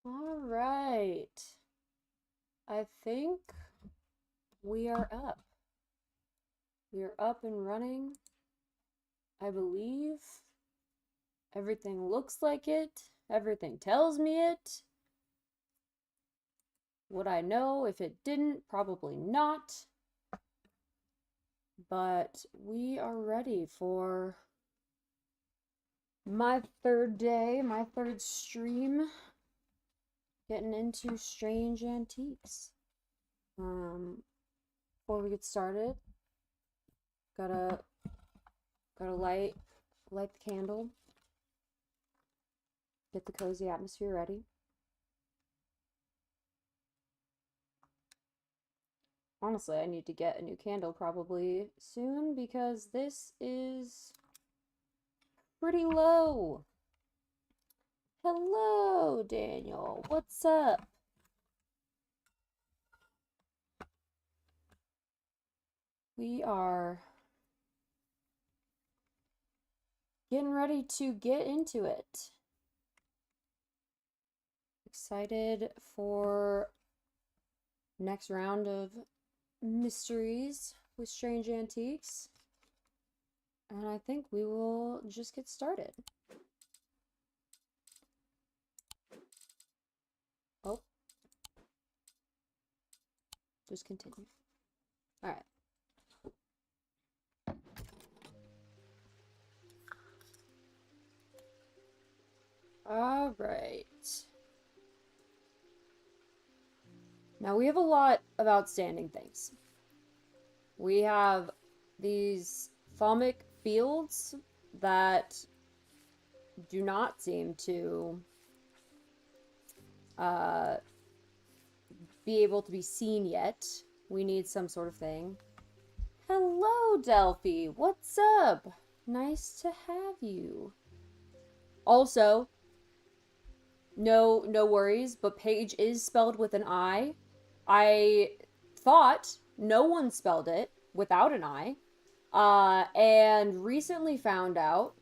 All right. I think we are up. We are up and running. I believe everything looks like it. Everything tells me it. Would I know if it didn't? Probably not. But we are ready for my third day, my third stream, getting into Strange Antiques. Before we get started, gotta light the candle, get the cozy atmosphere ready. Honestly, I need to get a new candle probably soon because this is pretty low. Hello, Daniel. What's up? We are getting ready to get into it. Excited for next round of mysteries with Strange Antiques. And I think we will just get started. Oh. Just continue. All right. All right. Now we have a lot of outstanding things. We have these thaumic fields that do not seem to be able to be seen yet. We need some sort of thing. Hello, Delphi. What's up? Nice to have you. Also, no worries, but Paige is spelled with an I. I thought no one spelled it without an I. And recently found out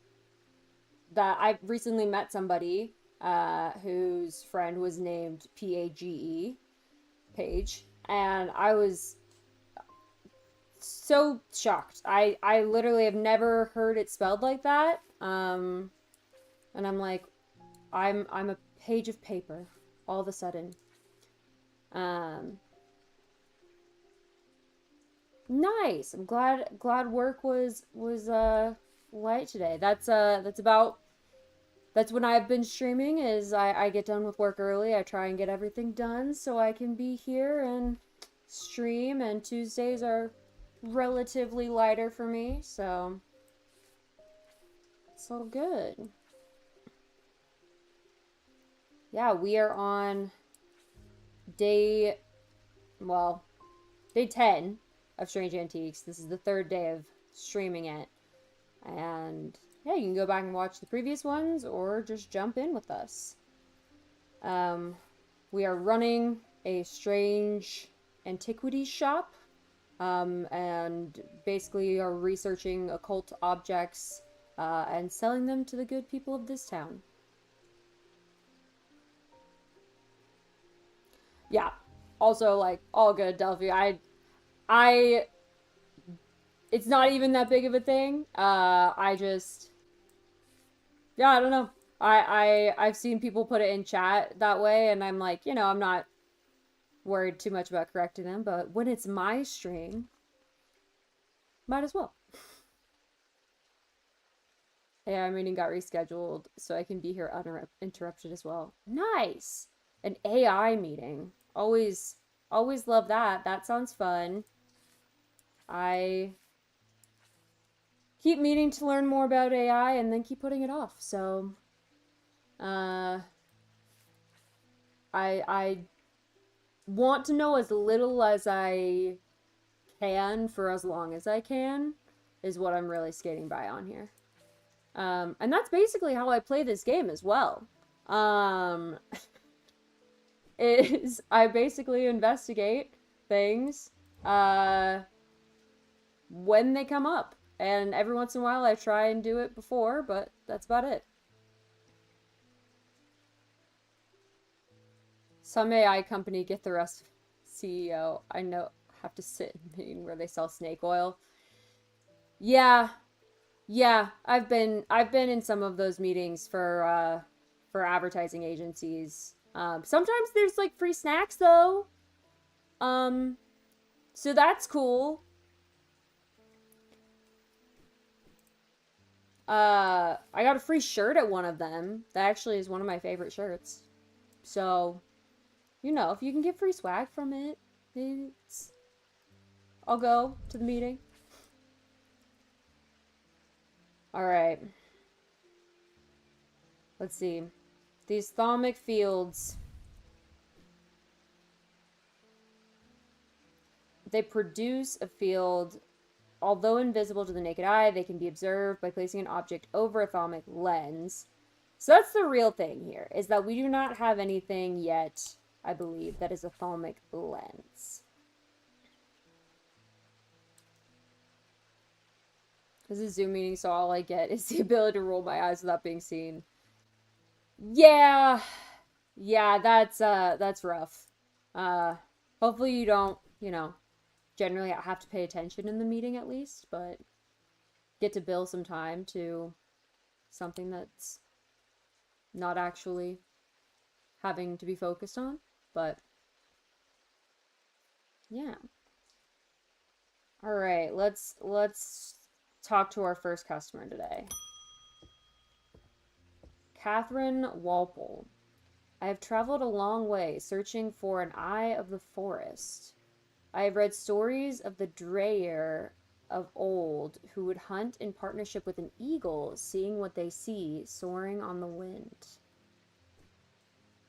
that I recently met somebody whose friend was named Page, Paige, and I was so shocked. I literally have never heard it spelled like that. And I'm like, I'm a page of paper all of a sudden. Nice. I'm glad work was light today. That's when I've been streaming is I get done with work early. I try and get everything done so I can be here and stream, and Tuesdays are relatively lighter for me, so it's all good. Yeah, we are on day 10 of Strange Antiques. This is the third day of streaming it. And yeah, you can go back and watch the previous ones or just jump in with us. We are running a Strange Antiquities shop. And basically are researching occult objects and selling them to the good people of this town. Yeah. Also, like, all good, Delphi. It's not even that big of a thing. Yeah, I don't know. I've seen people put it in chat that way, and I'm like, I'm not worried too much about correcting them, but when it's my stream, might as well. Yeah, our meeting got rescheduled, so I can be here uninterrupted as well. Nice! An AI meeting. Always love that. That sounds fun. I keep meaning to learn more about AI and then keep putting it off. So, I want to know as little as I can for as long as I can is what I'm really skating by on here. And that's basically how I play this game as well. Is I basically investigate things when they come up. And every once in a while I try and do it before, but that's about it. Some AI company get the rest of CEO. I know have to sit in a meeting where they sell snake oil. Yeah, yeah. I've been in some of those meetings for advertising agencies. Sometimes there's like free snacks though. Um, so that's cool. I got a free shirt at one of them. That actually is one of my favorite shirts. So, if you can get free swag from it, I'll go to the meeting. All right. Let's see. These thalmic fields, they produce a field. Although invisible to the naked eye, they can be observed by placing an object over a thalmic lens. So that's the real thing here, is that we do not have anything yet, I believe, that is a thalmic lens. This is a Zoom meeting, so all I get is the ability to roll my eyes without being seen. Yeah, yeah, that's rough. Hopefully you don't, generally have to pay attention in the meeting at least, but get to bill some time to something that's not actually having to be focused on. But yeah. All right, let's talk to our first customer today. Catherine Walpole. I have traveled a long way searching for an eye of the forest. I have read stories of the Dreyer of old who would hunt in partnership with an eagle, seeing what they see soaring on the wind.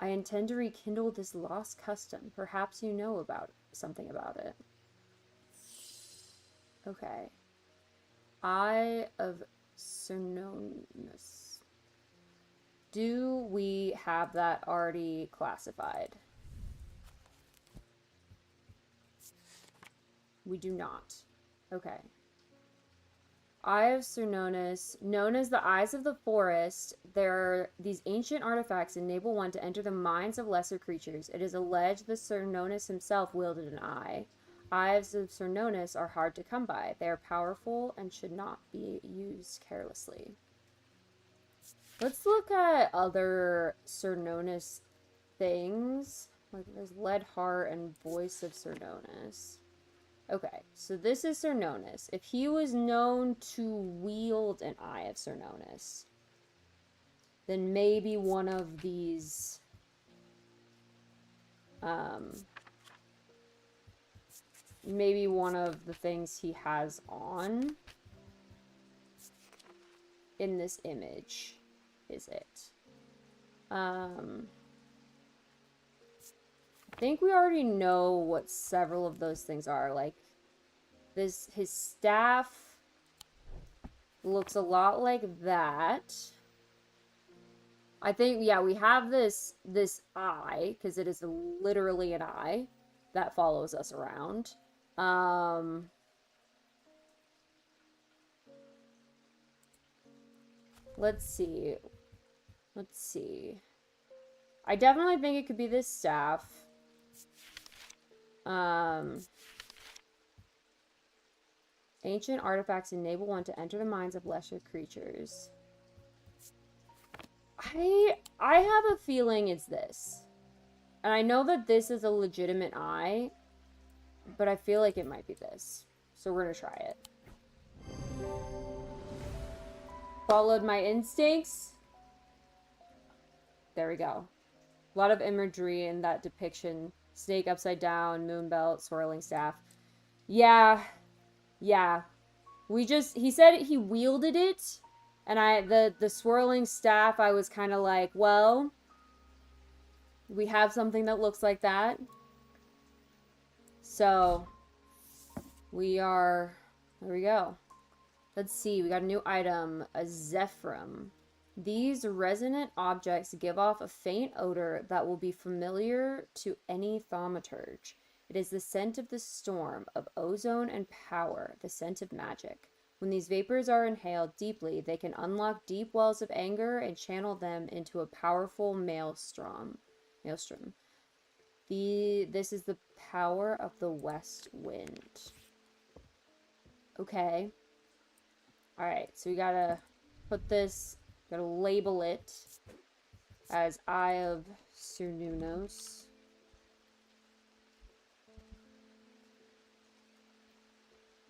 I intend to rekindle this lost custom. Perhaps you know something about it. Okay. Eye of Cernunnos. Do we have that already classified? We do not. Okay. Eye of Cernunnos, known as the Eyes of the Forest, these ancient artifacts enable one to enter the minds of lesser creatures. It is alleged that Cernunnos himself wielded an eye. Eyes of Cernunnos are hard to come by. They are powerful and should not be used carelessly. Let's look at other Cernunnos things. Like there's Lead Heart and Voice of Cernunnos. Okay, so this is Cernunnos. If he was known to wield an Eye of Cernunnos, then maybe one of these maybe one of the things he has on in this image is it. I think we already know what several of those things are. Like his staff looks a lot like that. I think, yeah, we have this eye, because it is literally an eye that follows us around. Let's see. I definitely think it could be this staff. Ancient artifacts enable one to enter the minds of lesser creatures. I have a feeling it's this. And I know that this is a legitimate eye, but I feel like it might be this. So we're gonna try it. Followed my instincts. There we go. A lot of imagery in that depiction. Snake upside down, moon belt, swirling staff. Yeah. He said he wielded it, and the swirling staff, I was kind of like, well, we have something that looks like that. So, there we go. Let's see, we got a new item, a Zephyrum. These resonant objects give off a faint odor that will be familiar to any thaumaturge. It is the scent of the storm, of ozone and power, the scent of magic. When these vapors are inhaled deeply, they can unlock deep wells of anger and channel them into a powerful maelstrom. This is the power of the west wind. Okay. Alright, so we gotta put this, gotta label it as Eye of Cernunnos.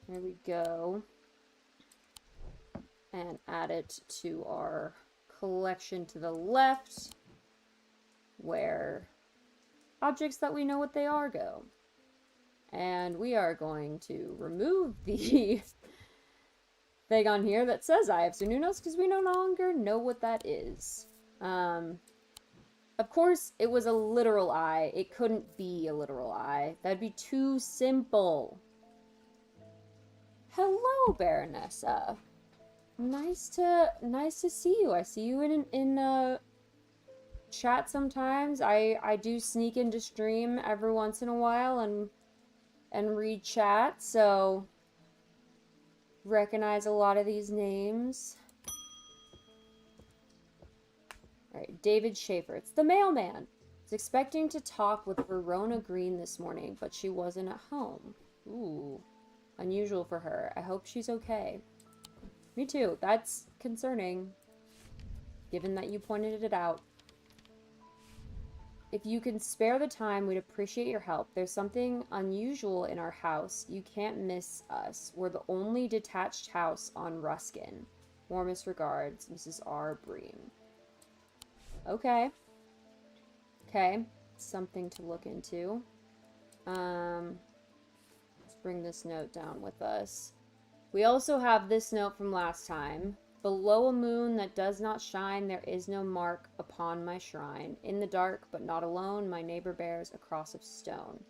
There we go. And add it to our collection to the left, where objects that we know what they are go. And we are going to remove the thing on here that says Eye of Cernunnos because we no longer know what that is. Of course, it was a literal eye. It couldn't be a literal eye. That'd be too simple. Hello, Baronessa. Nice to see you. I see you in chat sometimes. I do sneak into stream every once in a while and read chat, so recognize a lot of these names. Alright, David Schaefer. It's the mailman. Was expecting to talk with Verona Green this morning, but she wasn't at home. Ooh, unusual for her. I hope she's okay. Me too. That's concerning, given that you pointed it out. If you can spare the time, we'd appreciate your help. There's something unusual in our house. You can't miss us. We're the only detached house on Ruskin. Warmest regards, Mrs. R. Bream. Okay. Okay. Something to look into. Let's bring this note down with us. We also have this note from last time. Below a moon that does not shine, there is no mark upon my shrine. In the dark, but not alone, my neighbor bears a cross of stone.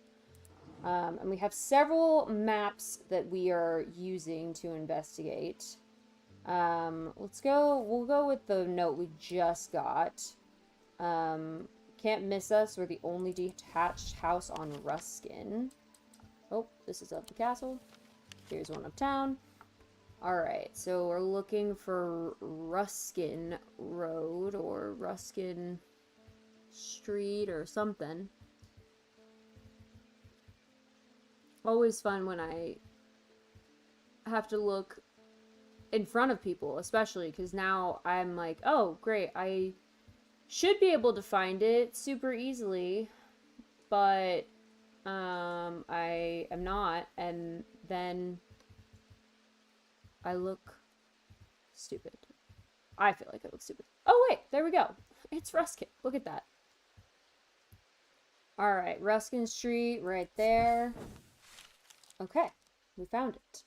And we have several maps that we are using to investigate. We'll go with the note we just got. Can't miss us, we're the only detached house on Ruskin. Oh, this is of the castle. Here's one uptown. Alright, so we're looking for Ruskin Road or Ruskin Street or something. Always fun when I have to look in front of people, especially because now I'm like, oh, great, I should be able to find it super easily, but I am not, and then I look stupid. I feel like I look stupid. Oh, wait, there we go. It's Ruskin. Look at that. Alright, Ruskin Street right there. Okay, we found it.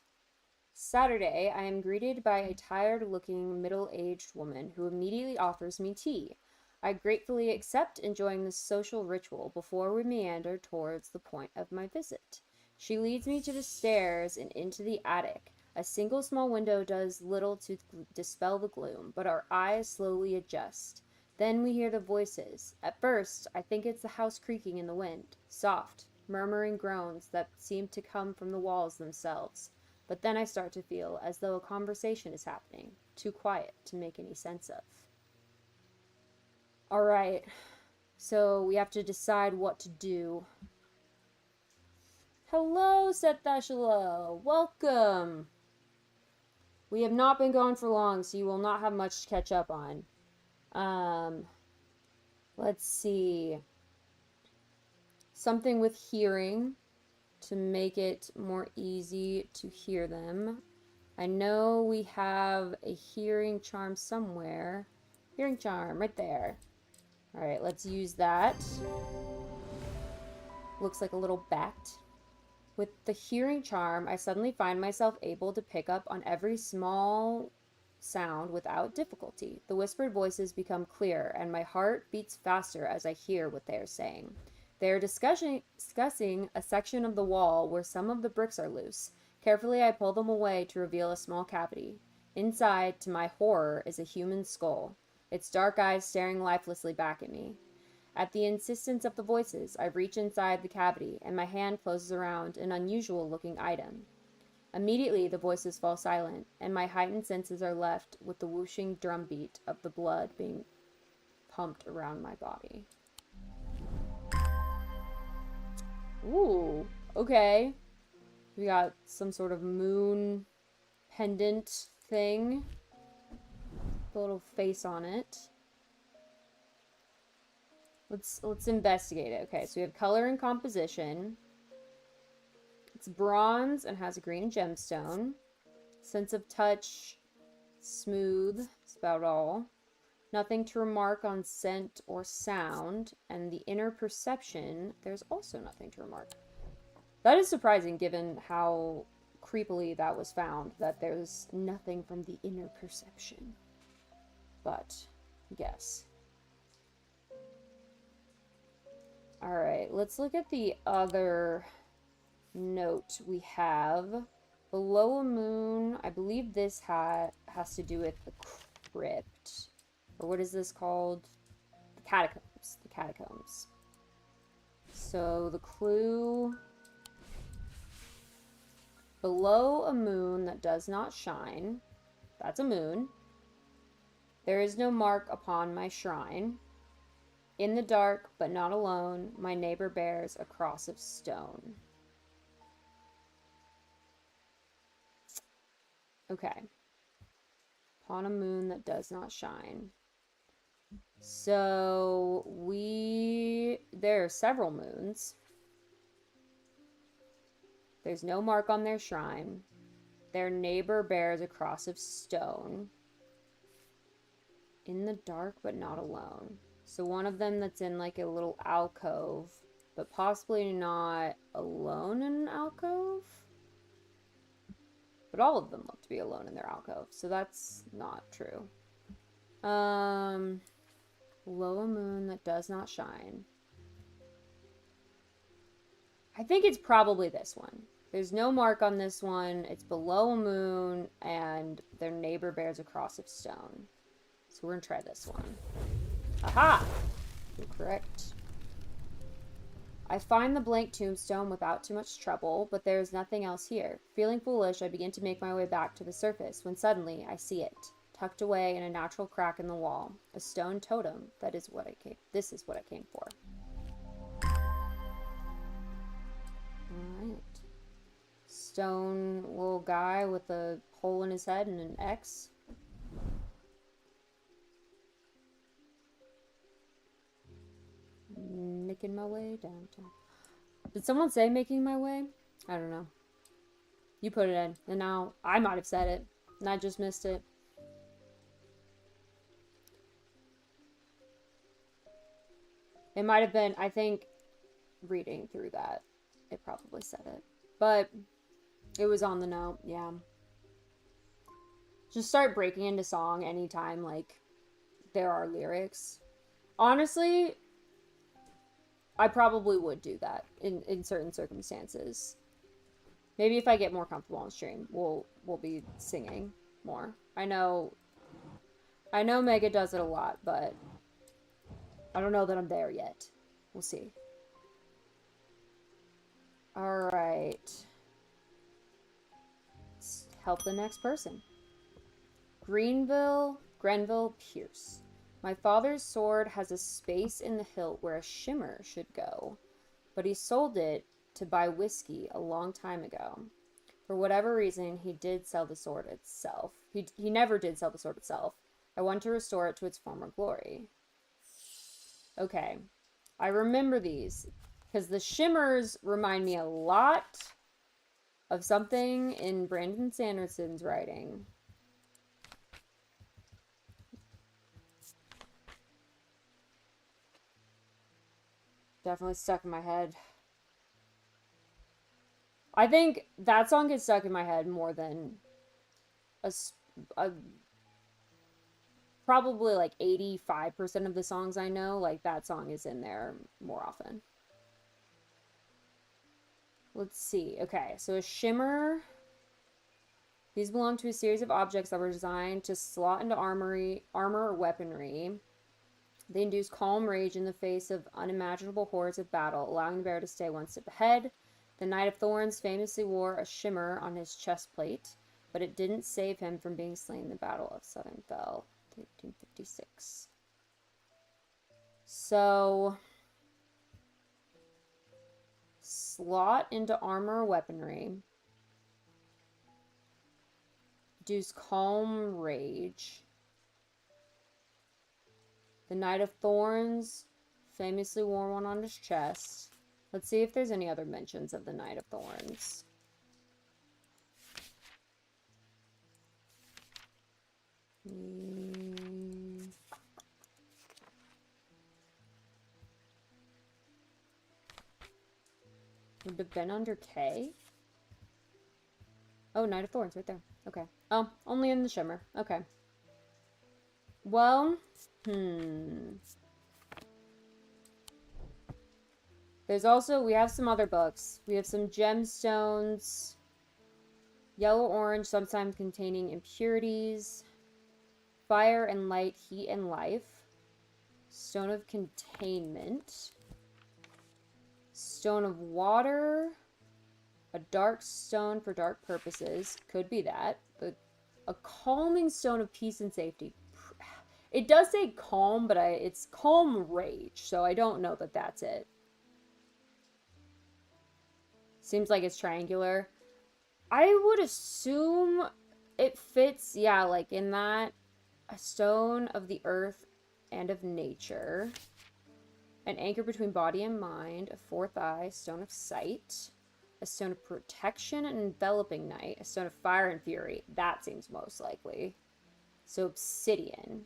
Saturday, I am greeted by a tired-looking, middle-aged woman who immediately offers me tea. I gratefully accept, enjoying this social ritual before we meander towards the point of my visit. She leads me to the stairs and into the attic. A single small window does little to dispel the gloom, but our eyes slowly adjust. Then we hear the voices. At first, I think it's the house creaking in the wind, soft, murmuring groans that seem to come from the walls themselves. But then I start to feel as though a conversation is happening, too quiet to make any sense of. Alright, so we have to decide what to do. Hello, Sethashla. Welcome. We have not been gone for long, so you will not have much to catch up on. Let's see. Something with hearing to make it more easy to hear them. I know we have a hearing charm somewhere. Hearing charm, right there. Alright, let's use that. Looks like a little bat. With the hearing charm, I suddenly find myself able to pick up on every small sound without difficulty. The whispered voices become clear, and my heart beats faster as I hear what they are saying. They are discussing a section of the wall where some of the bricks are loose. Carefully, I pull them away to reveal a small cavity. Inside, to my horror, is a human skull, its dark eyes staring lifelessly back at me. At the insistence of the voices, I reach inside the cavity, and my hand closes around an unusual-looking item. Immediately, the voices fall silent, and my heightened senses are left with the whooshing drumbeat of the blood being pumped around my body. Ooh, okay. We got some sort of moon pendant thing. The little face on it. Let's investigate it. Okay, so we have color and composition. It's bronze and has a green gemstone. Sense of touch, smooth. That's about all. Nothing to remark on scent or sound. And the inner perception, there's also nothing to remark. That is surprising given how creepily that was found, that there's nothing from the inner perception. But, yes. Alright, let's look at the other note we have. Below a moon, I believe this has to do with the crypt. Or what is this called? The catacombs. The catacombs. So the clue... Below a moon that does not shine. That's a moon. There is no mark upon my shrine. In the dark, but not alone, my neighbor bears a cross of stone. Okay. Upon a moon that does not shine. So, there are several moons. There's no mark on their shrine. Their neighbor bears a cross of stone. In the dark, but not alone. So one of them that's in like a little alcove, but possibly not alone in an alcove. But all of them look to be alone in their alcove, so that's not true. Below a moon that does not shine. I think it's probably this one. There's no mark on this one. It's below a moon, and their neighbor bears a cross of stone. So we're gonna try this one. Aha! You're correct. I find the blank tombstone without too much trouble, but there is nothing else here. Feeling foolish, I begin to make my way back to the surface, when suddenly I see it, tucked away in a natural crack in the wall. A stone totem. This is what I came for. Alright. Stone little guy with a hole in his head and an X. Making my way downtown. Did someone say making my way? I don't know. You put it in, and now I might have said it, and I just missed it. It might have been, I think, reading through that, it probably said it. But it was on the note, yeah. Just start breaking into song anytime, like, there are lyrics. Honestly, I probably would do that in certain circumstances. Maybe if I get more comfortable on stream, we'll be singing more. I know Mega does it a lot, but I don't know that I'm there yet. We'll see. Alright. Let's help the next person. Grenville Pierce. My father's sword has a space in the hilt where a shimmer should go, but he sold it to buy whiskey a long time ago. For whatever reason, he did sell the sword itself. He never did sell the sword itself. I want to restore it to its former glory. Okay. I remember these, because the shimmers remind me a lot of something in Brandon Sanderson's writing. Definitely stuck in my head. I think that song gets stuck in my head more than probably like 85% of the songs I know. Like, that song is in there more often. Let's see. Okay, so a shimmer. These belong to a series of objects that were designed to slot into armor or weaponry. They induce calm rage in the face of unimaginable horrors of battle, allowing the bearer to stay one step ahead. The Knight of Thorns famously wore a shimmer on his chest plate, but it didn't save him from being slain in the Battle of Southern Fell, 1856. So slot into armor or weaponry. Reduce calm rage. The Knight of Thorns famously wore one on his chest. Let's see if there's any other mentions of the Knight of Thorns. Would have been under K? Oh, Knight of Thorns right there. Okay. Oh, only in the Shimmer. Okay. Well, There's also, we have some other books. We have some gemstones. Yellow-orange, sometimes containing impurities. Fire and light, heat and life. Stone of containment. Stone of water. A dark stone for dark purposes. Could be that. But a calming stone of peace and safety. It does say calm, but it's calm rage. So I don't know that that's it. Seems like it's triangular. I would assume it fits, yeah, like in that. A stone of the earth and of nature. An anchor between body and mind. A fourth eye. Stone of sight. A stone of protection and enveloping night. A stone of fire and fury. That seems most likely. So obsidian.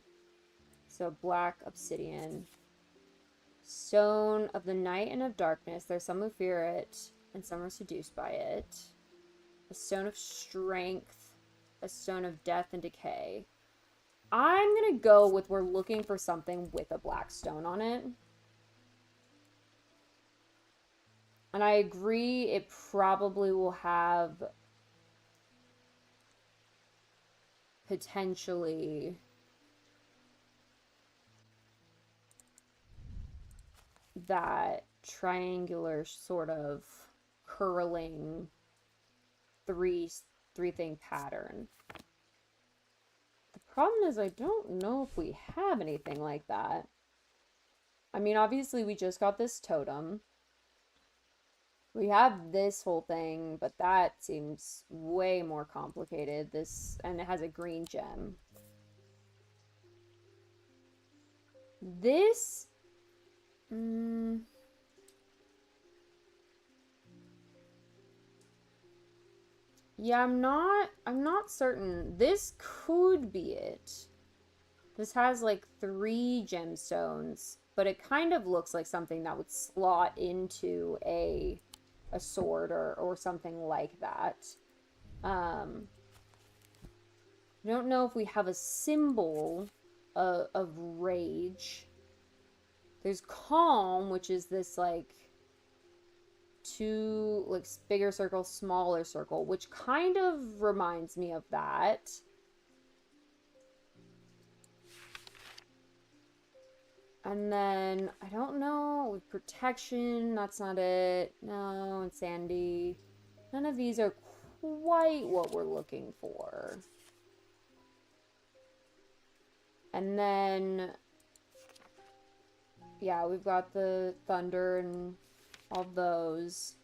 So black obsidian. Stone of the night and of darkness. There's some who fear it, and some are seduced by it. A stone of strength. A stone of death and decay. I'm gonna go with we're looking for something with a black stone on it. And I agree it probably will have potentially that triangular sort of curling three thing pattern. The problem is I don't know if we have anything like that. I mean, obviously we just got this totem. We have this whole thing, but that seems way more complicated. This, and it has a green gem. This, yeah, I'm not certain. This could be it. This has like 3 gemstones, but it kind of looks like something that would slot into a sword or something like that. I don't know if we have a symbol of rage. There's calm, which is this like 2 like bigger circle, smaller circle, which kind of reminds me of that. And then, I don't know, with protection, that's not it. No, and sandy. None of these are quite what we're looking for. And then, yeah, we've got the thunder and all those.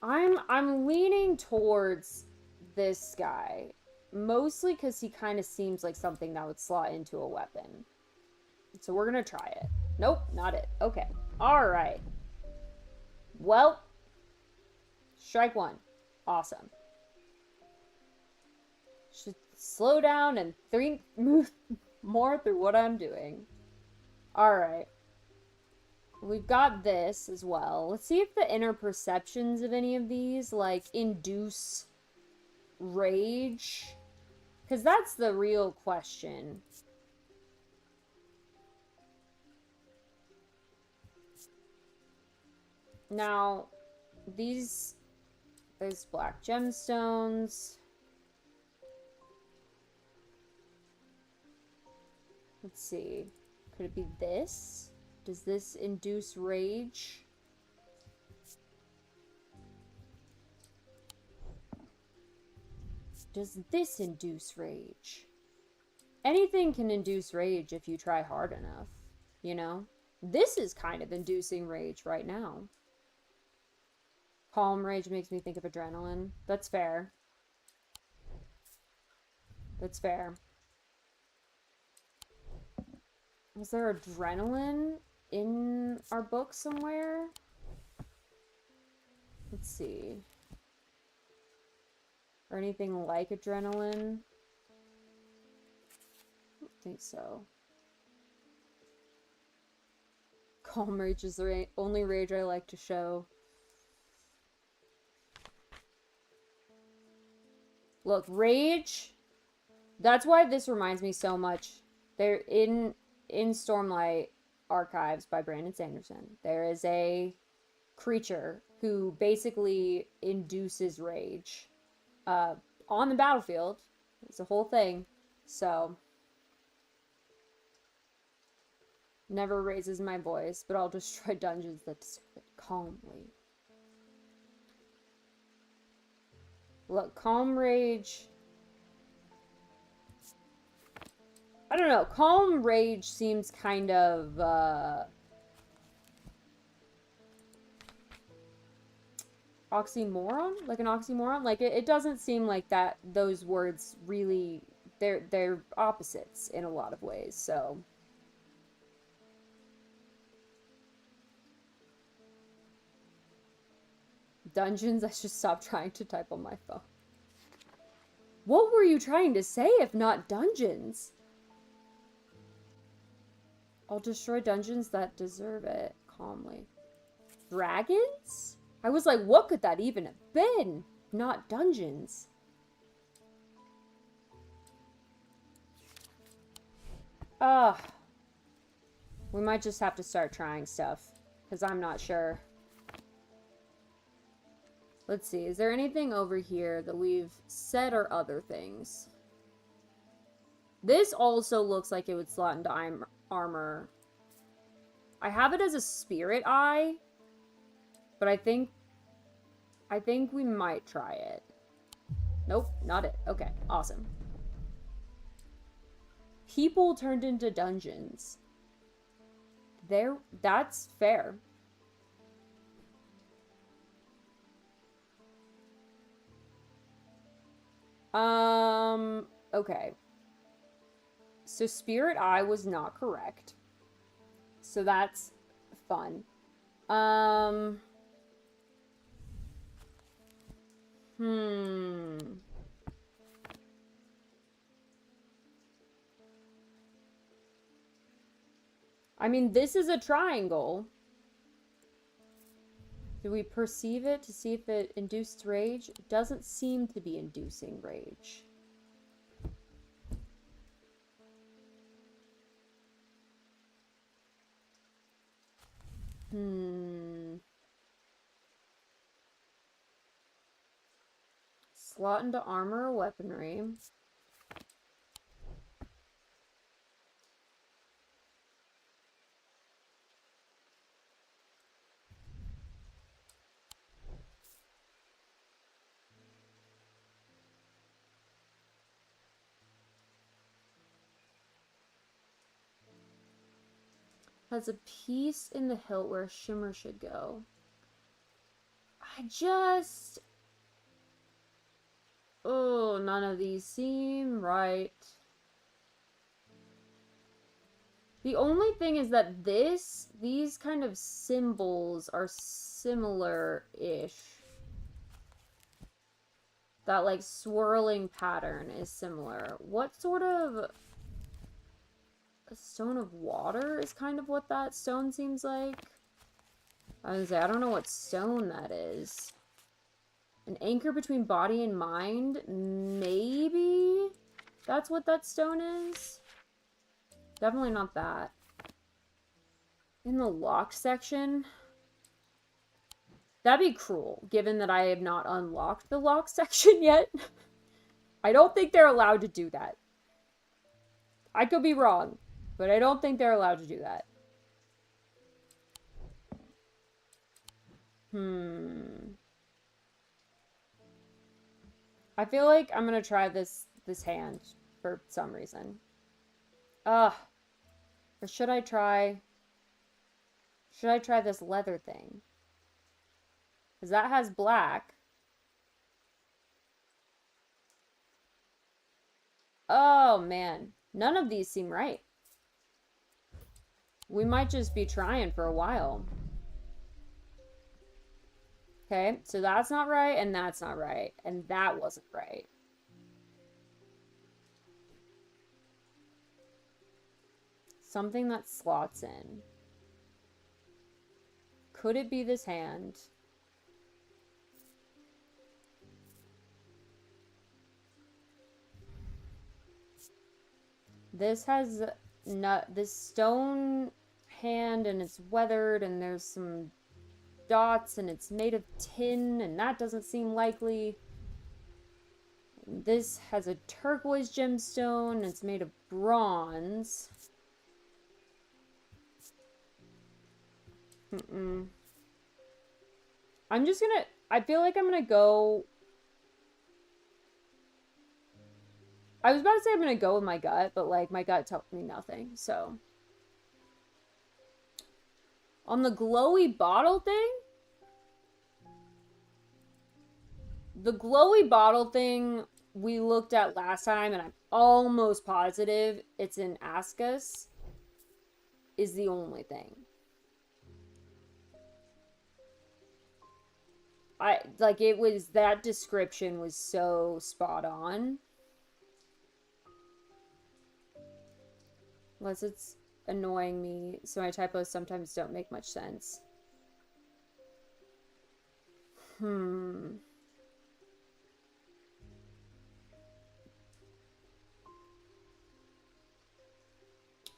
I'm leaning towards this guy. Mostly because he kind of seems like something that would slot into a weapon. So we're going to try it. Nope, not it. Okay. Alright. Well. Strike 1. Awesome. Should slow down and move more through what I'm doing. Alright. We've got this as well. Let's see if the inner perceptions of any of these, like, induce rage. Because that's the real question. Now, there's black gemstones. Let's see. Could it be this? Does this induce rage? Does this induce rage? Anything can induce rage if you try hard enough. you know? This is kind of inducing rage right now. Calm rage makes me think of adrenaline. That's fair. That's fair. Was there adrenaline in our book somewhere? Let's see. Or anything like adrenaline? I don't think so. Calm rage is the only rage I like to show. Look, rage. That's why this reminds me so much. They're in Stormlight Archives by Brandon Sanderson. There is a creature who basically induces rage on the battlefield. It's a whole thing. So, never raises my voice, but I'll destroy dungeons that deserve it calmly. Look, calm rage. I don't know. Calm rage seems kind of oxymoron, like an oxymoron. Like it doesn't seem like that. Those words really, they're opposites in a lot of ways. So. Dungeons, I should stop trying to type on my phone. What were you trying to say if not dungeons? I'll destroy dungeons that deserve it calmly. Dragons? I was like, what could that even have been? Not dungeons. We might just have to start trying stuff, because I'm not sure. Let's see, is there anything over here that we've said or other things? This also looks like it would slot into armor. I have it as a spirit eye, but I think we might try it. Nope, not it. Okay, awesome. People turned into dungeons. That's fair. Okay. So Spirit Eye was not correct. So that's fun. I mean, this is a triangle. Do we perceive it to see if it induced rage? It doesn't seem to be inducing rage. Slot into armor or weaponry. Has a piece in the hilt where a shimmer should go. Oh, none of these seem right. The only thing is that these kind of symbols are similar-ish. That, like, swirling pattern is similar. What sort of... A stone of water is kind of what that stone seems like. I was gonna say, I don't know what stone that is. An anchor between body and mind? Maybe that's what that stone is. Definitely not that. In the locked section? That'd be cruel, given that I have not unlocked the locked section yet. I don't think they're allowed to do that. I could be wrong, but I don't think they're allowed to do that. I feel like I'm gonna try this hand for some reason. Or should I try... Should I try this leather thing? Because that has black. Oh, man. None of these seem right. We might just be trying for a while. Okay, so that's not right, and that's not right, and that wasn't right. Something that slots in. Could it be this hand? This has this stone hand, and it's weathered, and there's some dots, and it's made of tin, and that doesn't seem likely. This has a turquoise gemstone, and it's made of bronze. I'm just gonna, I feel like I'm gonna go, I was about to say I'm gonna go with my gut, but like my gut tells me nothing, so. On the glowy bottle thing? The glowy bottle thing we looked at last time, and I'm almost positive it's in Ascus, is the only thing. It was, that description was so spot on. Unless it's annoying me, so my typos sometimes don't make much sense.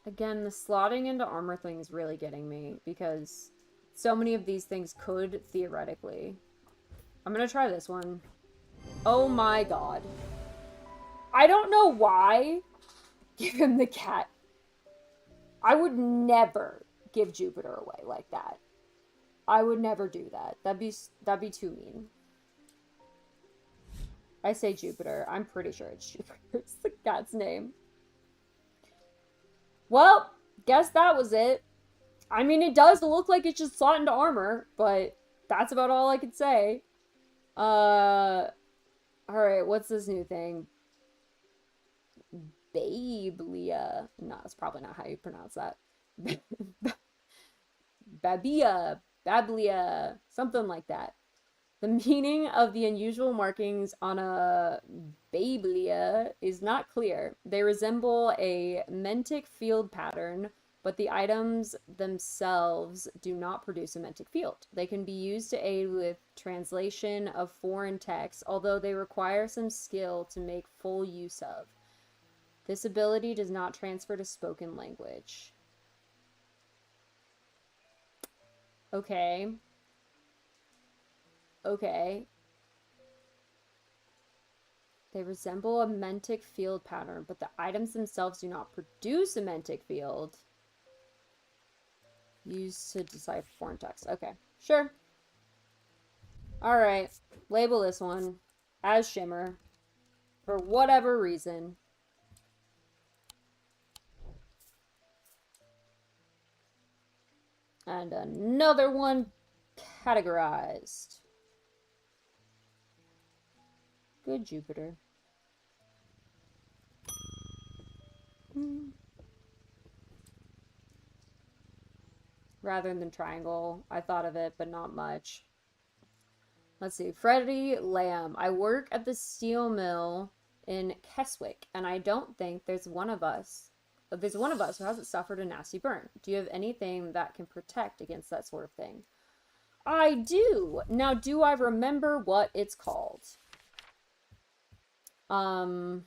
Again, the slotting into armor thing is really getting me, because so many of these things could theoretically. I'm gonna try this one. Oh my god. I don't know why. Give him the cat. I would never give Jupiter away like that. I would never do that. That'd be too mean. I say Jupiter. I'm pretty sure it's Jupiter. It's the cat's name. Well, guess that was it. I mean, it does look like it should slot into armor, but that's about all I could say. Alright, what's this new thing? Bablia. No, that's probably not how you pronounce that. Bablia, something like that. The meaning of the unusual markings on a Bablia is not clear. They resemble a mentic field pattern, but the items themselves do not produce a mentic field. They can be used to aid with translation of foreign texts, although they require some skill to make full use of. This ability does not transfer to spoken language. Okay. Okay. They resemble a mentic field pattern, but the items themselves do not produce a mentic field. Used to decipher foreign text. Okay, sure. Alright, label this one as Shimmer for whatever reason. And another one categorized. Good Jupiter. Rather than triangle, I thought of it, but not much. Let's see. Freddie Lamb. I work at the steel mill in Keswick, and I don't think there's one of us who hasn't suffered a nasty burn. Do you have anything that can protect against that sort of thing? I do. Now, do I remember what it's called? No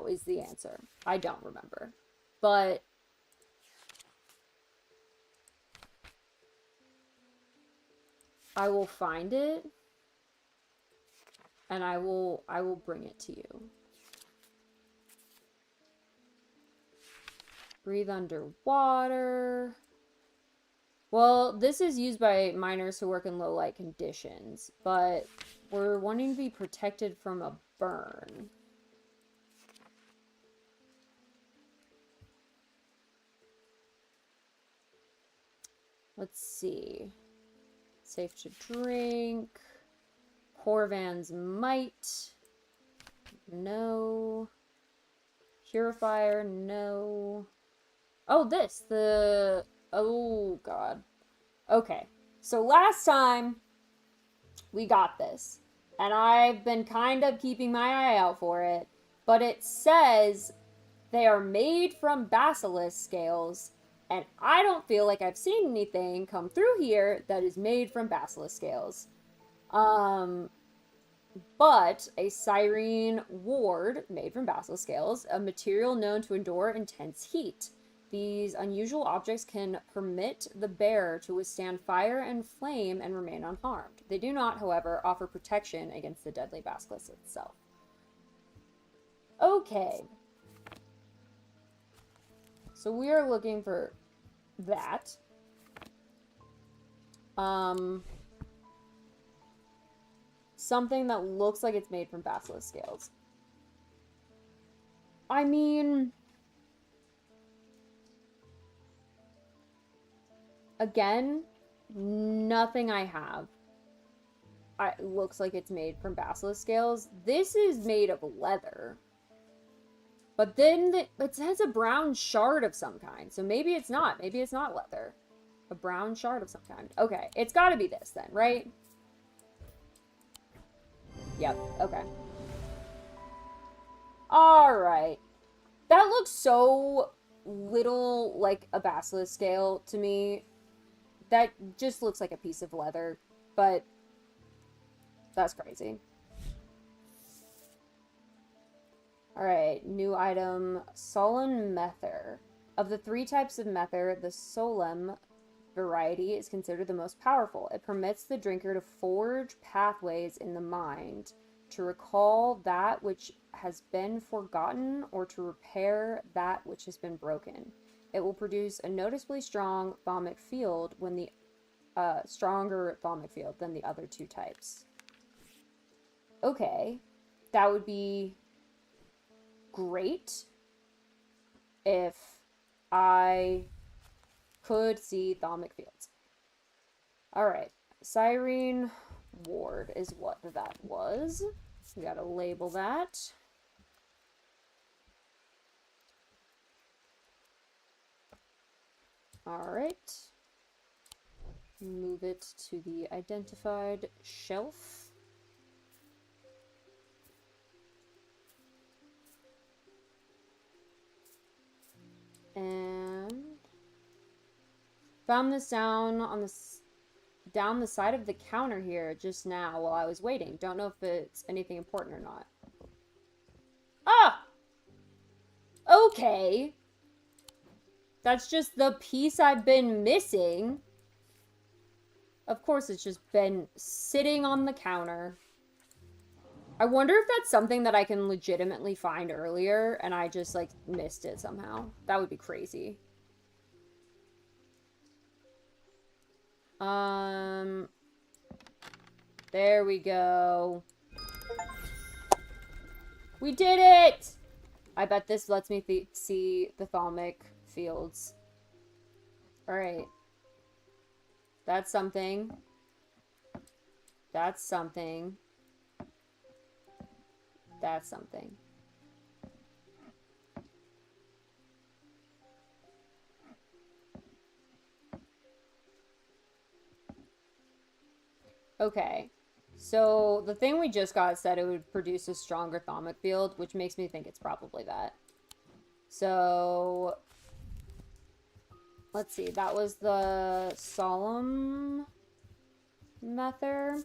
is the answer. I don't remember. But I will find it, and I will bring it to you. Breathe underwater. Well, this is used by miners who work in low light conditions, but we're wanting to be protected from a burn. Let's see. Safe to drink. Corvan's Might. No. Purifier, no. Oh, this. Oh, God. Okay. So last time, we got this. And I've been kind of keeping my eye out for it. But it says they are made from basilisk scales. And I don't feel like I've seen anything come through here that is made from basilisk scales. But a Cyrene ward made from basilisk scales, a material known to endure intense heat. These unusual objects can permit the bearer to withstand fire and flame and remain unharmed. They do not, however, offer protection against the deadly basilisk itself. Okay. So we are looking for that. Something that looks like it's made from basilisk scales. I mean, again, nothing I have looks like it's made from basilisk scales. This is made of leather. But then it has a brown shard of some kind. So maybe it's not. Maybe it's not leather. A brown shard of some kind. Okay, it's got to be this then, right? Yep, okay. Alright. That looks so little like a basilisk scale to me. That just looks like a piece of leather, but that's crazy. Alright, new item, Salem Mether. Of the 3 types of Mether, the Salem variety is considered the most powerful. It permits the drinker to forge pathways in the mind, to recall that which has been forgotten, or to repair that which has been broken. It will produce a noticeably strong thaumic field when the stronger thaumic field than the other 2 types. Okay, that would be great if I could see thaumic fields. Alright, Cyrene ward is what that was. We gotta label that. Alright. Move it to the identified shelf. And found this down the side of the counter here just now while I was waiting. Don't know if it's anything important or not. Ah! Okay. That's just the piece I've been missing. Of course, it's just been sitting on the counter. I wonder if that's something that I can legitimately find earlier and I just, like, missed it somehow. That would be crazy. There we go. We did it! I bet this lets me see the thaumic fields. Alright. That's something. That's something. That's something. Okay. So the thing we just got said it would produce a stronger thaumic field, which makes me think it's probably that. So let's see. That was the Salem Mether.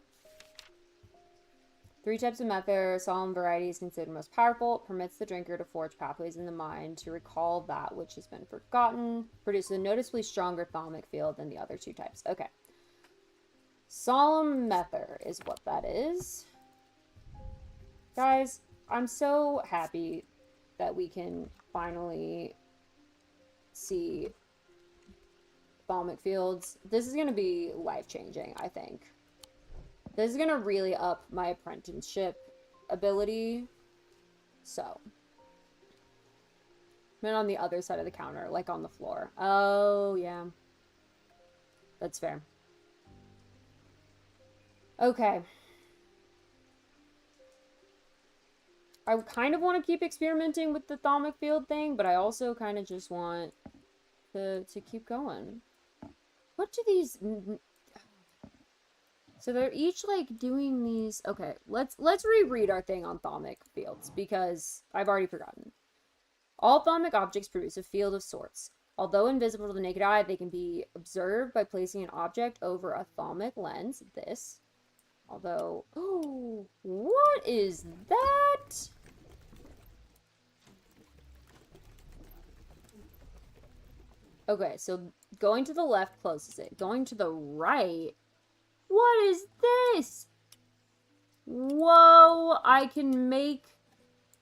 3 types of Mether. Salem variety is considered most powerful. It permits the drinker to forge pathways in the mind to recall that which has been forgotten. Produces a noticeably stronger thaumic field than the other 2 types. Okay. Salem Mether is what that is. Guys, I'm so happy that we can finally see thaumic fields. This is going to be life-changing, I think. This is going to really up my apprenticeship ability. So. I'm on the other side of the counter, like on the floor. Oh, yeah. That's fair. Okay. I kind of want to keep experimenting with the thalmic field thing, but I also kind of just want to keep going. What do these... So they're each, like, doing these... Okay, let's reread our thing on thalmic fields, because I've already forgotten. All thalmic objects produce a field of sorts. Although invisible to the naked eye, they can be observed by placing an object over a thalmic lens. This. Although... Oh, what is that? Okay, so going to the left closes it. Going to the right... What is this? Whoa, I can make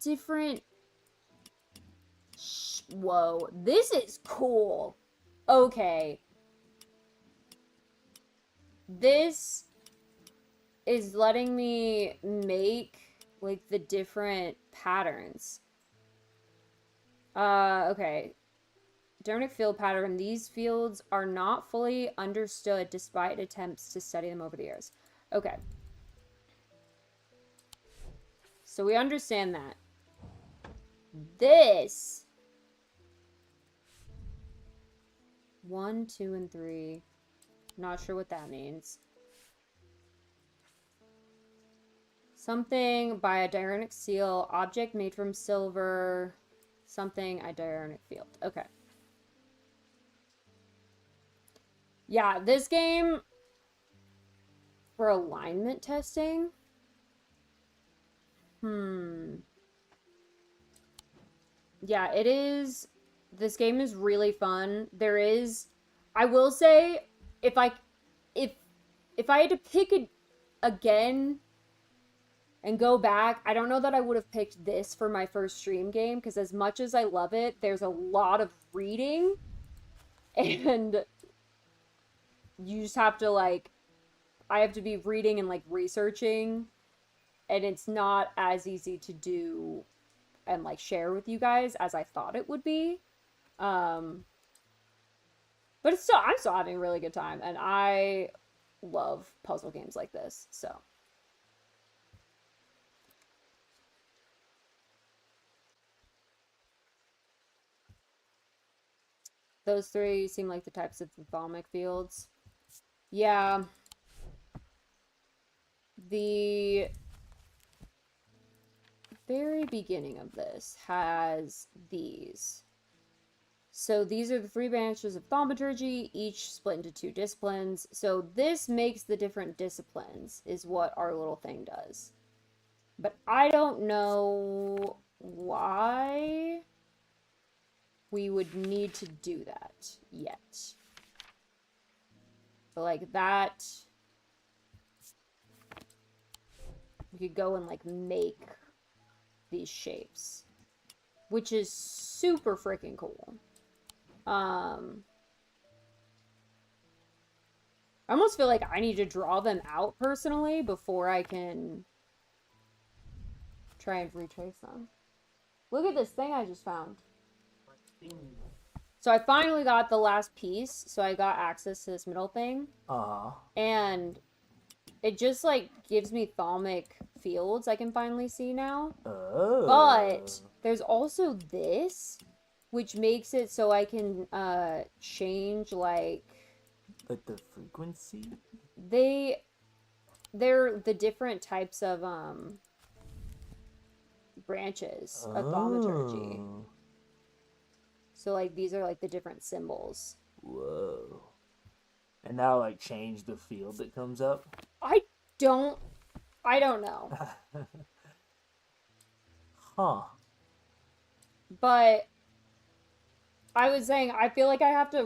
different... Whoa, this is cool. Okay. This is letting me make, like, the different patterns. Okay. Demonic field pattern. These fields are not fully understood despite attempts to study them over the years. Okay. So we understand that. This. 1, 2, and 3. Not sure what that means. Something by a diurnal seal. Object made from silver. Something a diurnal field. Okay. Yeah, this game for alignment testing. Yeah, it is. This game is really fun. There is, I will say, if I had to pick it again and go back, I don't know that I would have picked this for my first stream game, because as much as I love it, there's a lot of reading, and you just have to, like, I have to be reading and, like, researching, and it's not as easy to do and, like, share with you guys as I thought it would be. But it's still, I'm still having a really good time, and I love puzzle games like this, so. Those three seem like the types of thalmic fields. Yeah. The very beginning of this has these. So these are the 3 branches of thaumaturgy, each split into 2 disciplines. So this makes the different disciplines, is what our little thing does. But I don't know why we would need to do that yet. But, like, that... We could go and, like, make these shapes. Which is super freaking cool. I almost feel like I need to draw them out personally before I can try and retrace them. Look at this thing I just found. So I finally got the last piece, so I got access to this middle thing. And it just, like, gives me thalmic fields I can finally see now. But there's also this, which makes it so I can change, like the frequency? They're the different types of branches of thaumaturgy. So, like, these are, like, the different symbols. Whoa. And now, like, change the field that comes up? I don't know. Huh. But I was saying, I feel like I have to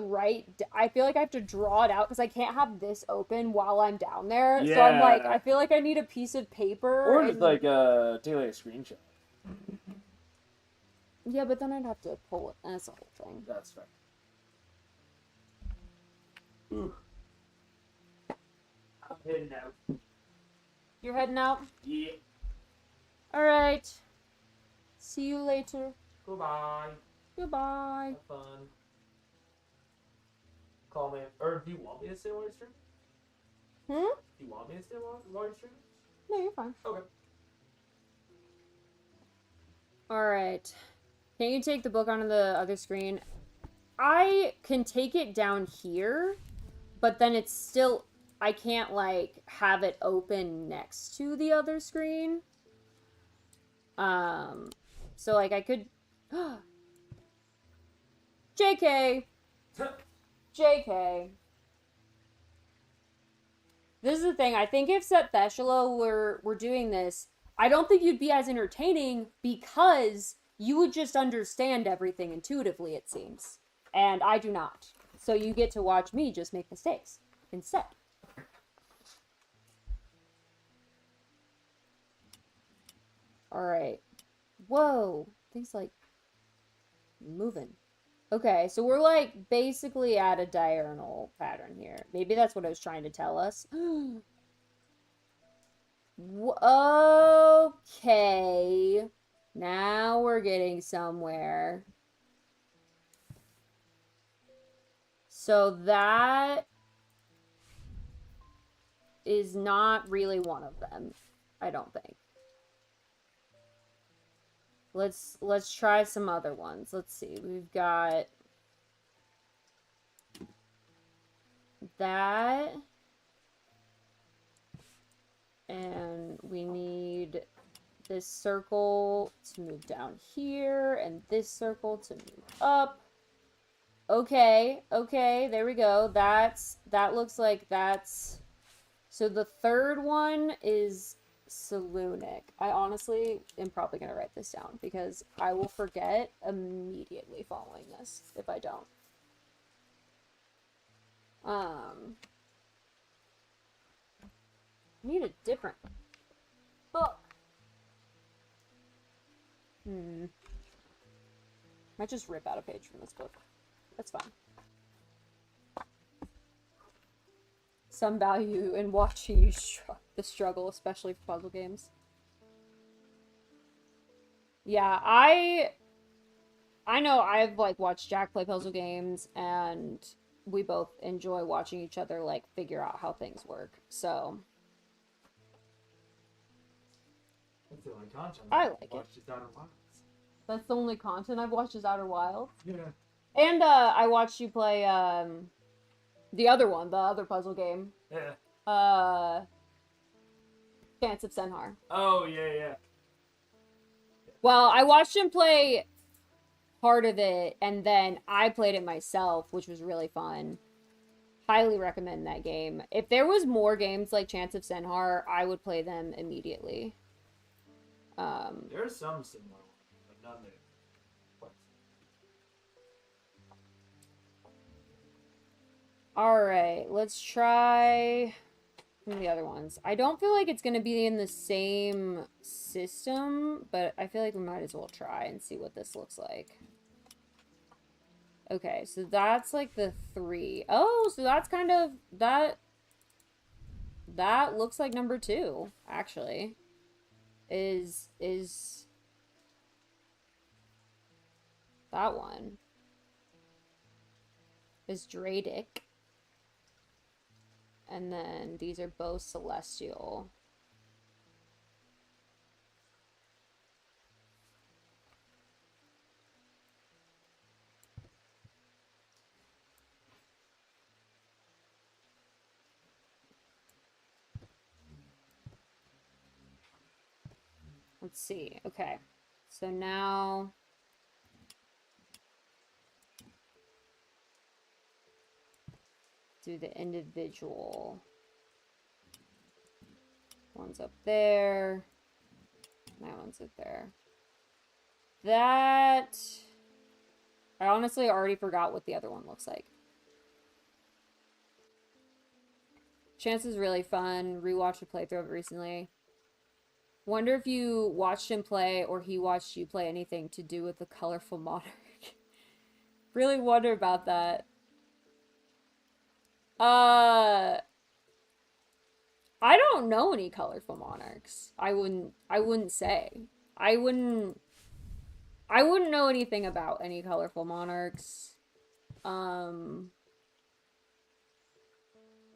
draw it out, because I can't have this open while I'm down there. Yeah. So I'm like, I feel like I need a piece of paper. Or just, like, take, like, a screenshot. Yeah, but then I'd have to pull it. That's the whole thing. That's fair. Ooh. I'm heading out. You're heading out? Yeah. Alright. See you later. Goodbye. Goodbye. Have fun. call me, or do you want me to stay while you stream? Hmm? Do you want me to stay while you stream? No, you're fine. Okay. Alright. Can you take the book onto the other screen? I can take it down here, but then it's still... I can't, like, have it open next to the other screen. So, like, I could... JK! JK. This is the thing. I think if Set Theshalo were doing this, I don't think you'd be as entertaining because you would just understand everything intuitively, it seems. And I do not. So you get to watch me just make mistakes instead. Alright. Whoa. Things like moving. Okay, so we're like basically at a diurnal pattern here. Maybe that's what I was trying to tell us. Okay. Now we're getting somewhere. So that is not really one of them, I don't think. Let's try some other ones. Let's see. We've got that. And we need this circle to move down here and this circle to move up. Okay, okay, there we go. That looks like that's... So the third one is Saloonic. I honestly am probably going to write this down because I will forget immediately following this if I don't. I need a different book. Might just rip out a page from this book. That's fine. Some value in watching you the struggle, especially for puzzle games. Yeah, I know I've like watched Jack play puzzle games, and we both enjoy watching each other like figure out how things work. So That's the only content I like it. watched is Outer Wilds. That's the only content I've watched is Outer Wilds. Yeah. And I watched you play the other one, the other puzzle game. Yeah. Chance of Senhar. Oh, yeah. Well, I watched him play part of it, and then I played it myself, which was really fun. Highly recommend that game. If there was more games like Chance of Senhar, I would play them immediately. There are some similar ones, but none that quite. Alright, let's try some of the other ones. I don't feel like it's going to be in the same system, but I feel like we might as well try and see what this looks like. Okay, so that's like the 3. Oh, so that's kind of... That looks like number 2, actually. Is that one. Is Dradic. And then these are both Celestial. Let's see. Okay. So now do the individual. One's up there. That one's up there. That... I honestly already forgot what the other one looks like. Chance is really fun. Rewatched a playthrough of it recently. Wonder if you watched him play or he watched you play anything to do with the colorful monarch. Really wonder about that. I don't know any colorful monarchs. I wouldn't say. I wouldn't know anything about any colorful monarchs.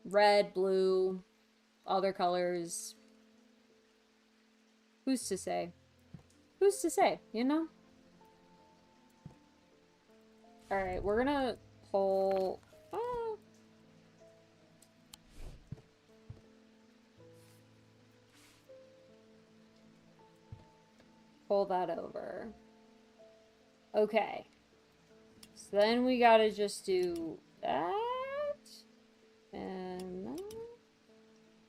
red, blue, other colors. Who's to say? Who's to say, you know? Alright, we're gonna pull... pull that over. Okay. So then we gotta just do that. And that.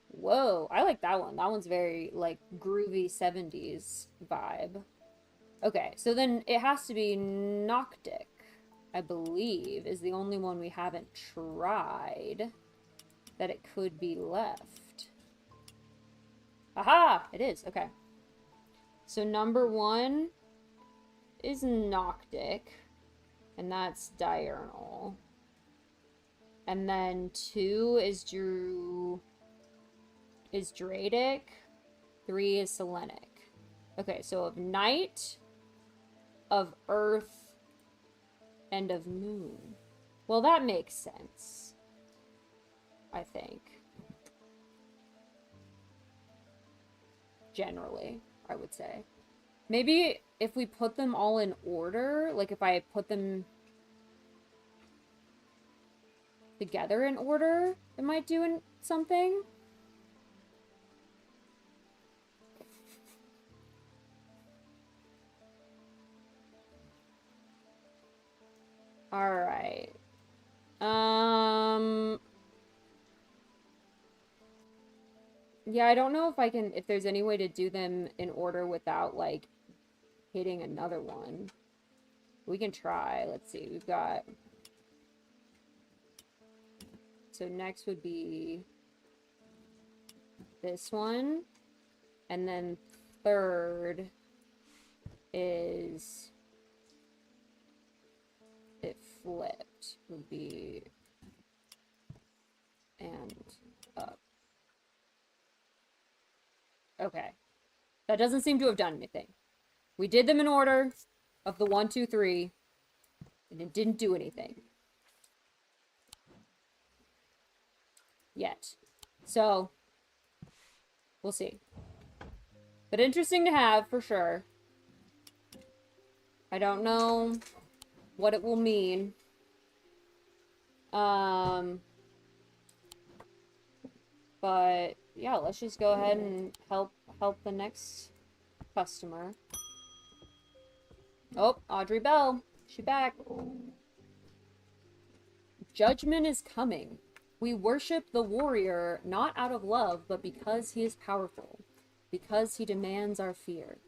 Whoa, I like that one. That one's very, like, groovy 70s vibe. Okay, so then it has to be Noctic, I believe, is the only one we haven't tried that it could be left. Aha! It is, okay. So number 1 is Noctic, and that's diurnal. And then 2 is Dradic, 3 is Selenic. Okay, so of night, of earth, and of moon. Well, that makes sense, I think. Generally, I would say. Maybe if we put them all in order, like if I put them together in order, it might do something. Alright. Yeah, I don't know if there's any way to do them in order without, like, hitting another one. We can try. Let's see. We've got... So next would be this one. And then third is... It flipped. Would be... And up. Okay. That doesn't seem to have done anything. We did them in order of the 1, 2, 3, and it didn't do anything. Yet. So, we'll see. But interesting to have, for sure. I don't know what it will mean. But yeah, let's just go ahead and help the next customer. Oh, Audrey Bell. She back. Judgment is coming. We worship the warrior not out of love, but because he is powerful. Because he demands our fear.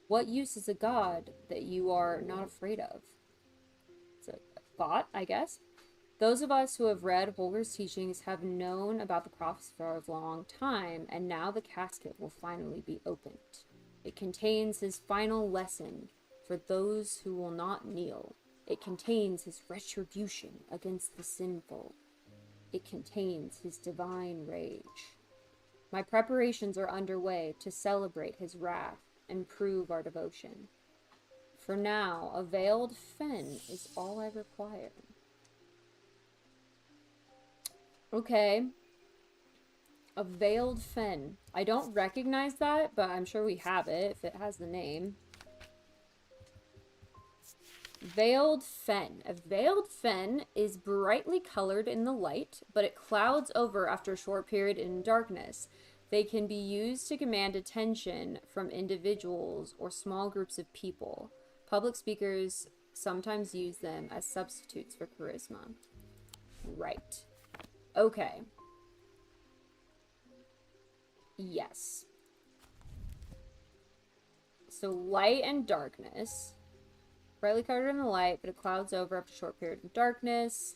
What use is a god that you are not afraid of? It's a thought, I guess. Those of us who have read Holger's teachings have known about the prophets for a long time, and now the casket will finally be opened. It contains his final lesson for those who will not kneel. It contains his retribution against the sinful. It contains his divine rage. My preparations are underway to celebrate his wrath and prove our devotion. For now, a veiled fen is all I require. Okay. A veiled fen. I don't recognize that, but I'm sure we have it if it has the name. Veiled fen. A veiled fen is brightly colored in the light, but it clouds over after a short period in darkness. They can be used to command attention from individuals or small groups of people. Public speakers sometimes use them as substitutes for charisma. Right. Okay. Yes. So light and darkness. Brightly colored in the light, but it clouds over after a short period of darkness.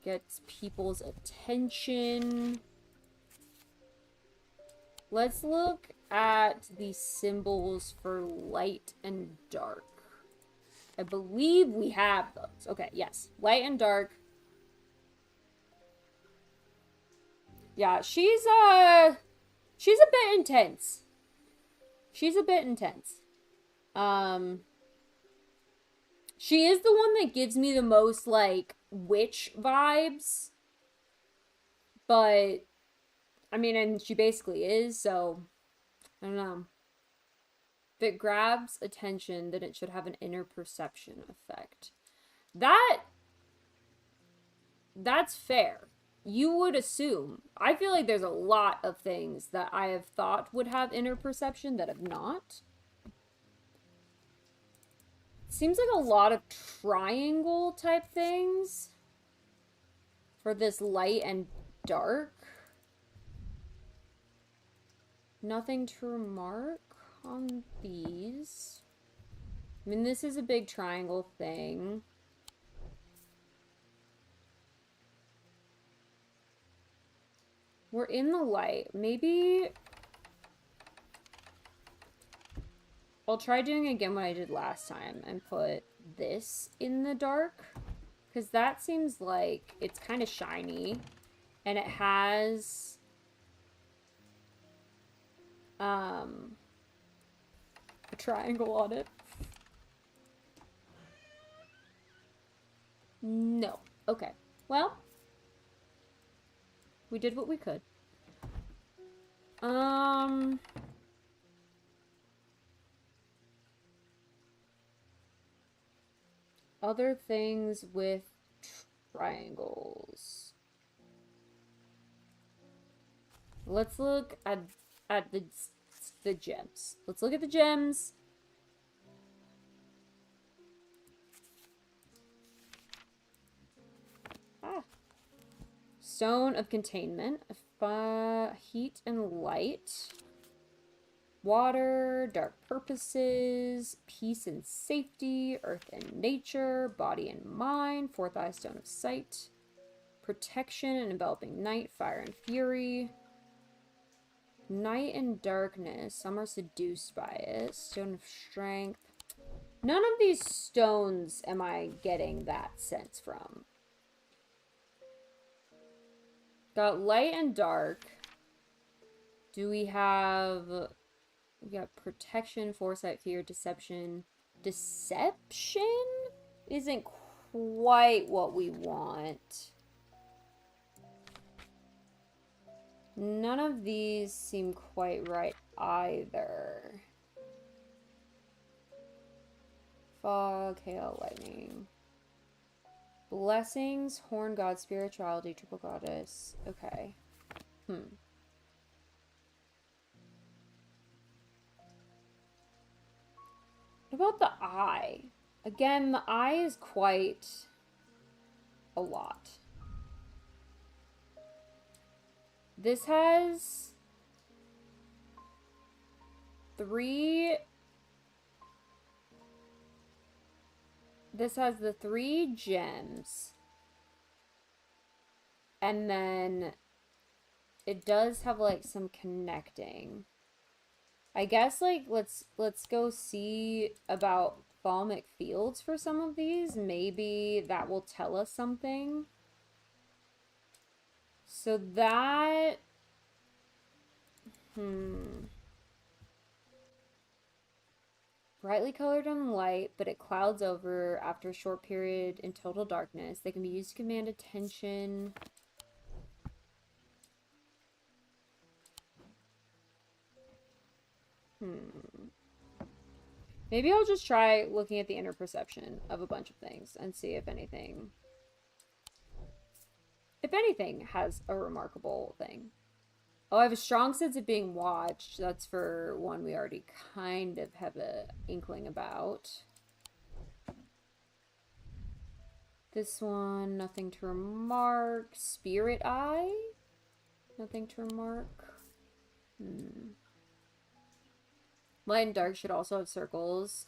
Gets people's attention. Let's look at the symbols for light and dark. I believe we have those. Okay, yes. Light and dark. Yeah, she's a bit intense. She's a bit intense. She is the one that gives me the most, like, witch vibes. But, I mean, and she basically is, so, I don't know. If it grabs attention, then it should have an inner perception effect. That's fair. You would assume. I feel like there's a lot of things that I have thought would have inner perception that have not. Seems like a lot of triangle type things for this light and dark. Nothing to remark on these. I mean, this is a big triangle thing. We're in the light. Maybe I'll try doing again what I did last time and put this in the dark. Because that seems like it's kind of shiny. And it has a triangle on it. No. Okay. Well, we did what we could. Other things with triangles. Let's look at the gems. Let's look at the gems. Stone of containment, heat and light, water, dark purposes, peace and safety, earth and nature, body and mind, fourth eye, stone of sight, protection and enveloping night, fire and fury, night and darkness. Some are seduced by it. Stone of strength. None of these stones am I getting that sense from. Got light and dark. Do we have... We got protection, foresight, fear, deception. Deception isn't quite what we want. None of these seem quite right either. Fog, hail, lightning. Blessings, horn god, spirituality, triple goddess. Okay. What about the eye? Again, the eye is quite a lot. This has 3... This has the 3 gems. And then it does have like some connecting. I guess like let's go see about Balmic Fields for some of these. Maybe that will tell us something. So that brightly colored on the light, but it clouds over after a short period in total darkness. They can be used to command attention. Maybe I'll just try looking at the inner perception of a bunch of things and see if anything has a remarkable thing. Oh, I have a strong sense of being watched. That's for one we already kind of have an inkling about. This one, nothing to remark. Spirit eye? Nothing to remark. Light and dark should also have circles.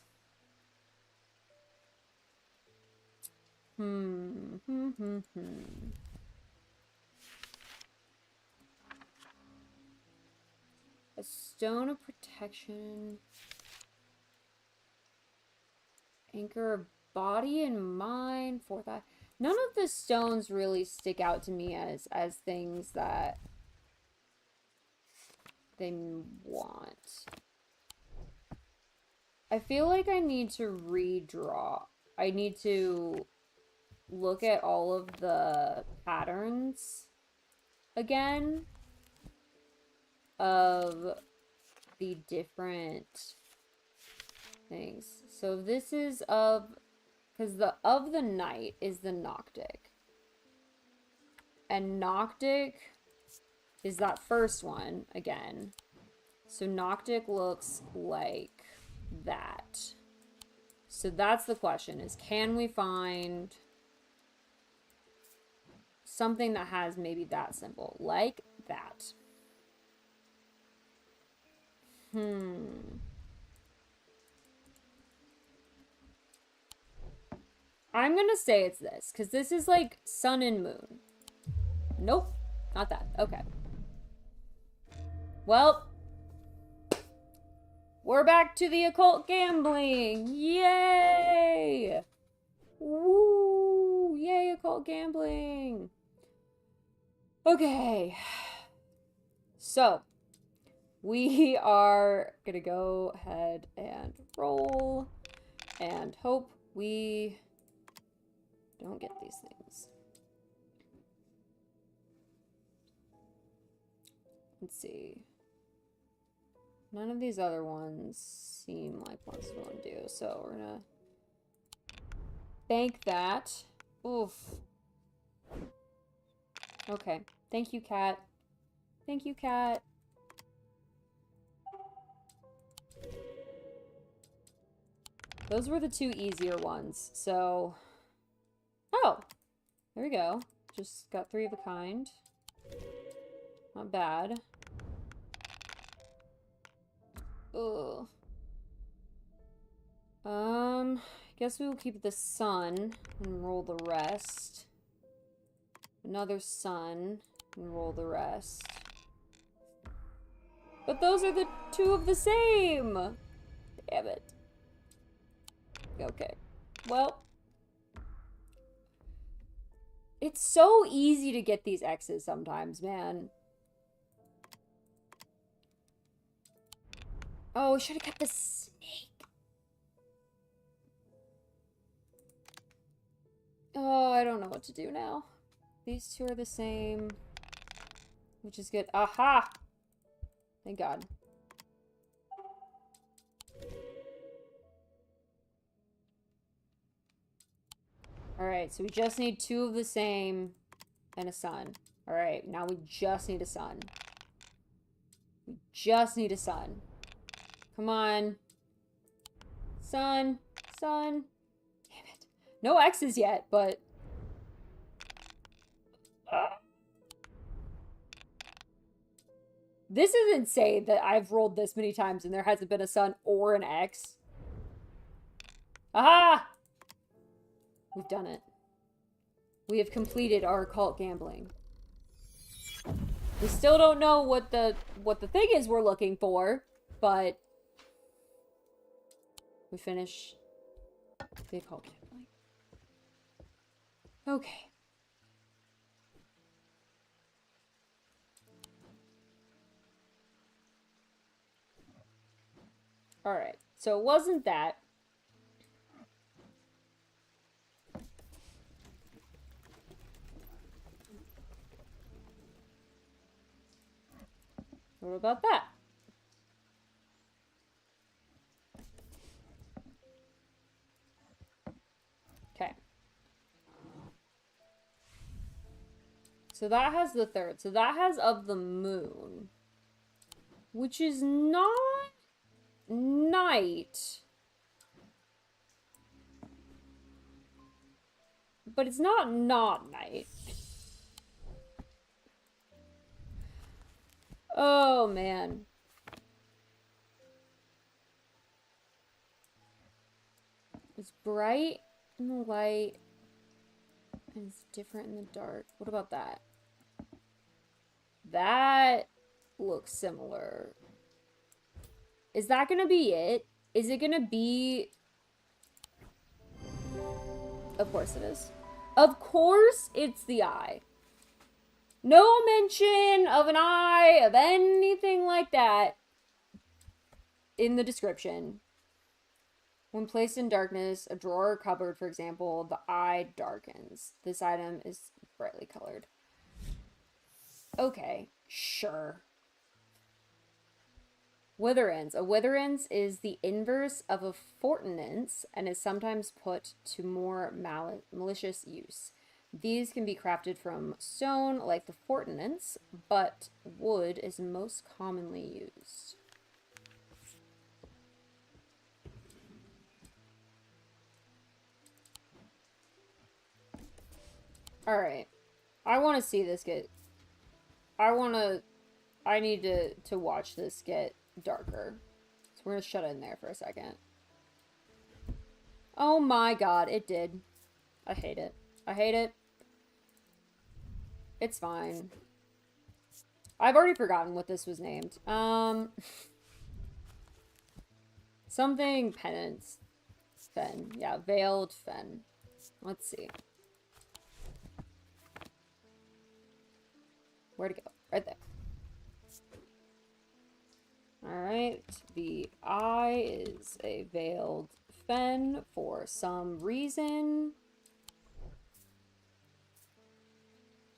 A stone of protection. Anchor of body and mind. Fourth eye. None of the stones really stick out to me as things that they want. I feel like I need to redraw. I need to look at all of the patterns again of the different things. So this is of, because the of the night is the Noctic. And Noctic is that first one again. So Noctic looks like that. So that's the question, is can we find something that has maybe that symbol, like that? I'm gonna say it's this, because this is like sun and moon. Nope, not that. Okay. Well, we're back to the occult gambling. Yay! Woo! Yay, occult gambling. Okay. So, we are gonna go ahead and roll and hope we don't get these things. Let's see. None of these other ones seem like ones we want to do, so we're gonna bank that. Oof. Okay. Thank you, cat. Thank you, cat. Those were the two easier ones, so... Oh! There we go. Just got 3 of a kind. Not bad. Ugh. Guess we will keep the sun and roll the rest. Another sun and roll the rest. But those are the 2 of the same! Damn it. Okay. Well. It's so easy to get these X's sometimes, man. Oh, should have kept the snake. Oh, I don't know what to do now. These 2 are the same. Which is good. Aha! Thank God. Alright, so we just need 2 of the same and a sun. Alright, now we just need a sun. We just need a sun. Come on. Sun. Sun. Damn it. No X's yet, but... This is insane that I've rolled this many times and there hasn't been a sun or an X. Aha! We've done it. We have completed our occult gambling. We still don't know what the thing is we're looking for, but we finish the occult gambling. Okay. Alright, so it wasn't that. What about that? Okay. So that has the 3rd. So that has of the moon. Which is not night. But it's not night. Oh, man. It's bright in the light, and it's different in the dark. What about that? That looks similar. Is that gonna be it? Is it gonna be... Of course it is. Of course it's the eye. No mention of an eye, of anything like that in the description. When placed in darkness, a drawer or cupboard, for example, the eye darkens. This item is brightly colored. Okay, sure. Witherance. A witherance is the inverse of a fortinance and is sometimes put to more malicious use. These can be crafted from stone, like the fortinance, but wood is most commonly used. Alright. I want to see this get... I need to watch this get darker. So we're going to shut it in there for a second. Oh my god, it did. I hate it. I hate it. It's fine. I've already forgotten what this was named. Something penance. Fen. Yeah, veiled fen. Let's see. Where'd it go? Right there. Alright. The eye is a veiled fen for some reason.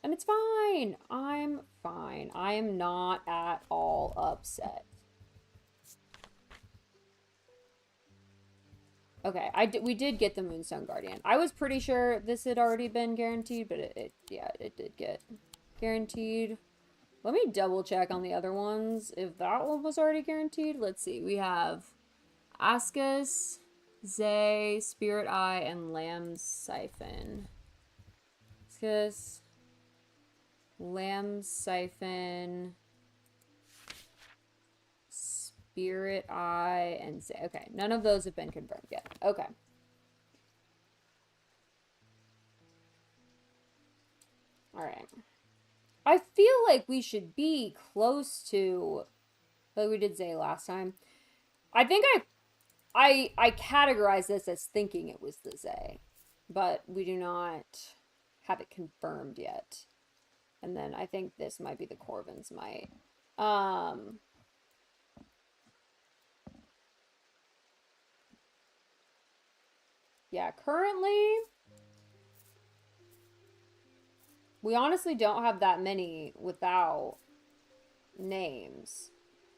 And it's fine. I'm fine. I am not at all upset. Okay, we did get the Moonstone Guardian. I was pretty sure this had already been guaranteed, but it did get guaranteed. Let me double check on the other ones if that one was already guaranteed. Let's see. We have Ascus, Zay, Spirit Eye, and Lamb Siphon. Ascus, Lamb Siphon, Spirit Eye, and Zay. Okay, none of those have been confirmed yet. Okay. Alright. I feel like we should be close to, like we did Zay last time. I think I categorize this as thinking it was the Zay, but we do not have it confirmed yet. And then I think this might be the Corvin's Might. Yeah, currently we honestly don't have that many without names,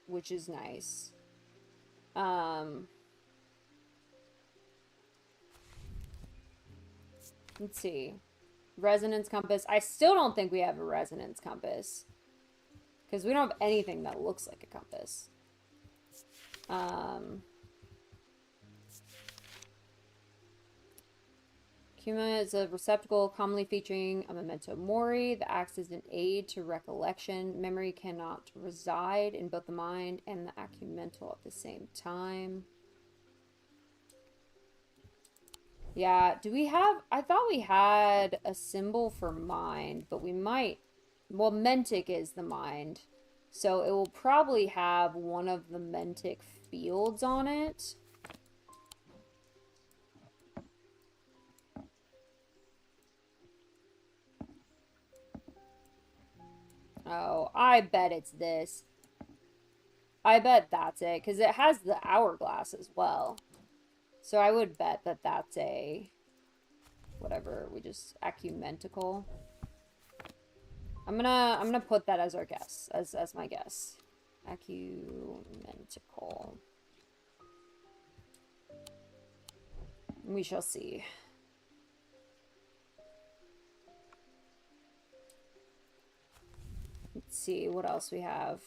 which is nice. Let's see. Resonance compass. I still don't think we have a resonance compass. Because we don't have anything that looks like a compass. Cuma is a receptacle commonly featuring a memento mori that acts as an aid to recollection. Memory cannot reside in both the mind and the acumental at the same time. Yeah, do we have... I thought we had a symbol for mind, but we might... Well, Mentic is the mind. So it will probably have one of the Mentic fields on it. Oh, I bet it's this. I bet that's it, because it has the hourglass as well. So I would bet that that's a... Whatever, we just... Ecumenical. I'm gonna put that as our guess, as my guess. Ecumenical. We shall see. Let's see what else we have.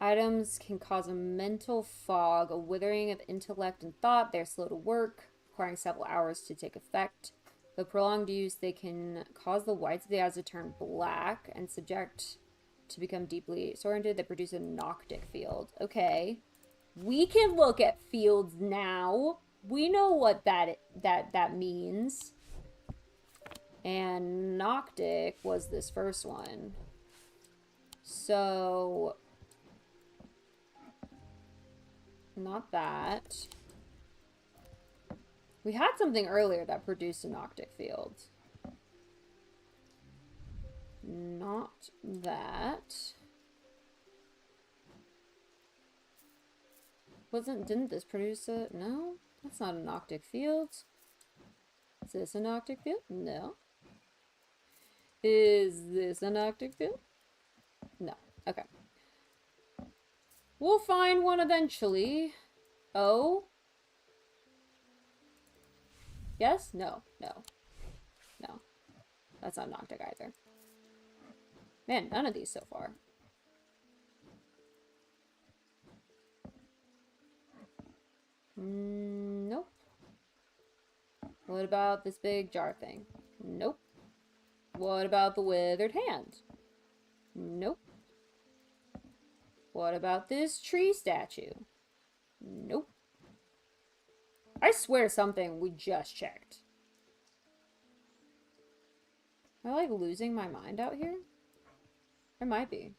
Items can cause a mental fog, a withering of intellect and thought. They're slow to work, requiring several hours to take effect. Though prolonged use, they can cause the whites of the eyes to turn black and subject to become deeply disoriented. They produce a noctic field. Okay. We can look at fields now. We know what that means. And noctic was this first one. So... Not that. We had something earlier that produced a noctic field. Not that. Didn't this produce it? No? That's not a Noctic field. Is this a Noctic field? No. Is this a Noctic field? No. Okay. We'll find one eventually. Oh? Yes? No. No. No. That's not Noctic either. Man, none of these so far. Nope. What about this big jar thing? Nope. What about the withered hand? Nope. What about this tree statue? Nope. I swear something we just checked. Am I like losing my mind out here? I might be.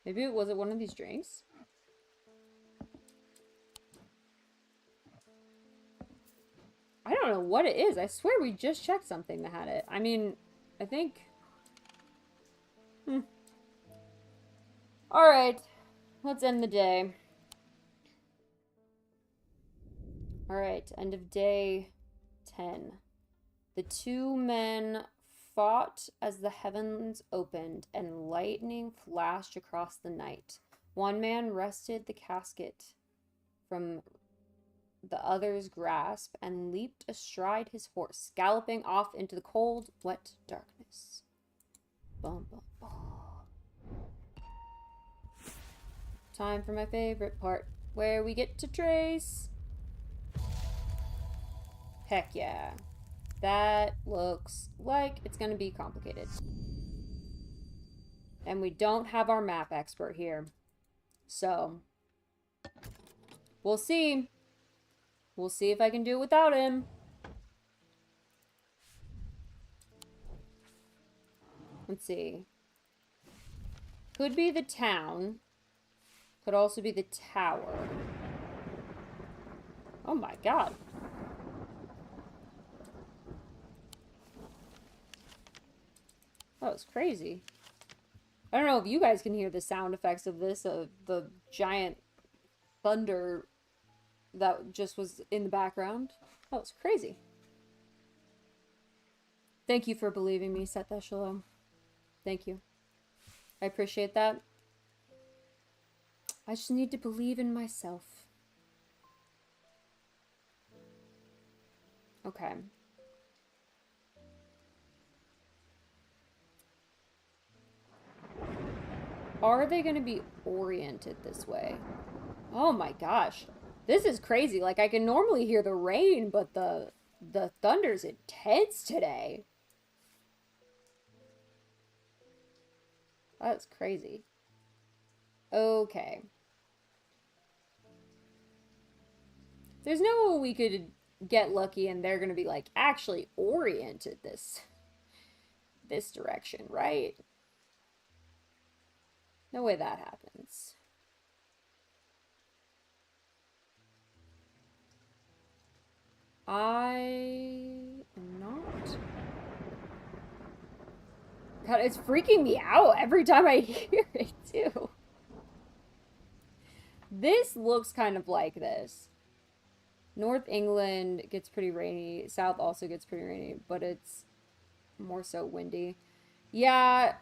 Maybe was it one of these drinks? I don't know what it is. I swear we just checked something that had it. I mean, I think... Alright. Let's end the day. Alright, end of day 10. The two men fought as the heavens opened and lightning flashed across the night. One man wrested the casket from the other's grasp and leaped astride his horse, galloping off into the cold, wet darkness. Bum, bum, bum. Time for my favorite part, where we get to trace. Heck yeah. That looks like it's going to be complicated. And we don't have our map expert here. So, we'll see. We'll see if I can do it without him. Let's see. Could be the town. Could also be the tower. Oh my god. That was crazy. I don't know if you guys can hear the sound effects of this, the giant thunder that just was in the background. That was crazy. Thank you for believing me, Set That Shalom. Thank you. I appreciate that. I just need to believe in myself. Okay. Are they going to be oriented this way? Oh my gosh. This is crazy. Like, I can normally hear the rain, but the thunder's intense today. That's crazy. Okay. There's no way we could get lucky and they're gonna be like actually oriented this direction, right? No way that happens. I am not. God, it's freaking me out every time I hear it too. This looks kind of like this. North England gets pretty rainy. South also gets pretty rainy, but it's more so windy. Yeah,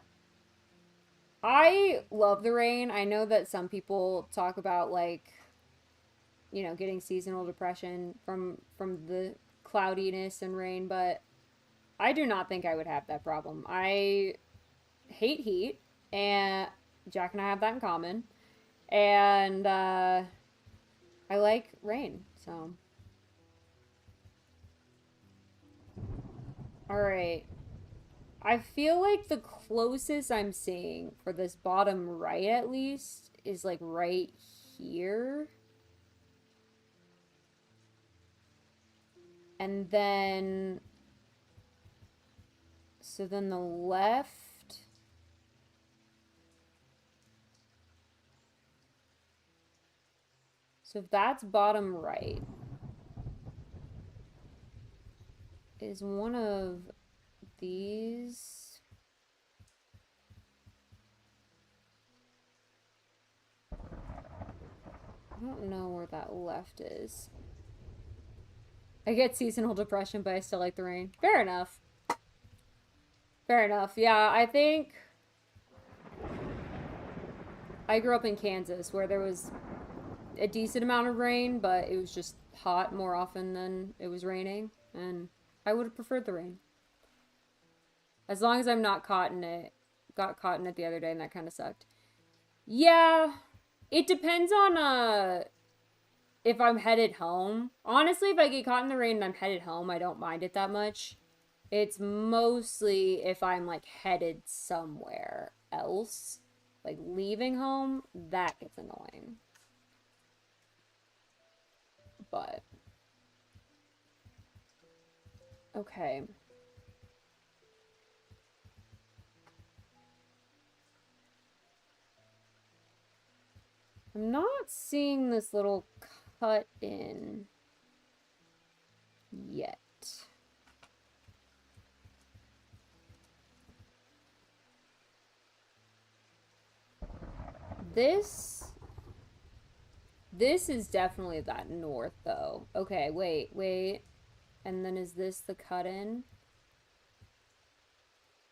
I love the rain. I know that some people talk about like, you know, getting seasonal depression from the cloudiness and rain, but I do not think I would have that problem. I hate heat, and Jack and I have that in common. And I like rain, so. Alright. I feel like the closest I'm seeing for this bottom right, at least, is like right here. And then... So then the left... So if that's bottom right, is one of these... I don't know where that left is. I get seasonal depression, but I still like the rain. Fair enough. Fair enough. Yeah, I think I grew up in Kansas where there was a decent amount of rain, but it was just hot more often than it was raining, and I would have preferred the rain. As long as I'm not caught in it. Got caught in it the other day and that kind of sucked. Yeah, it depends on if I'm headed home. Honestly, if I get caught in the rain and I'm headed home, I don't mind it that much. It's mostly if I'm like headed somewhere else, like leaving home, that gets annoying. But okay. I'm not seeing this little cut in yet. This is definitely that north though. Okay, wait. And then is this the cut in?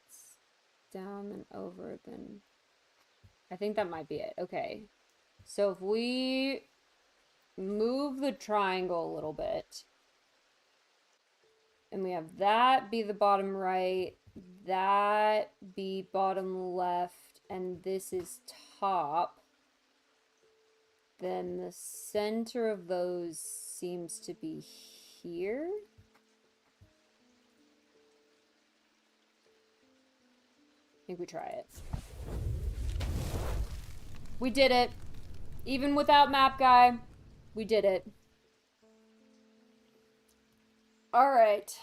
It's down and over, then I think that might be it. Okay. So if we move the triangle a little bit, and we have that be the bottom right, that be bottom left, and this is top, then the center of those seems to be here. I think we try it. We did it. Even without map guy, we did it. All right.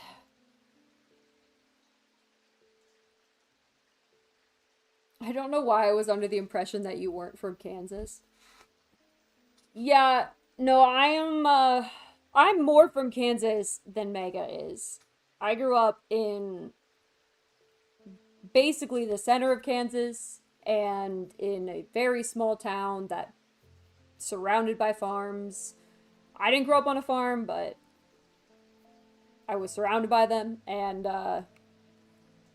I don't know why I was under the impression that you weren't from Kansas. Yeah, no, I'm more from Kansas than Mega is. I grew up in basically the center of Kansas and in a very small town that surrounded by farms. I didn't grow up on a farm, but I was surrounded by them, and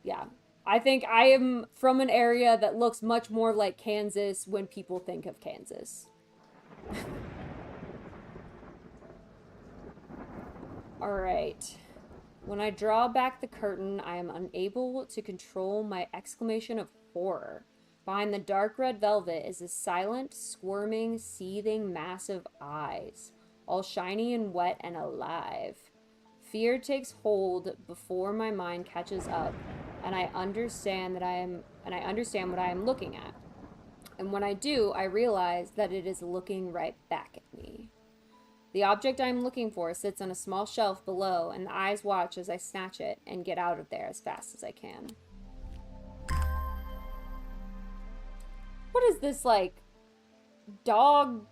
yeah. I think I am from an area that looks much more like Kansas when people think of Kansas. Alright. When I draw back the curtain, I am unable to control my exclamation of horror. Behind the dark red velvet is a silent, squirming, seething mass of eyes, all shiny and wet and alive. Fear takes hold before my mind catches up, and I understand what I am looking at. And when I do, I realize that it is looking right back at me. The object I am looking for sits on a small shelf below, and the eyes watch as I snatch it and get out of there as fast as I can. What is this, like, dog?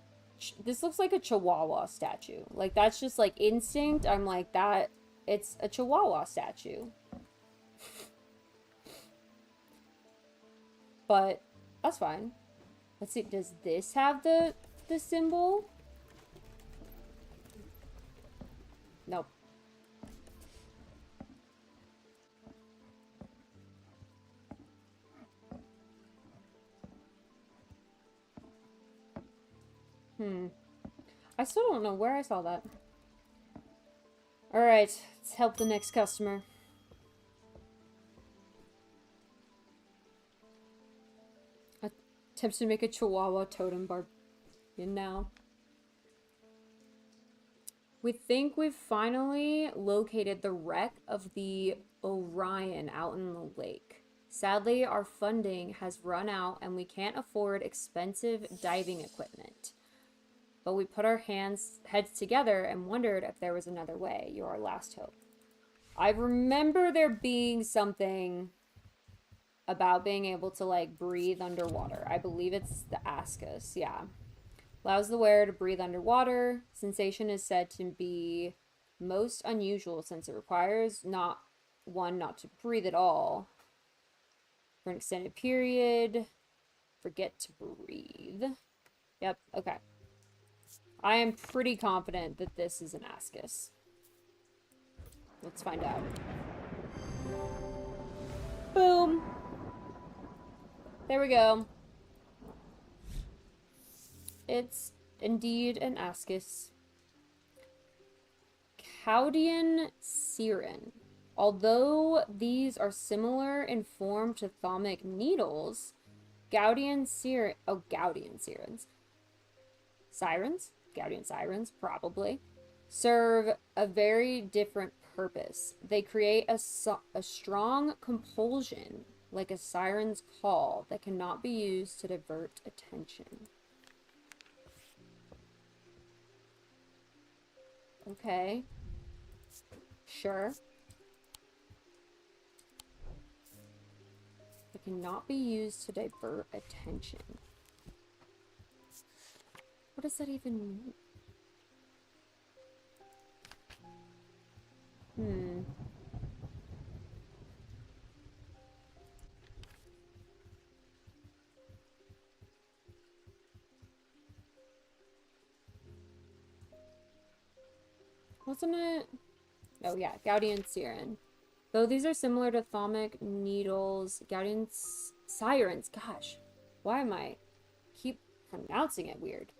This looks like a Chihuahua statue. Like, that's just, like, instinct. I'm like, that, it's a Chihuahua statue. But, that's fine. Let's see, does this have the symbol? Nope. I still don't know where I saw that. Alright, let's help the next customer. Attempts to make a Chihuahua totem bar now. We think we've finally located the wreck of the Orion out in the lake. Sadly, our funding has run out and we can't afford expensive diving equipment. But we put our heads together and wondered if there was another way. You're our last hope. I remember there being something about being able to, like, breathe underwater. I believe it's the Ascus, yeah. Allows the wearer to breathe underwater. Sensation is said to be most unusual since it requires not to breathe at all for an extended period. Forget to breathe. Yep, okay. I am pretty confident that this is an Ascus. Let's find out. Boom. There we go. It's indeed an ascus. Caudian Siren. Although these are similar in form to thaumic needles, Gaudian Sirens. Sirens? Gaudian Sirens, probably. Serve a very different purpose. They create a strong compulsion, like a siren's call, that cannot be used to divert attention. Okay. Sure. It cannot be used to divert attention. What does that even mean? Wasn't it? Oh yeah, Gaudian Siren. Though these are similar to thaumic needles, Gaudian Sirens. Gosh, why am I keep pronouncing it weird?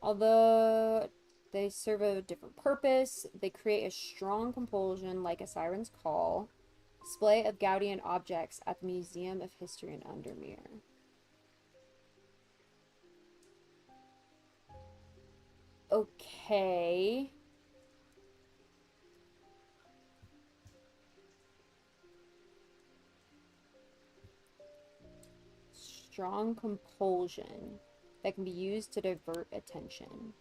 Although they serve a different purpose, they create a strong compulsion like a siren's call. Display of Gaudian objects at the Museum of History in Undermere. Okay. Strong compulsion that can be used to divert attention.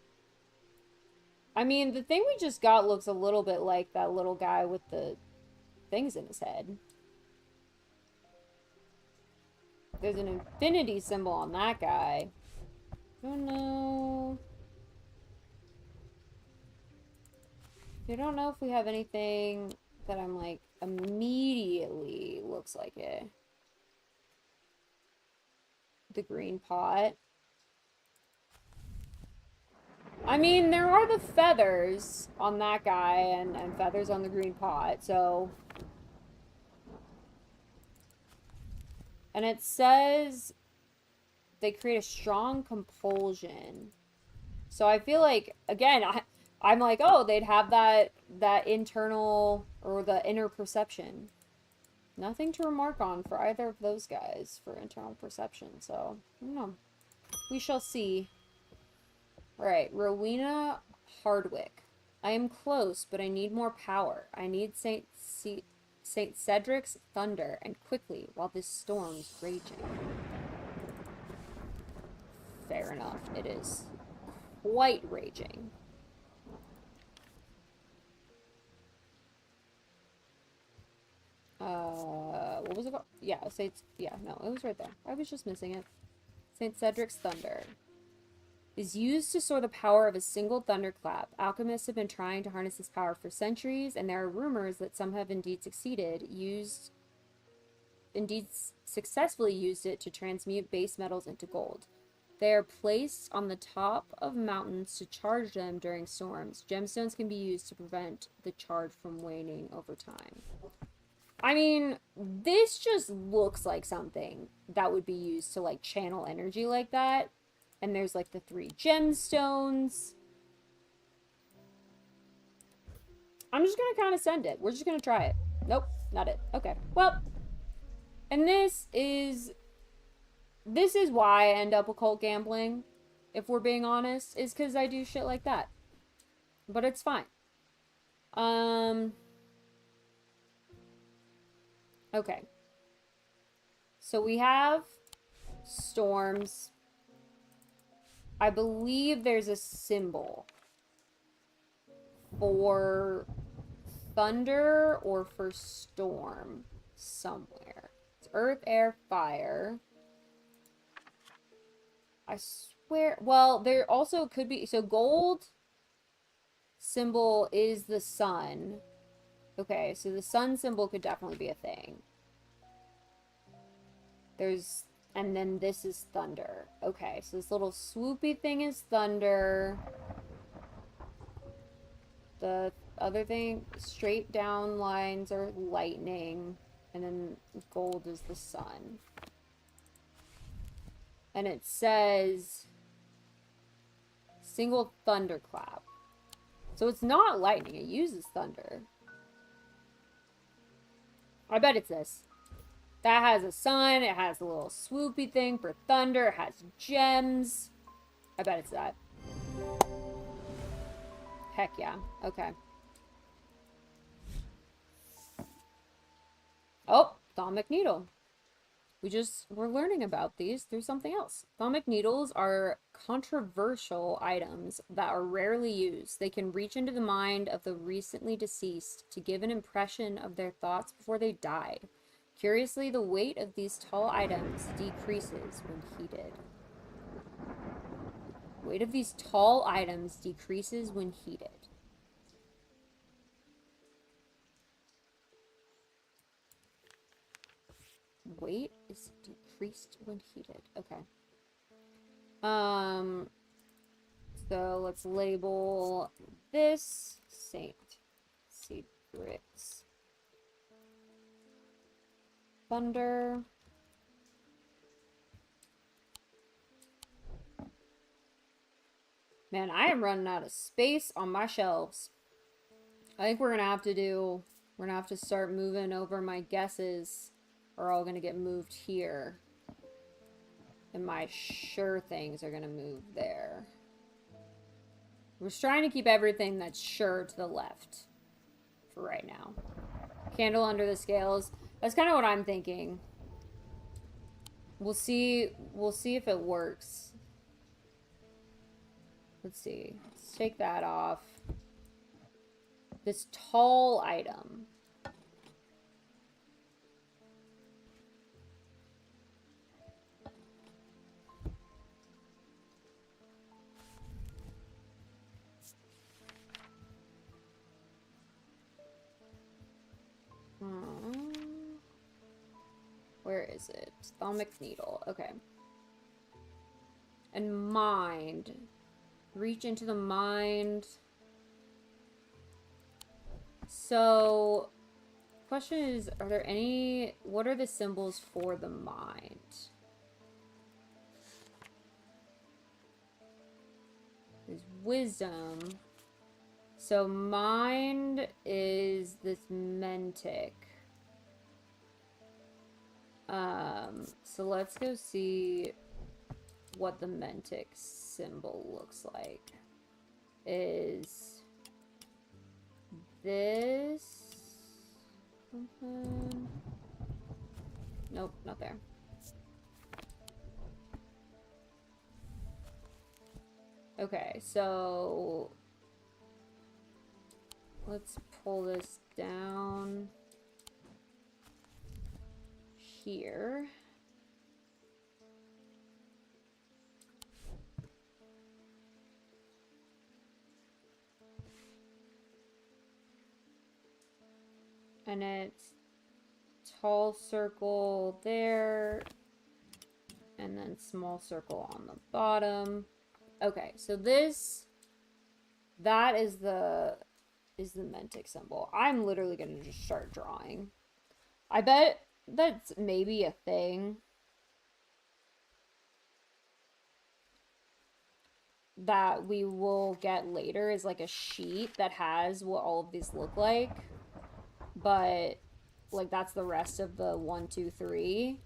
I mean, the thing we just got looks a little bit like that little guy with the things in his head. There's an infinity symbol on that guy. Oh no. I don't know if we have anything that I'm like immediately looks like it. The green pot. I mean, there are the feathers on that guy and feathers on the green pot, so. And it says they create a strong compulsion. So I feel like, again, I'm like, oh, they'd have that internal or the inner perception. Nothing to remark on for either of those guys for internal perception, so I don't know. We shall see. Alright, Rowena Hardwick. I am close, but I need more power. I need St. Cedric's thunder, and quickly, while this storm's raging. Fair enough, it is quite raging. What was it called? Yeah, no, it was right there. I was just missing it. St. Cedric's thunder is used to store the power of a single thunderclap. Alchemists have been trying to harness this power for centuries, and there are rumors that some have indeed successfully used it to transmute base metals into gold. They are placed on the top of mountains to charge them during storms. Gemstones can be used to prevent the charge from waning over time. I mean, this just looks like something that would be used to, like, channel energy like that. And there's, like, the 3 gemstones. I'm just gonna kind of send it. We're just gonna try it. Nope, not it. Okay, well. And this is why I end up occult gambling, if we're being honest, is because I do shit like that. But it's fine. Okay. So we have storms. I believe there's a symbol for thunder or for storm somewhere. It's earth, air, fire. I swear. Well, there also could be. So gold symbol is the sun. Okay, so the sun symbol could definitely be a thing. And then this is thunder. Okay, so this little swoopy thing is thunder. The other thing, straight down lines are lightning, and then gold is the sun. And it says single thunderclap. So it's not lightning, it uses thunder. I bet it's this. That has a sun, it has a little swoopy thing for thunder, it has gems. I bet it's that. Heck yeah. Okay. Oh, thalamic needle. We're learning about these through something else. Thalamic needles are controversial items that are rarely used. They can reach into the mind of the recently deceased to give an impression of their thoughts before they died. Curiously, the weight of these tall items decreases when heated. Weight of these tall items decreases when heated. Weight is decreased when heated. Okay. So let's label this Saint Secrets. Thunder. Man, I am running out of space on my shelves. I think we're gonna have to start moving over my guesses are all gonna get moved here. And my sure things are gonna move there. We're trying to keep everything that's sure to the left for right now. Candle under the scales. That's kind of what I'm thinking. We'll see if it works. Let's see. Let's take that off. This tall item. Where is it? Thalamic needle. Okay. And mind. Reach into the mind. So, question is, are there any, what are the symbols for the mind? There's wisdom. So mind is this mentic. So let's go see what the mentic symbol looks like. Is this something? Nope, not there. Okay, so let's pull this down here. And it's tall circle there, and then small circle on the bottom. Okay, so that is the mentic symbol. I'm literally gonna just start drawing. I bet that's maybe a thing that we will get later is like a sheet that has what all of these look like. But like that's the rest of the 1, 2, 3.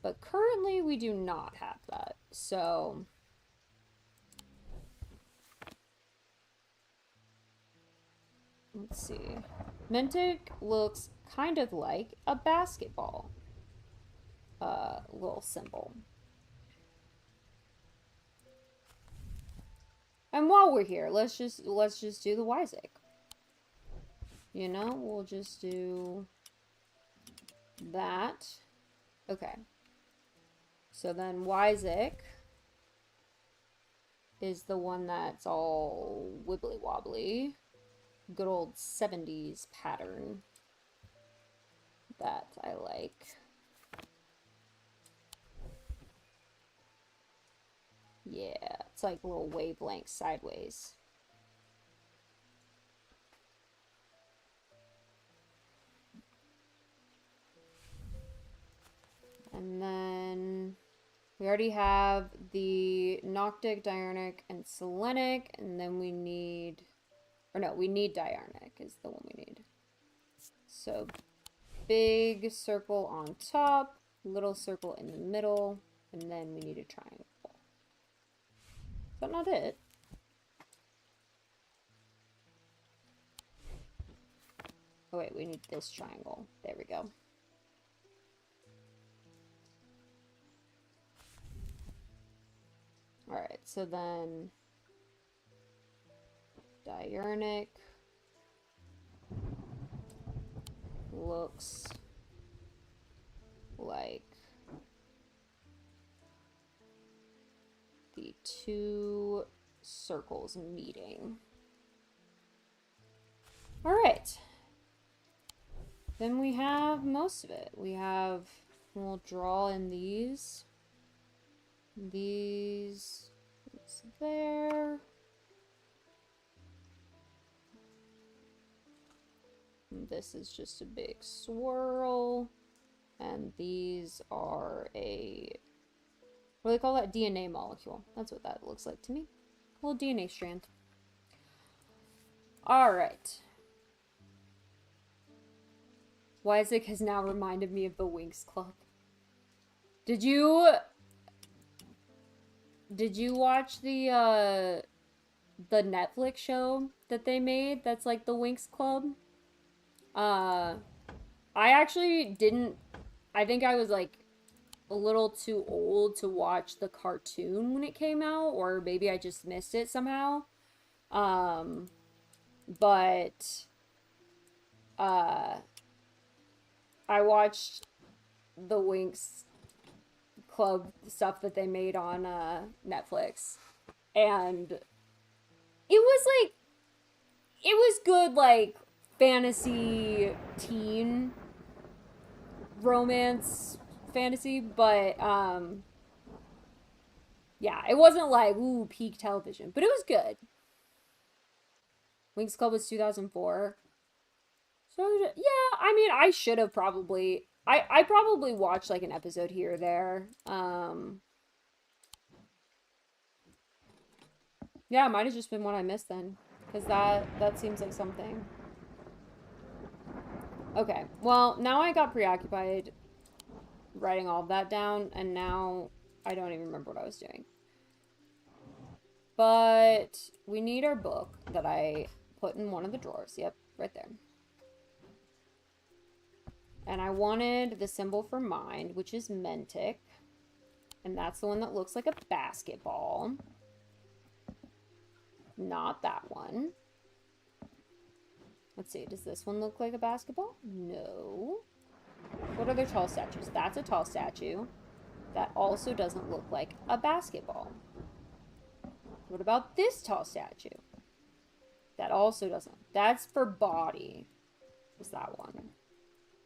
But currently we do not have that. So let's see. Mentic looks kind of like a basketball little symbol. And while we're here, let's just do the Wyzik. You know, we'll just do that. Okay. So then Wyzik is the one that's all wibbly wobbly. Good old 70s pattern that I like. Yeah, it's like little wavelengths sideways. And then we already have the Noctic, Diurnic, and Selenic. And then we need... Or no, we need Diurnic is the one we need. So big circle on top, little circle in the middle, and then we need a triangle. Is that not it? Oh wait, we need this triangle. There we go. Alright, so then Diurnic looks like the two circles meeting. Alright. Then we have most of it. We'll draw in these. It's there. This is just a big swirl. And these are what do they call that? DNA molecule. That's what that looks like to me. A little DNA strand. Alright. Isaac has now reminded me of the Winx Club. Did you watch the Netflix show that they made that's like the Winx Club? I actually didn't. I think I was like a little too old to watch the cartoon when it came out, or maybe I just missed it somehow. But I watched the Winx Club stuff that they made on Netflix, and it was good, like fantasy teen romance fantasy, but yeah, it wasn't like ooh peak television, but it was good. Winx Club was 2004. So yeah, I mean, I should have probably I probably watched like an episode here or there. Yeah, it might have just been one I missed then, because that seems like something. Okay, well, now I got preoccupied writing all of that down, and now I don't even remember what I was doing. But we need our book that I put in one of the drawers. Yep, right there. And I wanted the symbol for mind, which is Mentic. And that's the one that looks like a basketball. Not that one. Let's see, does this one look like a basketball? No. What other tall statues? That's a tall statue. That also doesn't look like a basketball. What about this tall statue? That also doesn't. That's for body. Is that one?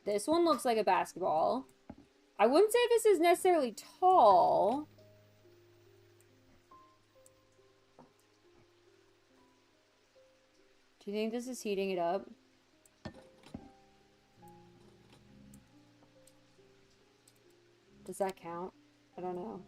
This one looks like a basketball. I wouldn't say this is necessarily tall. Do you think this is heating it up? Does that count? I don't know.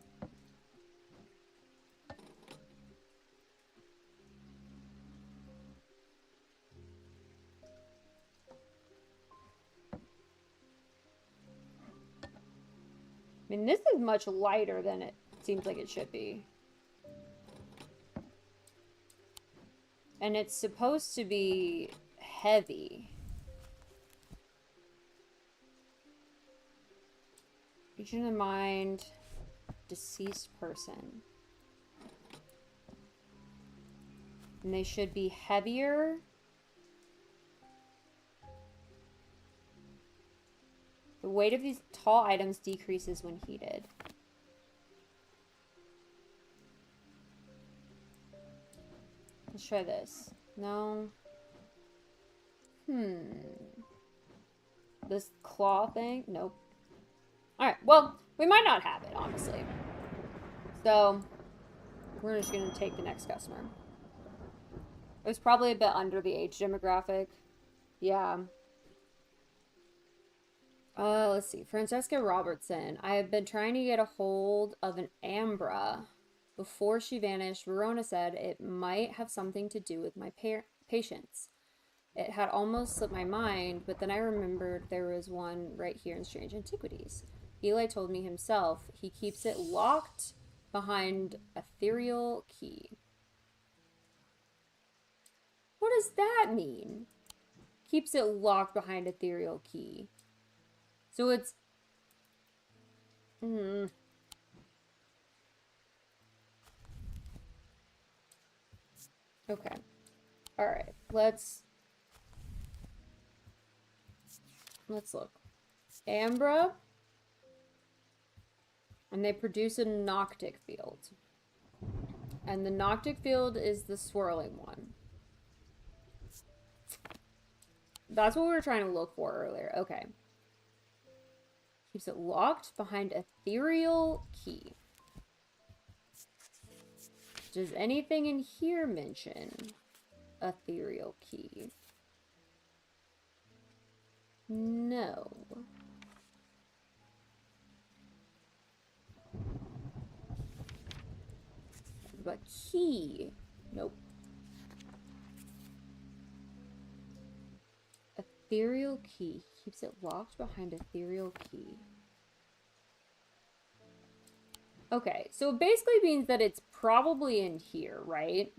I mean, this is much lighter than it seems like it should be. And it's supposed to be heavy. Region of mind, deceased person. And they should be heavier. The weight of these tall items decreases when heated. Let's try this. No. This claw thing? Nope. Alright, well, we might not have it, honestly. So, we're just going to take the next customer. It was probably a bit under the age demographic. Yeah. Let's see. Francesca Robertson. I have been trying to get a hold of an Ambra. Before she vanished, Verona said it might have something to do with my patients. It had almost slipped my mind, but then I remembered there was one right here in Strange Antiquities. Eli told me himself he keeps it locked behind ethereal key. What does that mean? Keeps it locked behind ethereal key. So it's... Okay. Alright. Let's look. Ambra. And they produce a Noctic field. And the Noctic field is the swirling one. That's what we were trying to look for earlier. Okay. Keeps it locked behind ethereal key. Does anything in here mention ethereal key? No. But key. Nope. Ethereal key. Keeps it locked behind ethereal key. Okay, so it basically means that it's probably in here, right?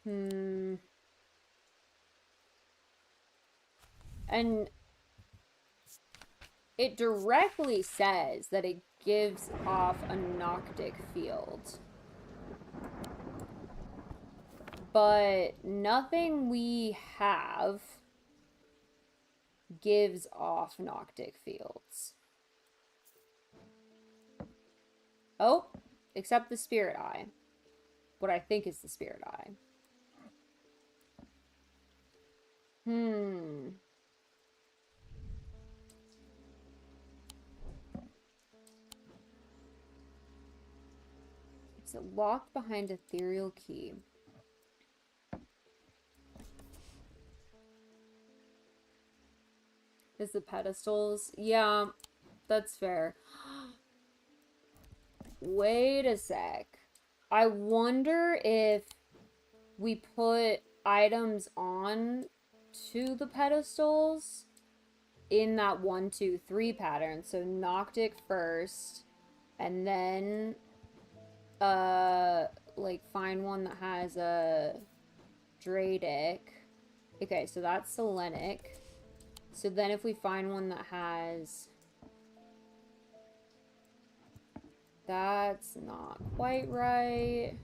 And it directly says that it gives off a Noctic field. But nothing we have gives off Noctic fields. Oh, except the Spirit Eye. What I think is the Spirit Eye. It's locked behind ethereal key. Is the pedestals? Yeah, that's fair. Wait a sec. I wonder if we put items on to the pedestals in that 1, 2, 3 pattern. So Noctic first, and then like find one that has a Dradic. Okay, so that's Selenic. So then if we find one that has... That's not quite right.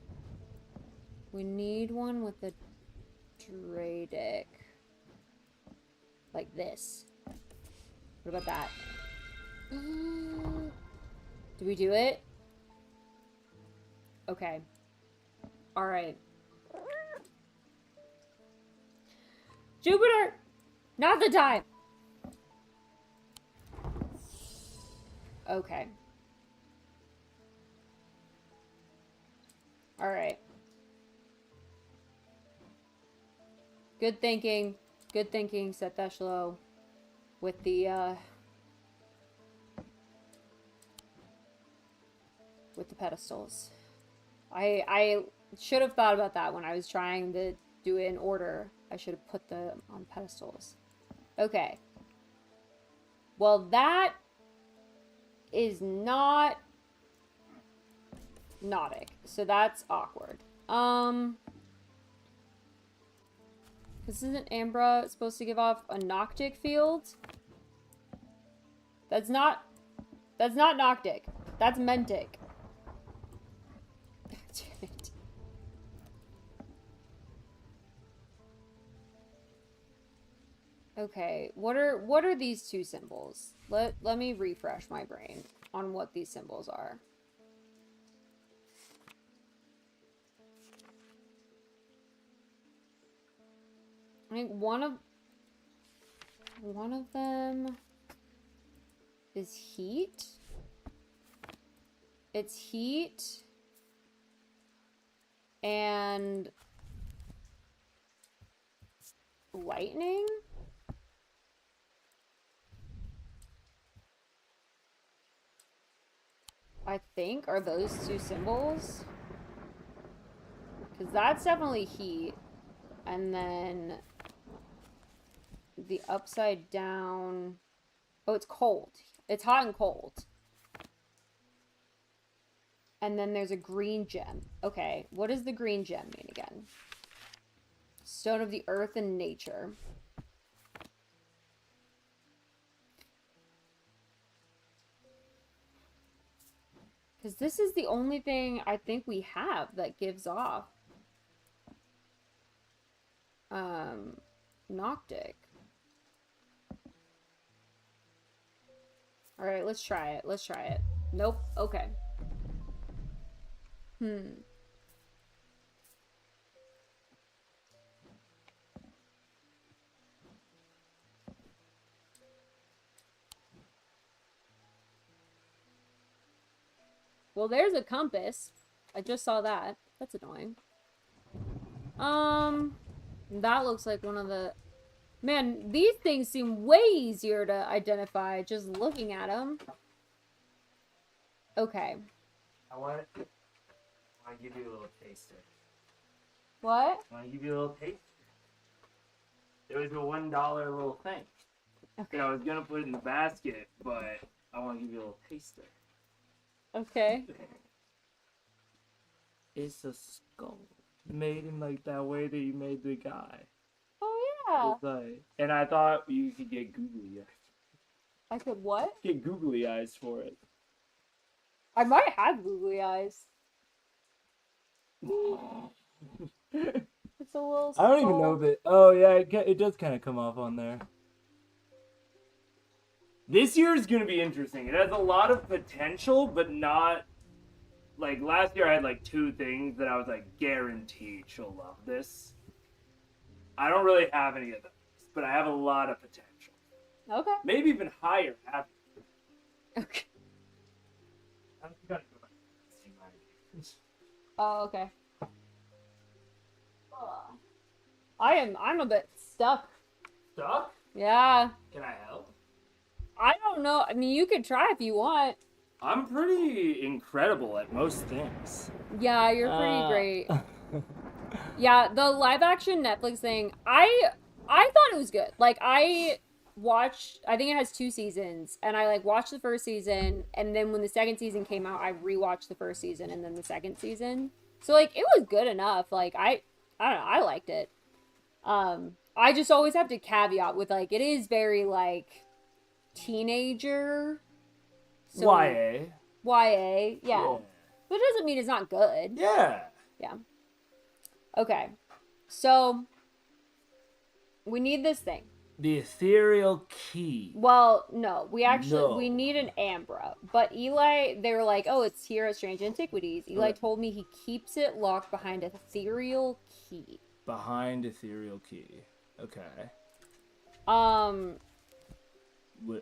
We need one with a Dradic. Like this. What about that? Do we do it? Okay. Alright. Jupiter! Not the time! Okay. Alright. Good thinking. Good thinking, Seteshlo. With the pedestals. I should have thought about that when I was trying to do it in order. I should have put them on pedestals. Okay. Well, that is not Nautic. So that's awkward. This isn't Ambra supposed to give off a Noctic field? That's not Noctic. That's Mentic. Damn it. Okay, what are these two symbols? Let me refresh my brain on what these symbols are. I think one of them is heat. It's heat and lightning? I think are those two symbols. Because that's definitely heat. And then the upside down. Oh, it's cold. It's hot and cold. And then there's a green gem. Okay, what does the green gem mean again? Stone of the earth and nature. Because this is the only thing I think we have that gives off Noctic. Alright, let's try it. Let's try it. Nope. Okay. Well, there's a compass. I just saw that. That's annoying. That looks like one of the... Man, these things seem way easier to identify just looking at them. Okay. I want to give you a little taster. What? I want to give you a little taster. It was a $1 little thing. Okay. And I was gonna put it in the basket, but I want to give you a little taster. Okay. It's a skull made in like that way that you made the guy. Oh, yeah. It's like, and I thought you could get googly eyes. I could what? Get googly eyes for it. I might have googly eyes. It's a little I don't even know that. Oh yeah, it does kind of come off on there. This year is gonna be interesting. It has a lot of potential, but not like last year. I had like 2 things that I was like guaranteed she'll love this. I don't really have any of those, but I have a lot of potential. Okay. Maybe even higher. Okay. I'm gonna go back and see mine. Oh, okay. I'm a bit stuck. Stuck? Yeah. Can I help? I don't know. I mean, you could try if you want. I'm pretty incredible at most things. Yeah, you're pretty great. Yeah, the live action Netflix thing, I thought it was good. Like I think it has 2 seasons, and I like watched the first season, and then when the second season came out, I rewatched the first season and then the second season. So like it was good enough. Like I don't know, I liked it. I just always have to caveat with like it is very like teenager. So, YA. YA, yeah. But it doesn't mean it's not good. Yeah. Yeah. Okay. So we need this thing. The ethereal key. Well, no, we need an Ambra. But Eli, they were like, oh, it's here at Strange Antiquities. Eli told me he keeps it locked behind an ethereal key. Behind ethereal key. Okay.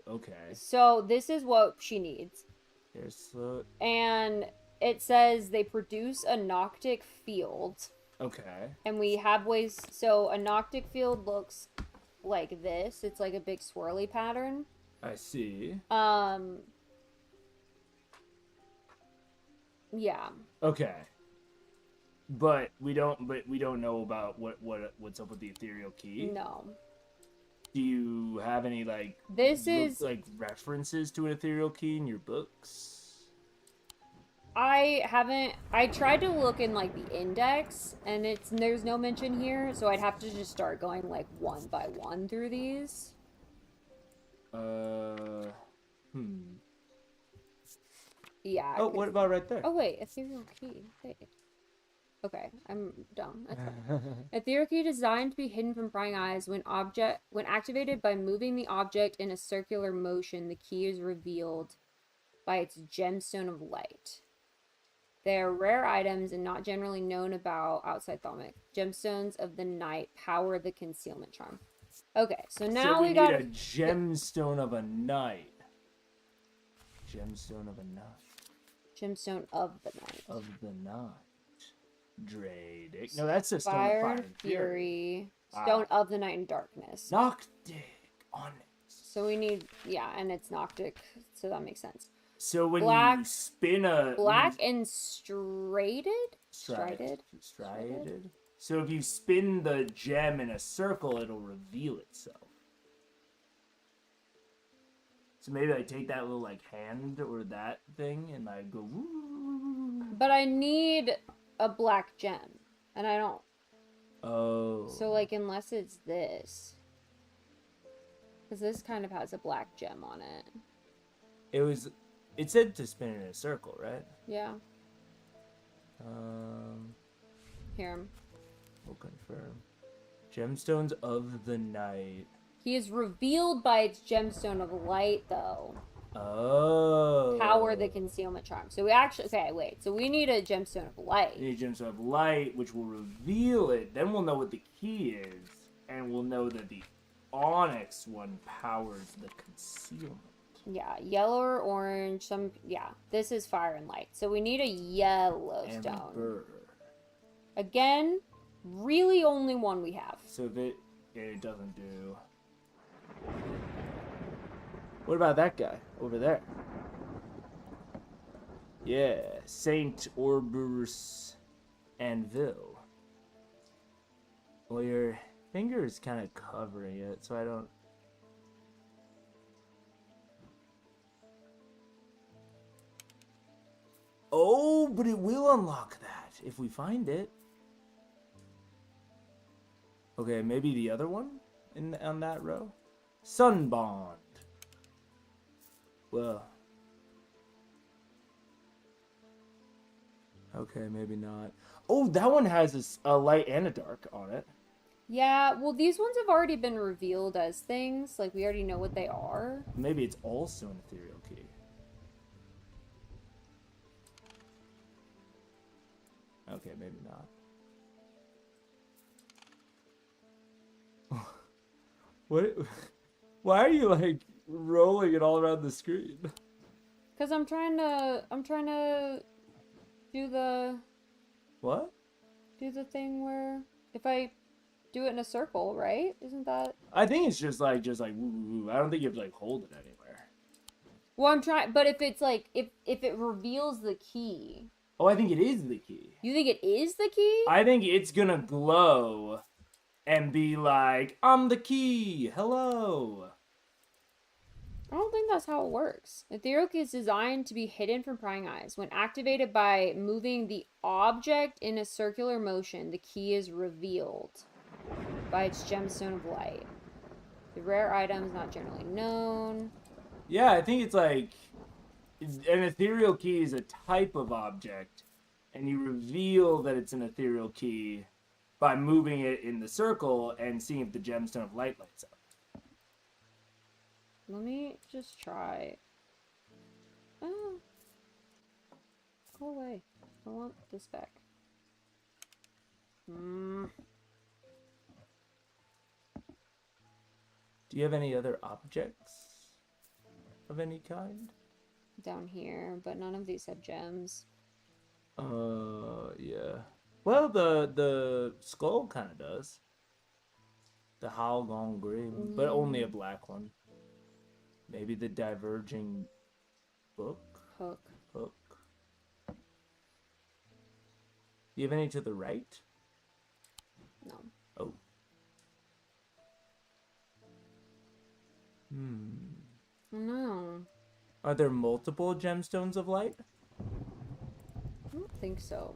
Okay. So this is what she needs. Here's and it says they produce a Noctic field. Okay. And we have ways. So a Noctic field looks like this. It's like a big swirly pattern. I see. Yeah. Okay. But we don't know about what's up with the ethereal key. No. Do you have any like like references to an ethereal key in your books? I haven't. I tried to look in like the index, and there's no mention here, so I'd have to just start going like one by one through these. Yeah. Oh, what about right there? Oh wait, ethereal key. Wait. Okay, I'm dumb. Ethereal key designed to be hidden from prying eyes. When activated by moving the object in a circular motion, the key is revealed by its gemstone of light. They are rare items and not generally known about outside Thaumic. Gemstones of the night power the concealment charm. Okay, so now we got a gemstone of a night. Gemstone of a night. Gemstone of the night. Of the night. Dradic. No, that's a stone Fire of fire and fury. Stone of the night and darkness. Noctic onyx. So we need, yeah, and it's Noctic, so that makes sense. So when Black- you spin a Black and striated? striated. So if you spin the gem in a circle, it'll reveal itself. So maybe I take that little like hand or that thing and I go woo. But I need a black gem, and I don't. Oh. So like, unless it's this, because this kind of has a black gem on it. It said to spin in a circle, right? Yeah. Um. Here. We'll confirm. Gemstones of the night. He is revealed by its gemstone of light, though. Oh. Power the concealment charm. So we actually, okay, wait. So we need a gemstone of light. We need a gemstone of light, which will reveal it. Then we'll know what the key is, and we'll know that the onyx one powers the concealment. Yeah, yellow or orange. This is fire and light. So we need a yellow stone. Amber. Again, really only one we have. So if it doesn't do. What about that guy over there? Yeah, Saint Orburus Anvil. Well, your finger is kind of covering it, so I don't. Oh, but it will unlock that if we find it. Okay, maybe the other one on that row? Sunbond. Well. Okay, maybe not. Oh, that one has a light and a dark on it. Yeah, well, these ones have already been revealed as things. Like, we already know what they are. Maybe it's also an ethereal key. Okay, maybe not. What? Why are you like rolling it all around the screen? Cause I'm trying to do the What? thing where if I do it in a circle, right? Isn't that? I think it's just like woo, woo, woo. I don't think you have to like hold it anywhere. Well, I'm trying, but if it's like if it reveals the key, Oh, I think it is the key. you think it is the key? I think it's gonna glow and be like, I'm the key. Hello. I don't think that's how it works. Ethereal key is designed to be hidden from prying eyes. When activated by moving the object in a circular motion, the key is revealed by its gemstone of light. The rare item is not generally known. Yeah, I think it's like an ethereal key is a type of object, and you reveal that it's an ethereal key by moving it in the circle and seeing if the gemstone of light lights up. Let me just try. Oh. Go away. I want this back. Do you have any other objects of any kind? Down here, but none of these have gems. Yeah. Well, the skull kind of does. The Howlgong Grim, but only a black one. Maybe the diverging hook. Do you have any to the right? No. Oh. No. Are there multiple gemstones of light? I don't think so.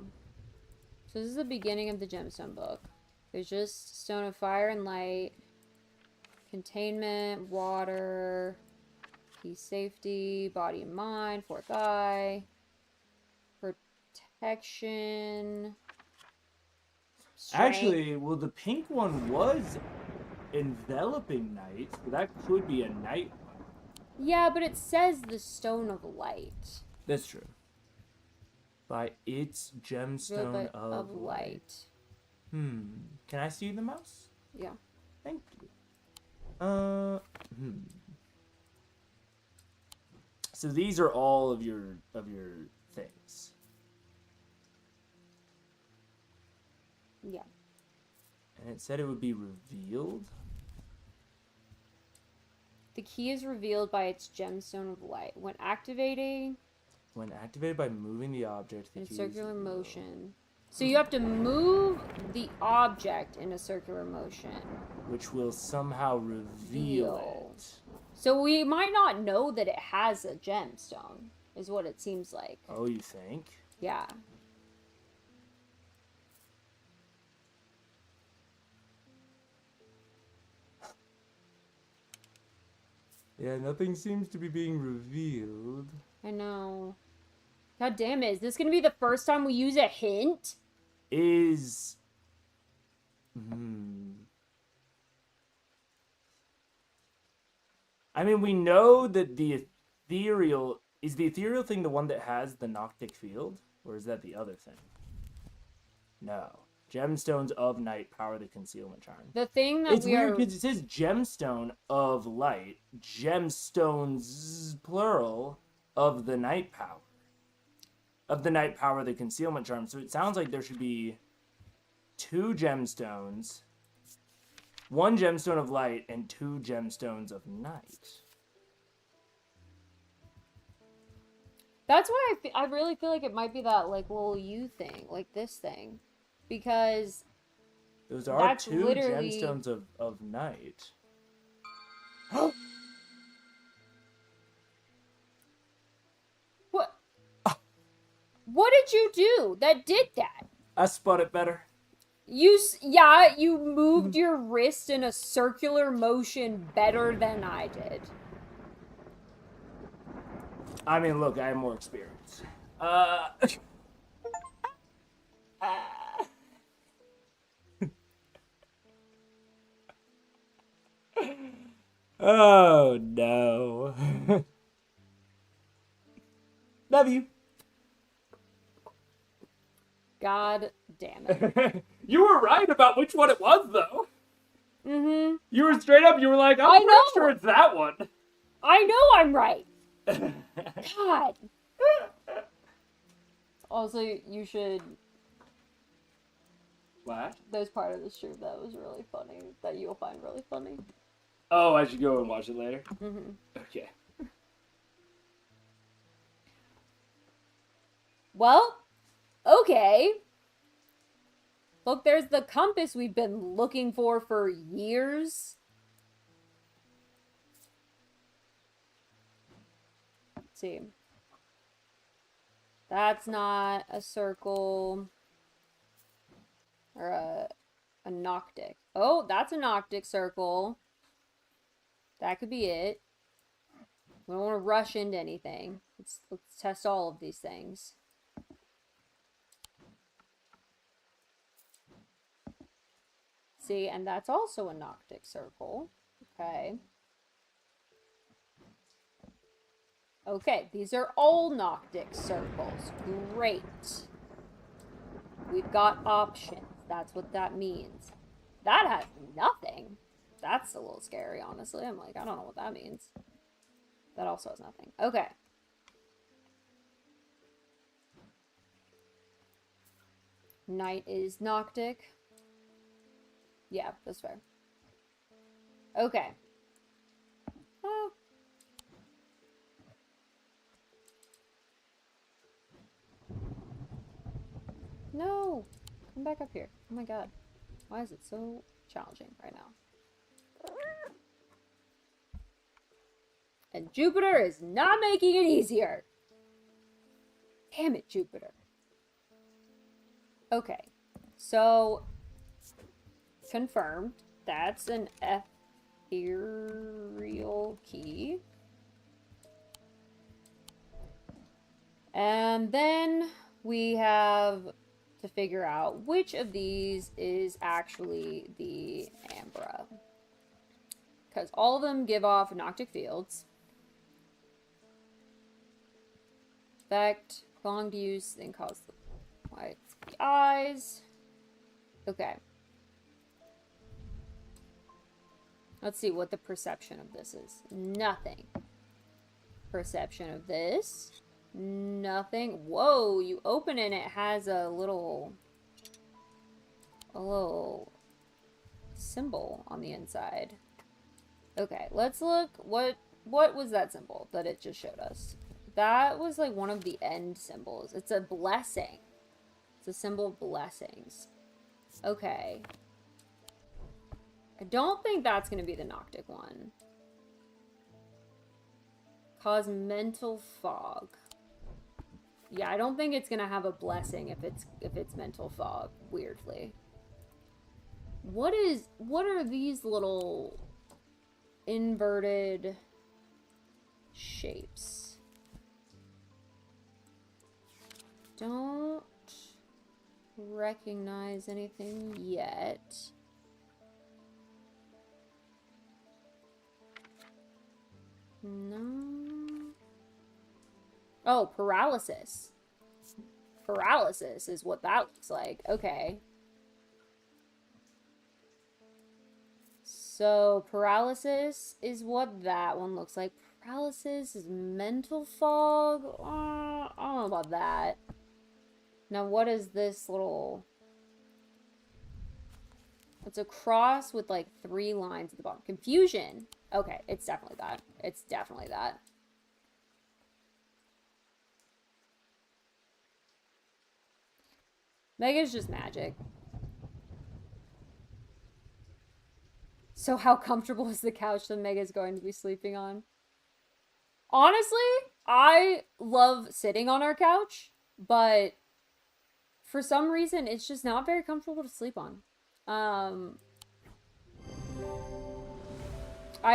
So this is the beginning of the gemstone book. There's just stone of fire and light, containment, water, peace, safety, body and mind, fourth eye, protection. Strength. Actually, well, the pink one was enveloping night, so that could be a night one. Yeah, but it says the stone of light. That's true. By its gemstone of light. Can I see the mouse? Yeah. Thank you. So these are all of your things. Yeah. And it said it would be revealed. The key is revealed by its gemstone of light. When activating When activated by moving the object, the in key circular is revealed. motion. So you have to move the object in a circular motion. Which will somehow reveal it. So we might not know that it has a gemstone, is what it seems like. Oh, you think? Yeah. Yeah, nothing seems to be being revealed. I know. God damn it. Is this going to be the first time we use a hint? Is... I mean, we know that the ethereal... Is the ethereal thing the one that has the Noctic field? Or is that the other thing? No. Gemstones of night power the concealment charm. The thing that It's weird because it says gemstone of light, gemstones, plural, of the night power. Of the night power the concealment charm. So it sounds like there should be 2 gemstones, 1 gemstone of light, and 2 gemstones of night. That's why I really feel like it might be that, like, little U thing, like this thing. Because Those are that's 2 literally... gemstones of night. What? What did you do that did that? I spot it better. You moved your wrist in a circular motion better than I did. I mean, look, I have more experience. Oh, no. Love you. God damn it. You were right about which one it was, though. Mm-hmm. You were straight up. You were like, I'm pretty sure it's that one. I know I'm right. God. Also, you should... What? There's part of the stream that was really funny, that you'll find really funny. Oh, I should go and watch it later? Mm-hmm. Okay. Well, okay. Look, there's the compass we've been looking for years. Let's see. That's not a circle. Or a noctic. Oh, that's a noctic circle. That could be it. We don't want to rush into anything. Let's test all of these things. See, and that's also a noctic circle. Okay. Okay, these are all noctic circles. Great. We've got options. That's what that means. That has nothing. That's a little scary, honestly. I'm like, I don't know what that means. That also has nothing. Okay. Night is noctic. Yeah, that's fair. Okay. Oh. No! Come back up here. Oh my god. Why is it so challenging right now? And Jupiter is not making it easier! Damn it, Jupiter. Okay. So, confirmed. That's an ethereal key. And then we have to figure out which of these is actually the Ambra. Because all of them give off noctic fields. Effect, prolonged use, then cause the whites of the eyes. Okay. Let's see what the perception of this is. Nothing. Perception of this. Nothing. Whoa, you open it and it has a little symbol on the inside. Okay, let's look. What was that symbol that it just showed us? That was like one of the end symbols. It's a blessing. It's a symbol of blessings. Okay. I don't think that's going to be the Noctic one. Cause mental fog. Yeah, I don't think it's going to have a blessing if it's mental fog, weirdly. What are these little inverted shapes? Don't recognize anything yet. No. Oh, paralysis. Paralysis is what that looks like. Okay. So, paralysis is what that one looks like. Paralysis is mental fog. I don't know about that. Now, what is this little... It's a cross with, like, 3 lines at the bottom. Confusion. Okay, it's definitely that. It's definitely that. Mega's just magic. So how comfortable is the couch that Mega's going to be sleeping on? Honestly, I love sitting on our couch, but for some reason, it's just not very comfortable to sleep on. I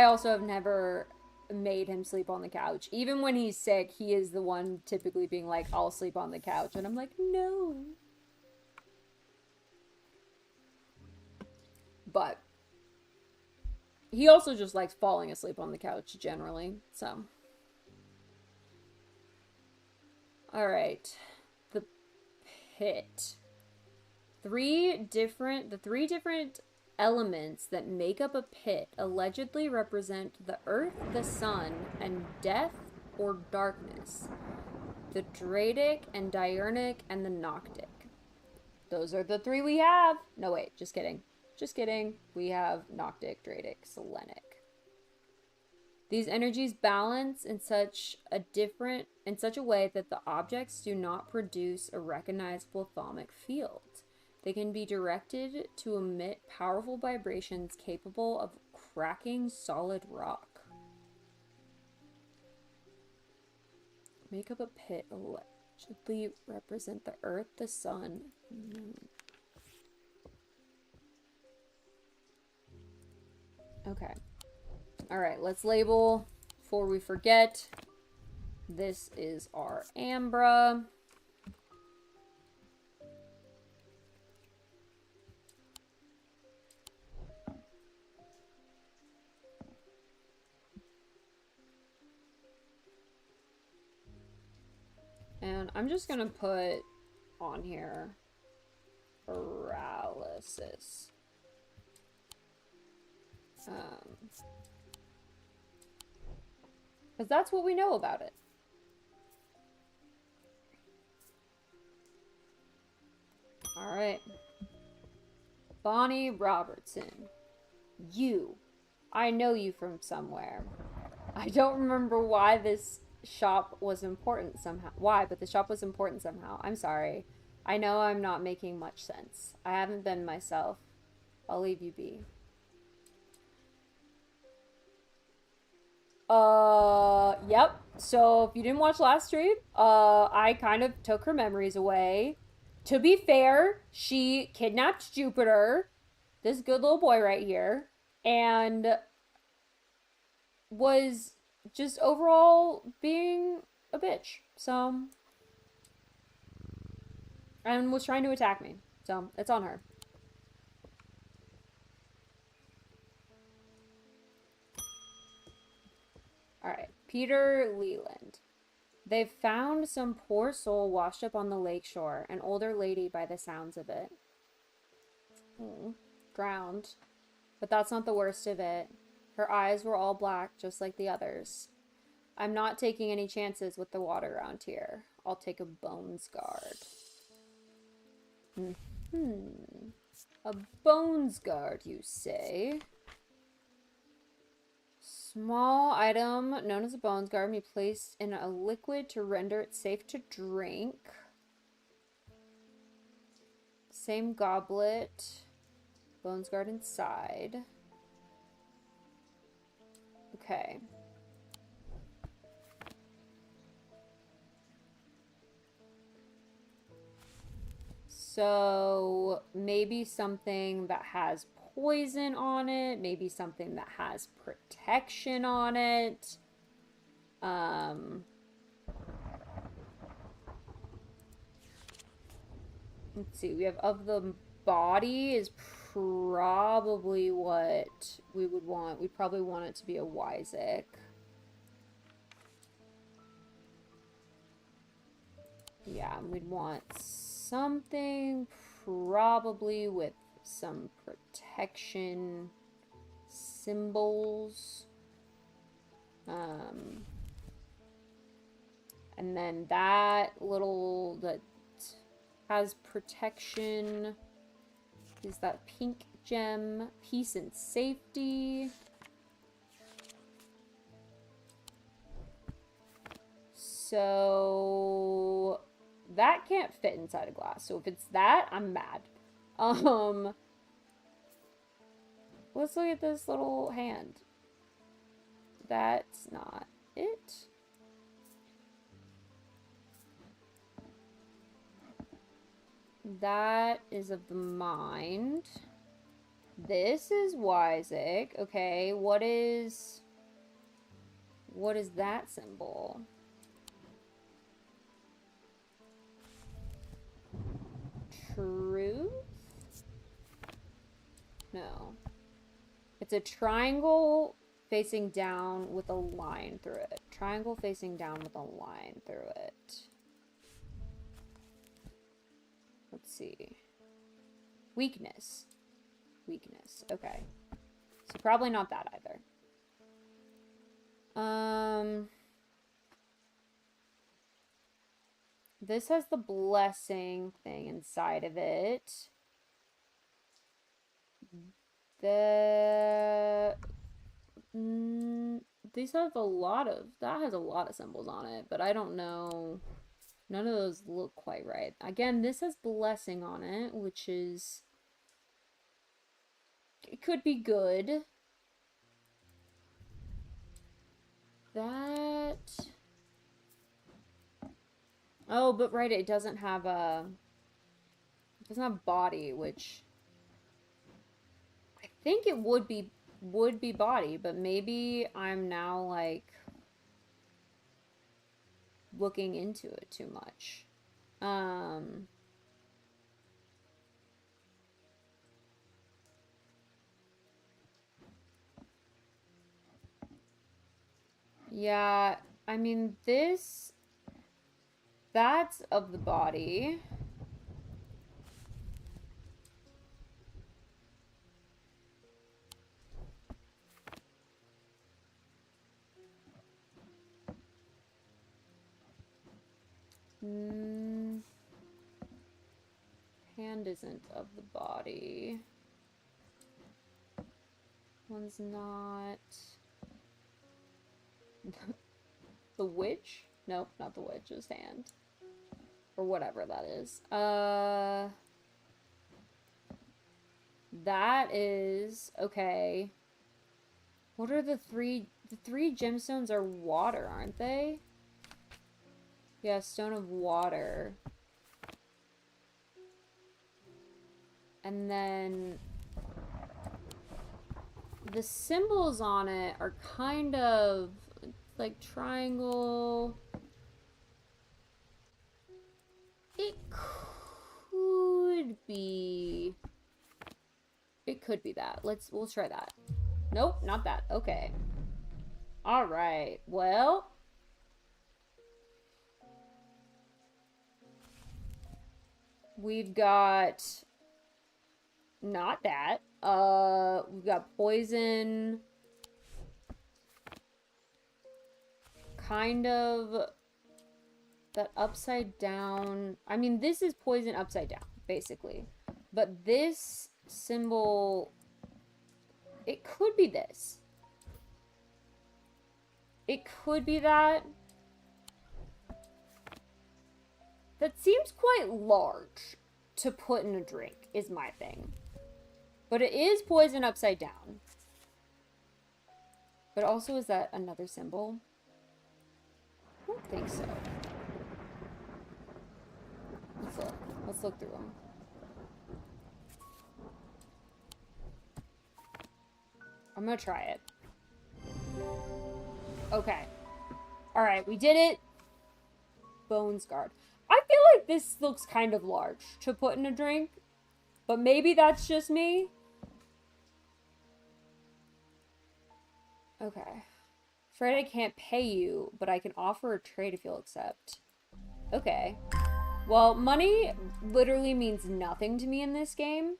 also have never made him sleep on the couch. Even when he's sick, he is the one typically being like, I'll sleep on the couch. And I'm like, no. But he also just likes falling asleep on the couch generally, so. Alright. The pit. The three different elements that make up a pit allegedly represent the earth, the sun, and death or darkness. The Dradic and Diurnic and the Noctic. Those are the 3 we have. No, wait, just kidding. Just kidding. We have Noctic, Dradic, Selenic. These energies balance in such a way that the objects do not produce a recognizable thaumic field. They can be directed to emit powerful vibrations capable of cracking solid rock. Make up a pit allegedly represent the earth, the sun, and the moon. Okay. Alright, let's label before we forget. This is our Ambra. And I'm just gonna put on here paralysis. Because that's what we know about it. Alright. Bonnie Robertson. You. I know you from somewhere. I don't remember why this shop was important somehow. Why, but the shop was important somehow. I'm sorry. I know I'm not making much sense. I haven't been myself. I'll leave you be. Yep. So if you didn't watch last stream, I kind of took her memories away. To be fair, she kidnapped Jupiter, this good little boy right here, and was just overall being a bitch. So, and was trying to attack me. So, it's on her. Alright, Peter Leland. They've found some poor soul washed up on the lakeshore, an older lady by the sounds of it. Drowned. But that's not the worst of it. Her eyes were all black, just like the others. I'm not taking any chances with the water around here. I'll take a bones guard. A bones guard, you say? Small item known as a bones guard may be placed in a liquid to render it safe to drink. Same goblet. Bones guard inside. Okay. So maybe something that has poison on it, maybe something that has protection on it. Let's see, we have of the body is probably what we would want. We'd probably want it to be a Wyzik. Yeah, we'd want something probably with some protection symbols. And then that little that has protection is that pink gem, peace and safety. So that can't fit inside a glass. So if it's that, I'm mad. Let's look at this little hand. That's not it. That is of the mind. This is Wyzik. Okay, what is that symbol? Truth? No. It's a triangle facing down with a line through it. Triangle facing down with a line through it. Let's see. Weakness. Weakness. Okay. So probably not that either. This has the blessing thing inside of it. These have a lot of, that has a lot of symbols on it, but I don't know. None of those look quite right. Again, this has blessing on it, which is, it could be good. That, oh, but right, it doesn't have body, which I think it would be body, but maybe I'm now like looking into it too much. Yeah, I mean that's of the body. Hand isn't of the body. One's not. The witch? Nope, not the witch, just hand. Or whatever that is. That is okay. What are the three gemstones are water, aren't they? Yeah, stone of water. And then the symbols on it are kind of like triangle. It could be that. We'll try that. Nope, not that. Okay. All right. Well, we've got not that. We've got poison. Kind of that upside down. I mean, this is poison upside down, basically. But this symbol... It could be this. It could be that. That seems quite large to put in a drink, is my thing. But it is poison upside down. But also, is that another symbol? I don't think so. Let's look. Let's look through them. I'm gonna try it. Okay. Alright, we did it. Bones guard. I feel like this looks kind of large to put in a drink. But maybe that's just me. Okay. Afraid I can't pay you, but I can offer a trade if you'll accept. Okay. Well, money literally means nothing to me in this game.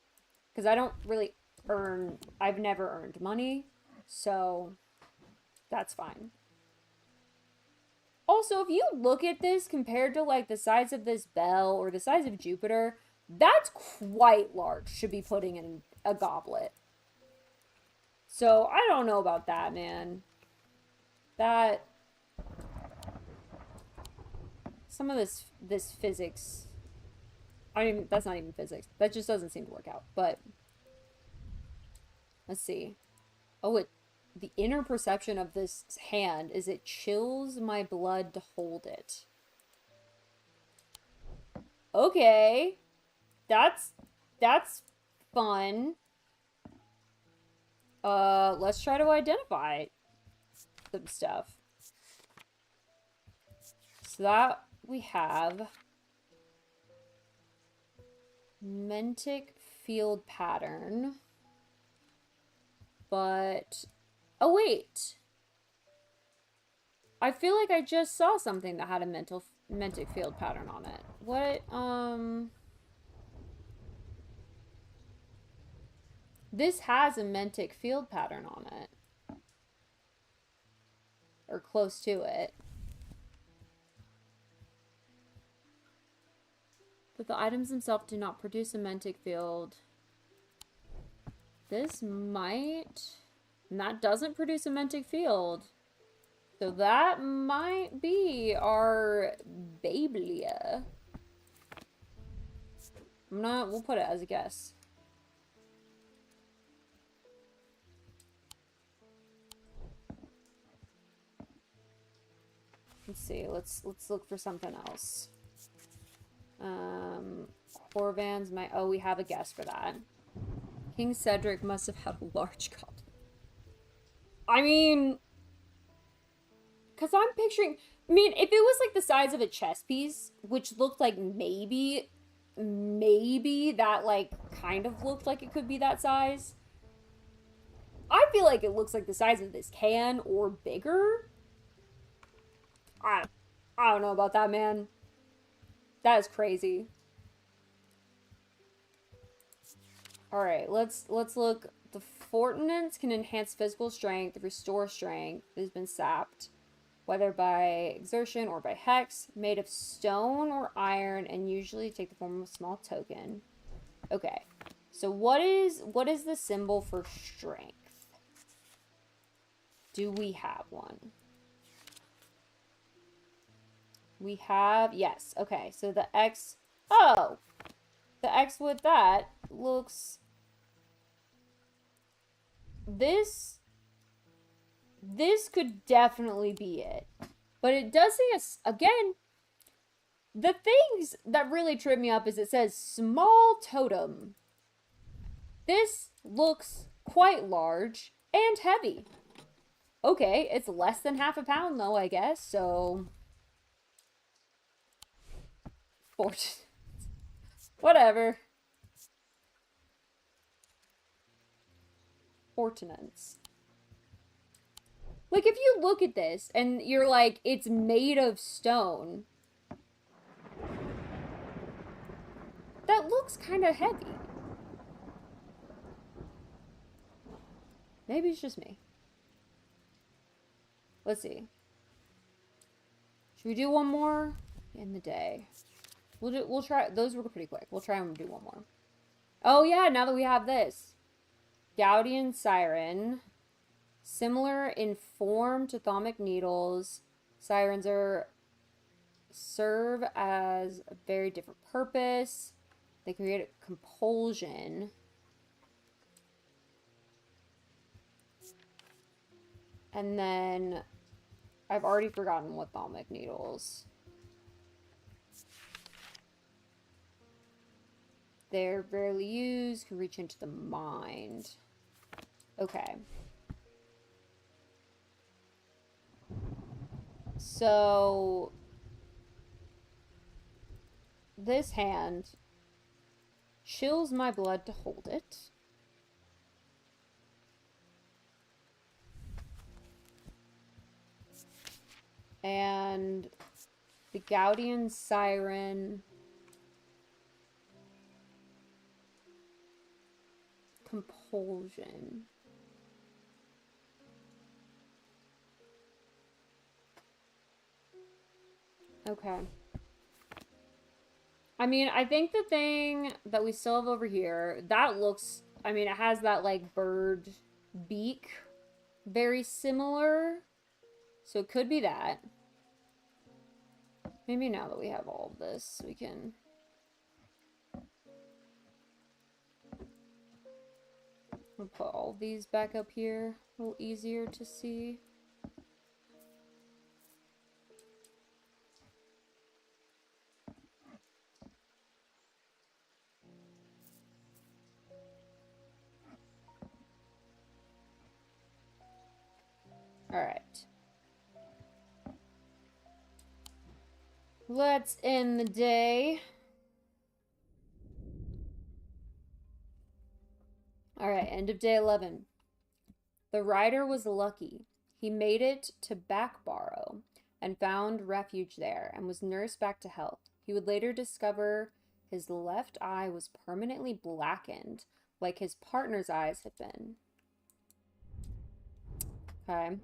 Because I don't really earn... I've never earned money. So, that's fine. Also, if you look at this compared to, like, the size of this bell or the size of Jupiter, that's quite large to be putting in a goblet. So, I don't know about that, man. That... Some of this physics... I mean, that's not even physics. That just doesn't seem to work out. But, let's see. Oh, the inner perception of this hand is it chills my blood to hold it. Okay. That's fun. Let's try to identify some stuff. So that we have Mentic field pattern. But oh wait. I feel like I just saw something that had a Mentic field pattern on it. What this has a Mentic field pattern on it. Or close to it. But the items themselves do not produce a Mentic field. This might... And that doesn't produce a Mentic field. So that might be our Bablia. We'll put it as a guess. Let's see, let's look for something else. Corvans might... Oh, we have a guess for that. King Cedric must have had a large goblet. I mean... Because I'm picturing... I mean, if it was like the size of a chess piece, which looked like maybe that like kind of looked like it could be that size. I feel like it looks like the size of this can or bigger. I don't know about that, man. That is crazy. Alright, let's look. The Fortinance can enhance physical strength, restore strength. It has been sapped. Whether by exertion or by hex. Made of stone or iron and usually take the form of a small token. Okay. So what is the symbol for strength? Do we have one? We have, yes. Okay, so the X, oh, the X with that looks, this could definitely be it. But it does say, again, the things that really trip me up is it says small totem. This looks quite large and heavy. Okay, it's less than half a pound though, I guess, so... Whatever. Fortinance. Like, if you look at this and you're like, it's made of stone. That looks kind of heavy. Maybe it's just me. Let's see. Should we do one more in the day? We'll try. Those were pretty quick. We'll try and do one more. Oh yeah, now that we have this. Gaudian siren. Similar in form to thalmic needles. Sirens serve as a very different purpose. They create a compulsion. And then I've already forgotten what thalmic needles. They're rarely used, can reach into the mind. Okay. So this hand chills my blood to hold it. And the Gaudian siren compulsion. Okay. I mean, I think the thing that we still have over here, that looks, I mean, it has that like bird beak, very similar. So it could be that. Maybe now that we have all of this, we can... We'll put all these back up here, a little easier to see. Alright. Let's end the day. Alright, end of day 11. The rider was lucky. He made it to Backbarrow and found refuge there and was nursed back to health. He would later discover his left eye was permanently blackened, like his partner's eyes had been. Okay.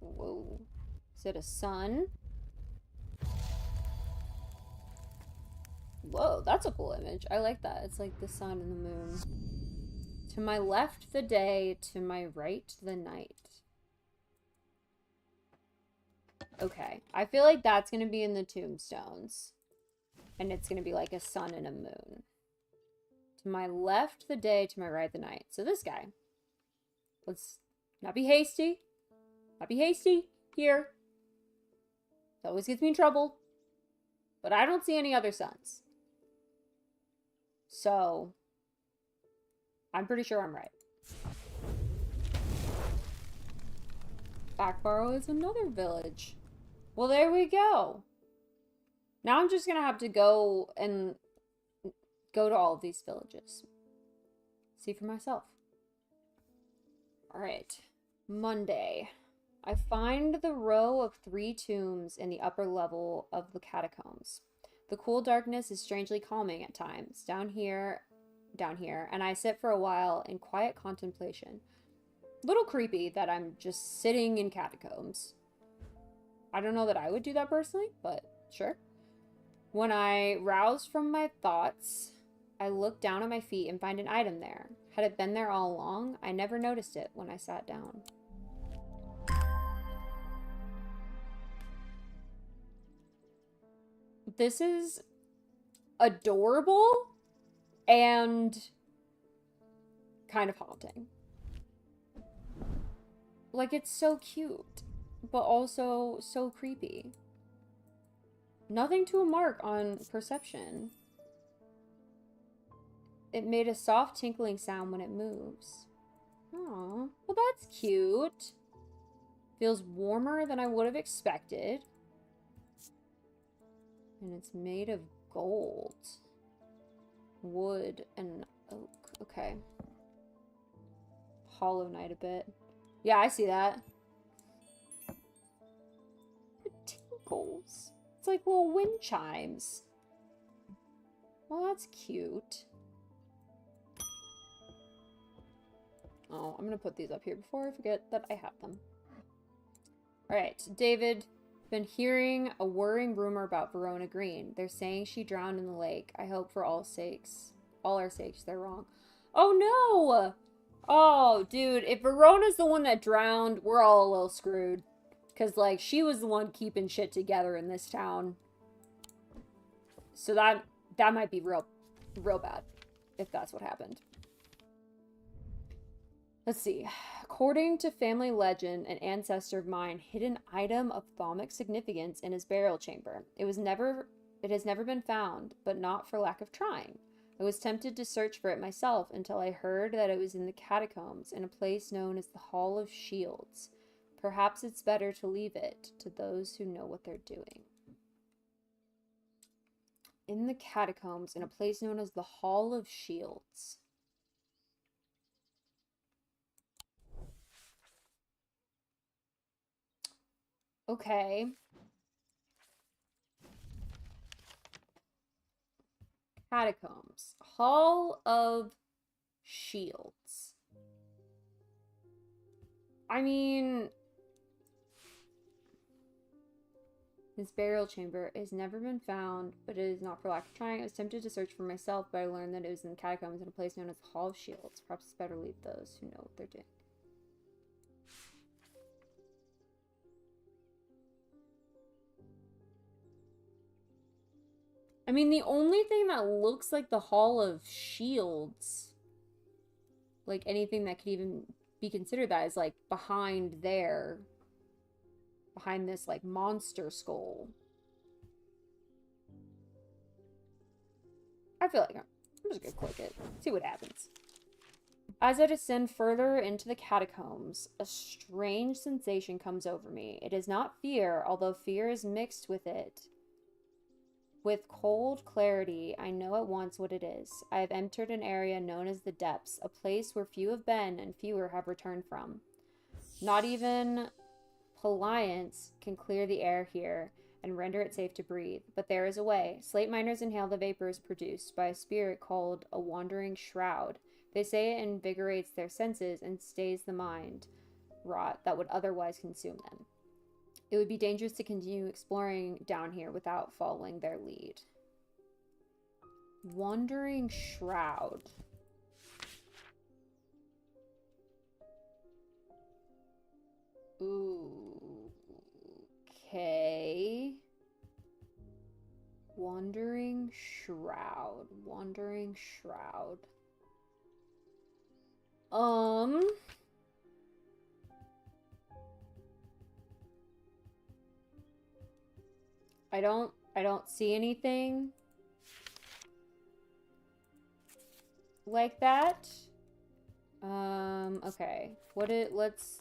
Whoa. Is it a sun? Whoa, that's a cool image. I like that. It's like the sun and the moon. To my left, the day. To my right, the night. Okay. I feel like that's going to be in the tombstones. And it's going to be like a sun and a moon. To my left, the day. To my right, the night. So this guy. Let's not be hasty. Not be hasty here. It always gets me in trouble. But I don't see any other suns. So, I'm pretty sure I'm right. Backbarrow is another village. Well, there we go. Now I'm just gonna have to go to all of these villages. See for myself. Alright. Monday. I find the row of 3 tombs in the upper level of the catacombs. The cool darkness is strangely calming at times down here, and I sit for a while in quiet contemplation. Little creepy that I'm just sitting in catacombs. I don't know that I would do that personally, but sure. When I rouse from my thoughts, I look down at my feet and find an item there. Had it been there all along? I never noticed it when I sat down. This is adorable and kind of haunting. Like, it's so cute, but also so creepy. Nothing to a mark on perception. It made a soft tinkling sound when it moves. Aw, well that's cute. Feels warmer than I would have expected. And it's made of gold. Wood and oak. Okay. Hollow Knight a bit. Yeah, I see that. It tinkles. It's like little wind chimes. Well, that's cute. Oh, I'm gonna put these up here before I forget that I have them. Alright, David, Been hearing a worrying rumor about Verona Green. They're saying she drowned in the lake. I hope for all our sakes, they're wrong. Oh no! Oh, dude, if Verona's the one that drowned, we're all a little screwed. Because, like, she was the one keeping shit together in this town. So that might be real bad, if that's what happened. Let's see. According to family legend, an ancestor of mine hid an item of thaumic significance in his burial chamber. It has never been found, but not for lack of trying. I was tempted to search for it myself until I heard that it was in the catacombs in a place known as the Hall of Shields. Perhaps it's better to leave it to those who know what they're doing. In the catacombs in a place known as the Hall of Shields. Okay. Catacombs. Hall of Shields. I mean, his burial chamber has never been found, but it is not for lack of trying. I was tempted to search for myself, but I learned that it was in the catacombs in a place known as the Hall of Shields. Perhaps it's better to leave those who know what they're doing. I mean, the only thing that looks like the Hall of Shields, like anything that could even be considered that, is like behind there. Behind this, like, monster skull. I feel like I'm just gonna click it. See what happens. As I descend further into the catacombs, a strange sensation comes over me. It is not fear, although fear is mixed with it. With cold clarity, I know at once what it is. I have entered an area known as the Depths, a place where few have been and fewer have returned from. Not even Paliance can clear the air here and render it safe to breathe, but there is a way. Slate miners inhale the vapors produced by a spirit called a wandering shroud. They say it invigorates their senses and stays the mind rot that would otherwise consume them. It would be dangerous to continue exploring down here without following their lead. Wandering shroud. Ooh. Okay. Wandering shroud. Wandering shroud. I don't see anything like that. Okay. Let's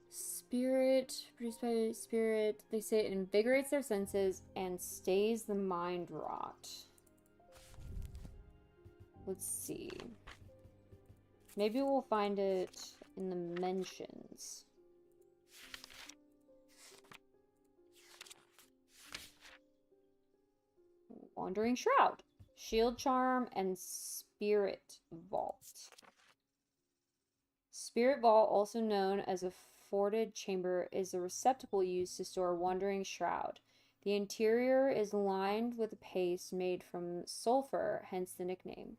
spirit, produced by spirit. They say it invigorates their senses and stays the mind rot. Let's see. Maybe we'll find it in the mentions. Wandering Shroud, Shield Charm, and Spirit Vault. Spirit Vault, also known as a forted chamber, is a receptacle used to store Wandering Shroud. The interior is lined with a paste made from sulfur, hence the nickname.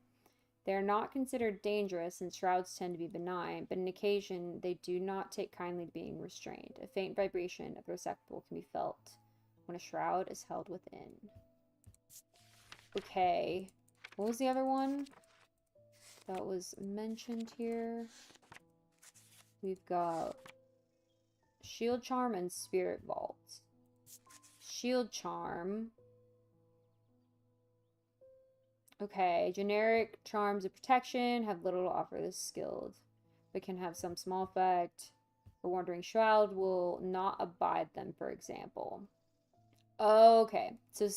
They are not considered dangerous since shrouds tend to be benign, but on occasion they do not take kindly to being restrained. A faint vibration of the receptacle can be felt when a shroud is held within. Okay, what was the other one that was mentioned here? We've got Shield Charm and Spirit Vault. Shield Charm. Okay, generic charms of protection have little to offer the skilled, but can have some small effect. A Wandering Shroud will not abide them, for example. Okay, so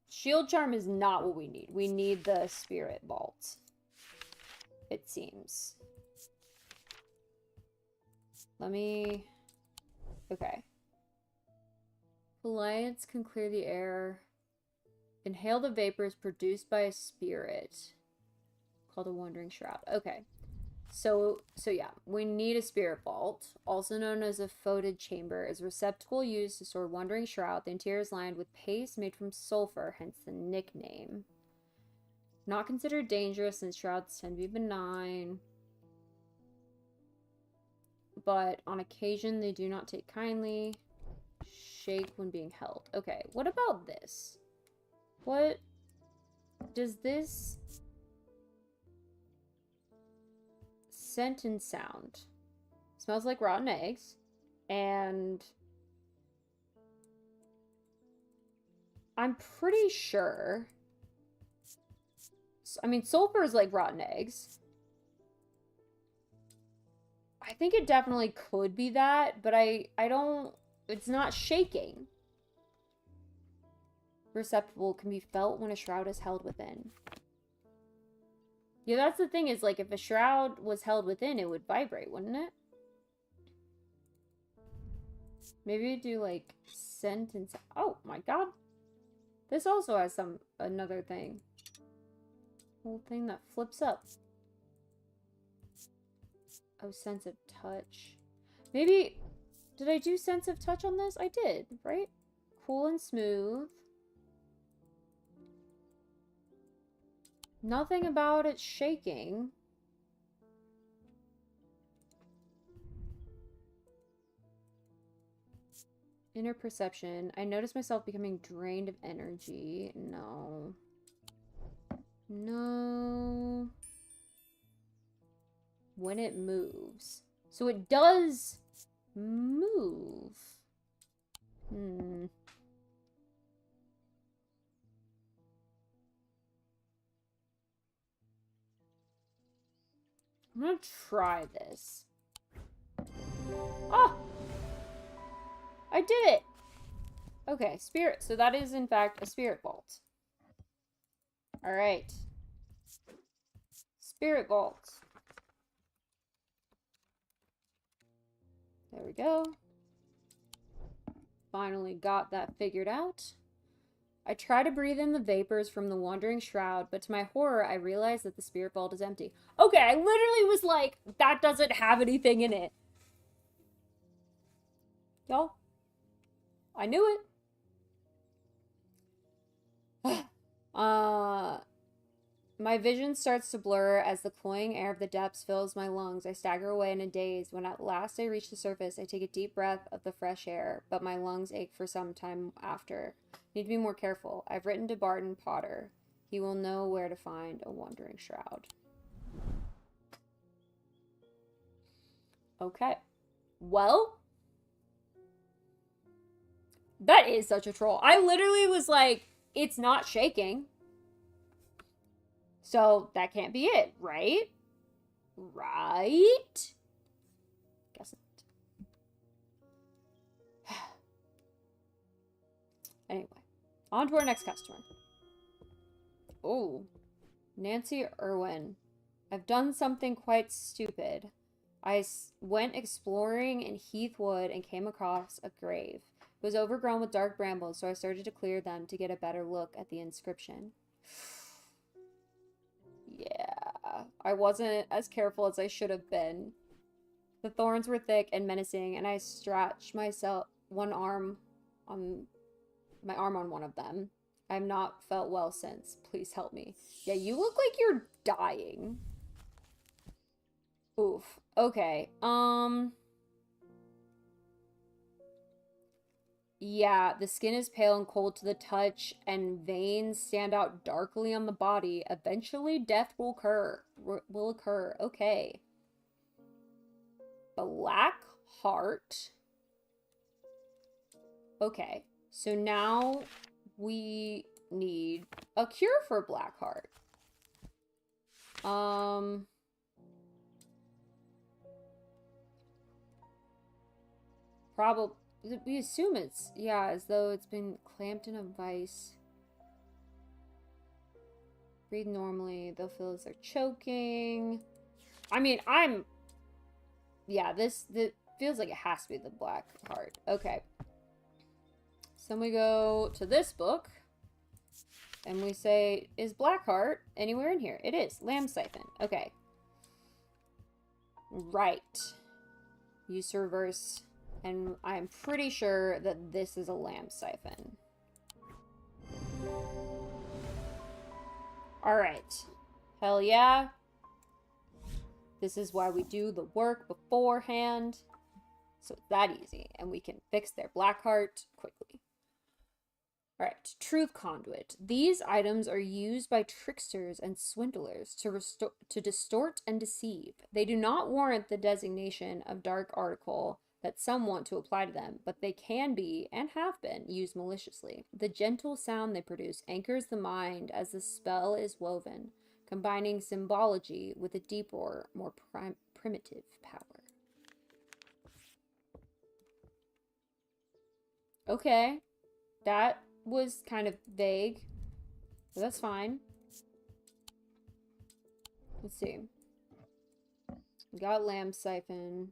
Shield Charm is not what we need. We need the Spirit Vault, it seems. Let me... Okay. Alliance can clear the air. Inhale the vapors produced by a spirit called a Wandering Shroud. Okay. So yeah, we need a spirit vault, also known as a foetid chamber, is a receptacle used to store wandering shroud. The interior is lined with paste made from sulfur, hence the nickname. Not considered dangerous since shrouds tend to be benign, but on occasion they do not take kindly. Shake when being held. Okay, what about this? What does this scent and sound? Smells like rotten eggs, and I'm pretty sure, I mean, sulfur is like rotten eggs. I think it definitely could be that, but I don't, it's not shaking. Receptacle can be felt when a shroud is held within. Yeah, that's the thing, is like if a shroud was held within, it would vibrate, wouldn't it? Maybe do like scent and sound. Oh my god. This also has another thing. Whole thing that flips up. Oh, sense of touch. Maybe, did I do sense of touch on this? I did, right? Cool and smooth. Nothing about it shaking. Inner perception. I notice myself becoming drained of energy. No. No. When it moves. So it does move. I'm gonna try this. Oh! I did it! Okay, spirit. So that is, in fact, a spirit vault. Alright. Spirit vault. There we go. Finally got that figured out. I try to breathe in the vapors from the wandering shroud, but to my horror, I realize that the spirit vault is empty. Okay, I literally was like, that doesn't have anything in it. Y'all, I knew it. My vision starts to blur as the cloying air of the depths fills my lungs. I stagger away in a daze. When at last I reach the surface, I take a deep breath of the fresh air, but my lungs ache for some time after. Need to be more careful. I've written to Barton Potter. He will know where to find a wandering shroud. Okay. Well, that is such a troll. I literally was like, it's not shaking. So that can't be it, right? Right? Guess not. Anyway, on to our next customer. Oh, Nancy Irwin. I've done something quite stupid. I went exploring in Heathwood and came across a grave. It was overgrown with dark brambles, so I started to clear them to get a better look at the inscription. Yeah, I wasn't as careful as I should have been. The thorns were thick and menacing, and I stretched my arm on one of them. I have not felt well since. Please help me. Yeah, you look like you're dying. Oof. Okay. Yeah, the skin is pale and cold to the touch, and veins stand out darkly on the body. Eventually, death will occur. Okay. Black heart. Okay, so now we need a cure for black heart. Probably. We assume it's, yeah, as though it's been clamped in a vice. Breathe normally. They'll feel as they're choking. I mean, yeah, this feels like it has to be the black heart. Okay. So then we go to this book. And we say, is black heart anywhere in here? It is. Lamb siphon. Okay. Right. Use to reverse. And I'm pretty sure that this is a lamp siphon. Alright. Hell yeah. This is why we do the work beforehand. So it's that easy. And we can fix their black heart quickly. Alright. Truth conduit. These items are used by tricksters and swindlers to distort and deceive. They do not warrant the designation of dark article that some want to apply to them, but they can be, and have been, used maliciously. The gentle sound they produce anchors the mind as the spell is woven, combining symbology with a deeper, more primitive power. Okay, that was kind of vague, but that's fine. Let's see. We got lamp siphon.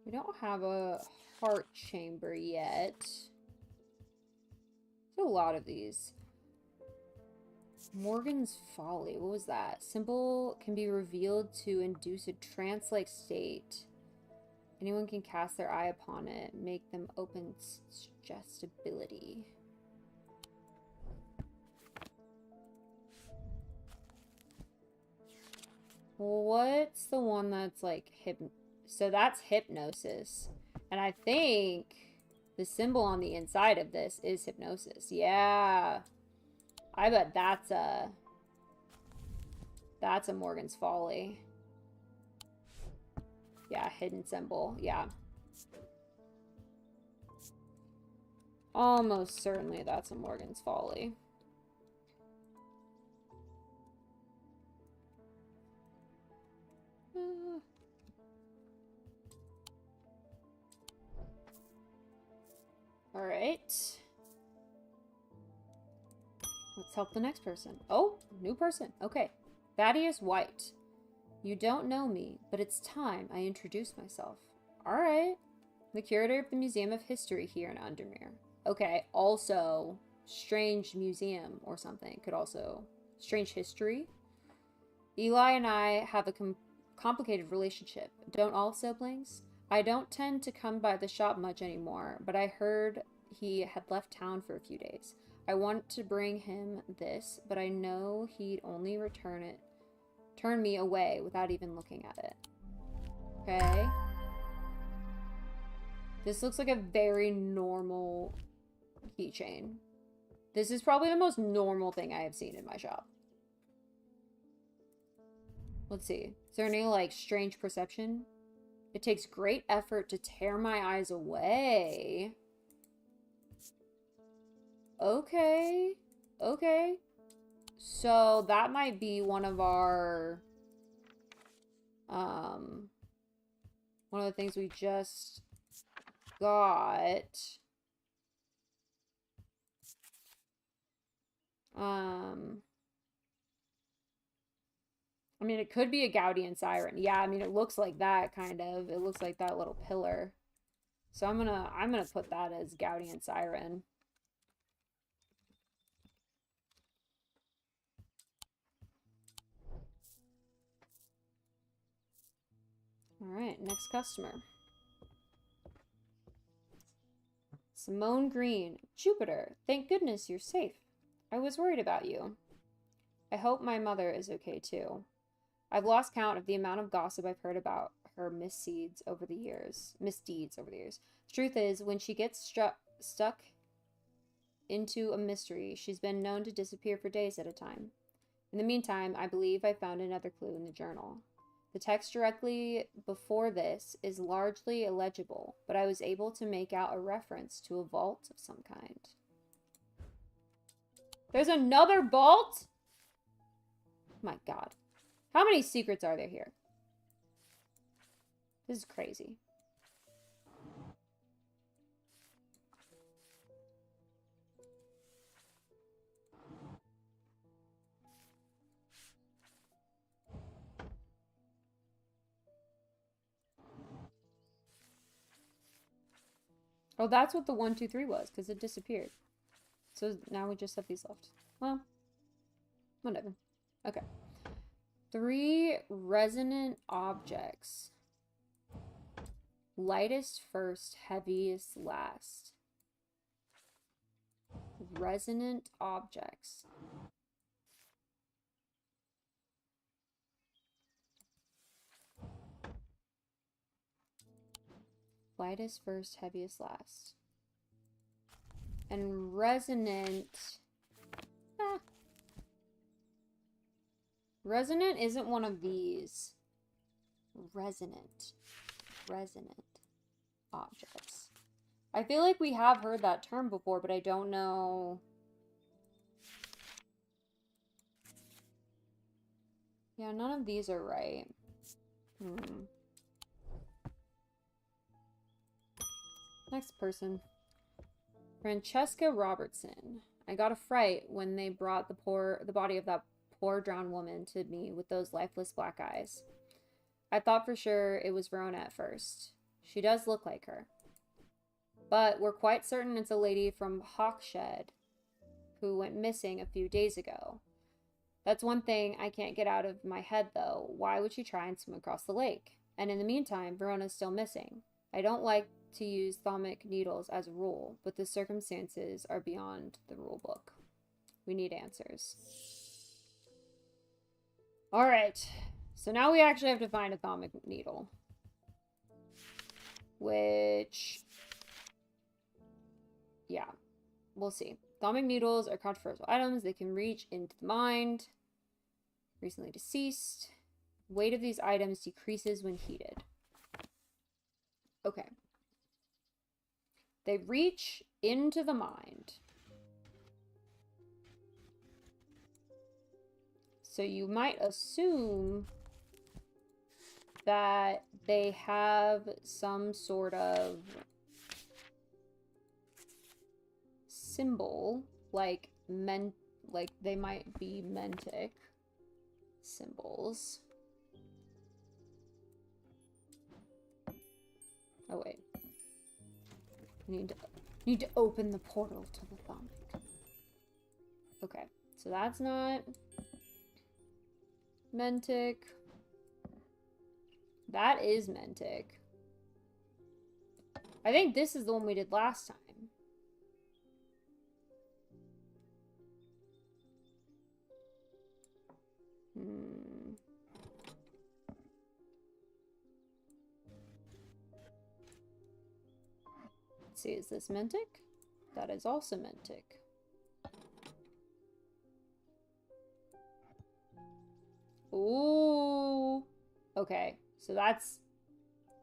We don't have a heart chamber yet. There's a lot of these. Morgan's Folly. What was that? Symbol can be revealed to induce a trance-like state. Anyone can cast their eye upon it, make them open suggestibility. What's the one that's like so that's hypnosis. And I think the symbol on the inside of this is hypnosis. Yeah. I bet that's a Morgan's Folly. Yeah, hidden symbol. Yeah. Almost certainly that's a Morgan's Folly. Alright. Let's help the next person. Oh, new person. Okay. Thaddeus White. You don't know me, but it's time I introduce myself. Alright. The curator of the Museum of History here in Undermere. Okay, also, Strange Museum or something. Could also... Strange History. Eli and I have a complicated relationship. Don't all siblings? I don't tend to come by the shop much anymore, but I heard he had left town for a few days. I want to bring him this, but I know he'd only turn me away without even looking at it. Okay. This looks like a very normal keychain. This is probably the most normal thing I have seen in my shop. Let's see. Is there any, like, strange perception? It takes great effort to tear my eyes away. Okay. Okay. So that might be one of our, one of the things we just got. I mean, it could be a Gaudian siren. Yeah, I mean, it looks like that, kind of. It looks like that little pillar. So I'm gonna put that as Gaudian siren. Alright, next customer. Simone Green. Jupiter, thank goodness you're safe. I was worried about you. I hope my mother is okay too. I've lost count of the amount of gossip I've heard about her misdeeds over the years. The truth is, when she gets stuck into a mystery, she's been known to disappear for days at a time. In the meantime, I believe I found another clue in the journal. The text directly before this is largely illegible, but I was able to make out a reference to a vault of some kind. There's another vault? My God. How many secrets are there here? This is crazy. Oh, that's what the 1, 2, 3 was, because it disappeared. So now we just have these left. Well, whatever. Okay. 3 resonant objects. Lightest first, heaviest last. Resonant objects. Lightest first, heaviest last. And resonant... Resonant isn't one of these. Resonant objects. I feel like we have heard that term before, but I don't know. Yeah, none of these are right. Next person. Francesca Robertson. I got a fright when they brought the body of that poor drowned woman to me with those lifeless black eyes. I thought for sure it was Verona at first. She does look like her. But we're quite certain it's a lady from Hawkshead who went missing a few days ago. That's one thing I can't get out of my head, though. Why would she try and swim across the lake? And in the meantime, Verona's still missing. I don't like to use thalmic needles as a rule, but the circumstances are beyond the rule book. We need answers. Alright, so now we actually have to find a thalmic needle. Which... yeah, we'll see. Thalmic needles are controversial items. They can reach into the mind. Recently deceased. Weight of these items decreases when heated. Okay. They reach into the mind. So you might assume that they have some sort of symbol, like they might be mentic symbols. Oh wait. Need to open the portal to the thalmic. Okay, so that's not mentic. That is mentic. I think this is the one we did last time. Let's see, is this mentic? That is also mentic. Ooh. Okay, so that's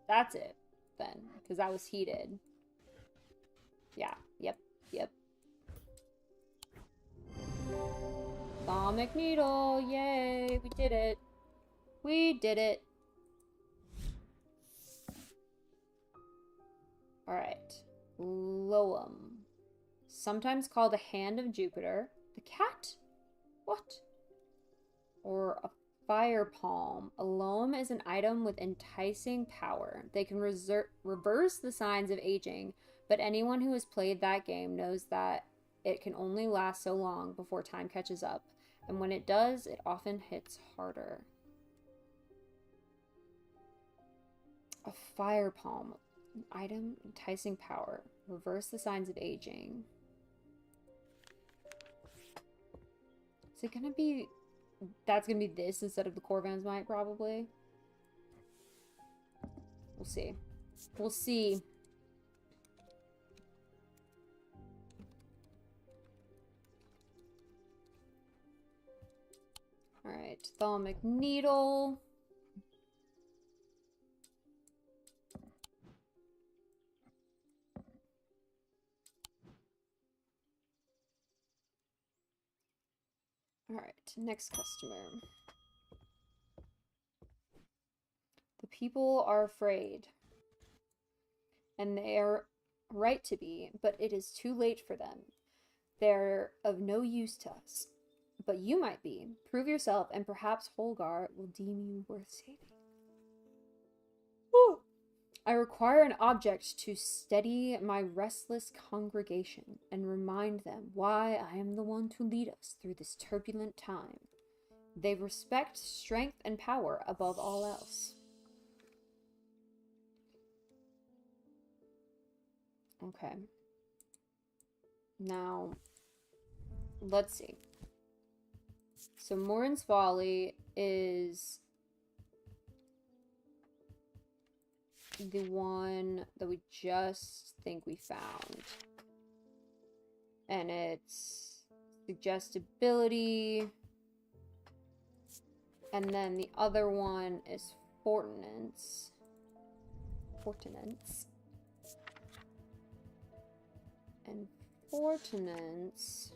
it then, because that was heated. Yeah, yep. Thalmic needle, yay, we did it. We did it. Alright. Loam. Sometimes called a hand of Jupiter. The cat? What? Or a fire palm. A loam is an item with enticing power. They can reverse the signs of aging, but anyone who has played that game knows that it can only last so long before time catches up, and when it does, it often hits harder. A fire palm. An item, enticing power. Reverse the signs of aging. Is it gonna be... that's gonna be this instead of the Corvan's Might, probably? We'll see. We'll see. Alright, thalmic needle. Alright, next customer. The people are afraid. And they are right to be, but it is too late for them. They're of no use to us. But you might be. Prove yourself, and perhaps Holgar will deem you worth saving. Woo! I require an object to steady my restless congregation and remind them why I am the one to lead us through this turbulent time. They respect strength and power above all else. Okay. Now, let's see. So Morin's Folly is the one that we just think we found. And it's suggestibility. And then the other one is Fortinance. Fortinance. And Fortinance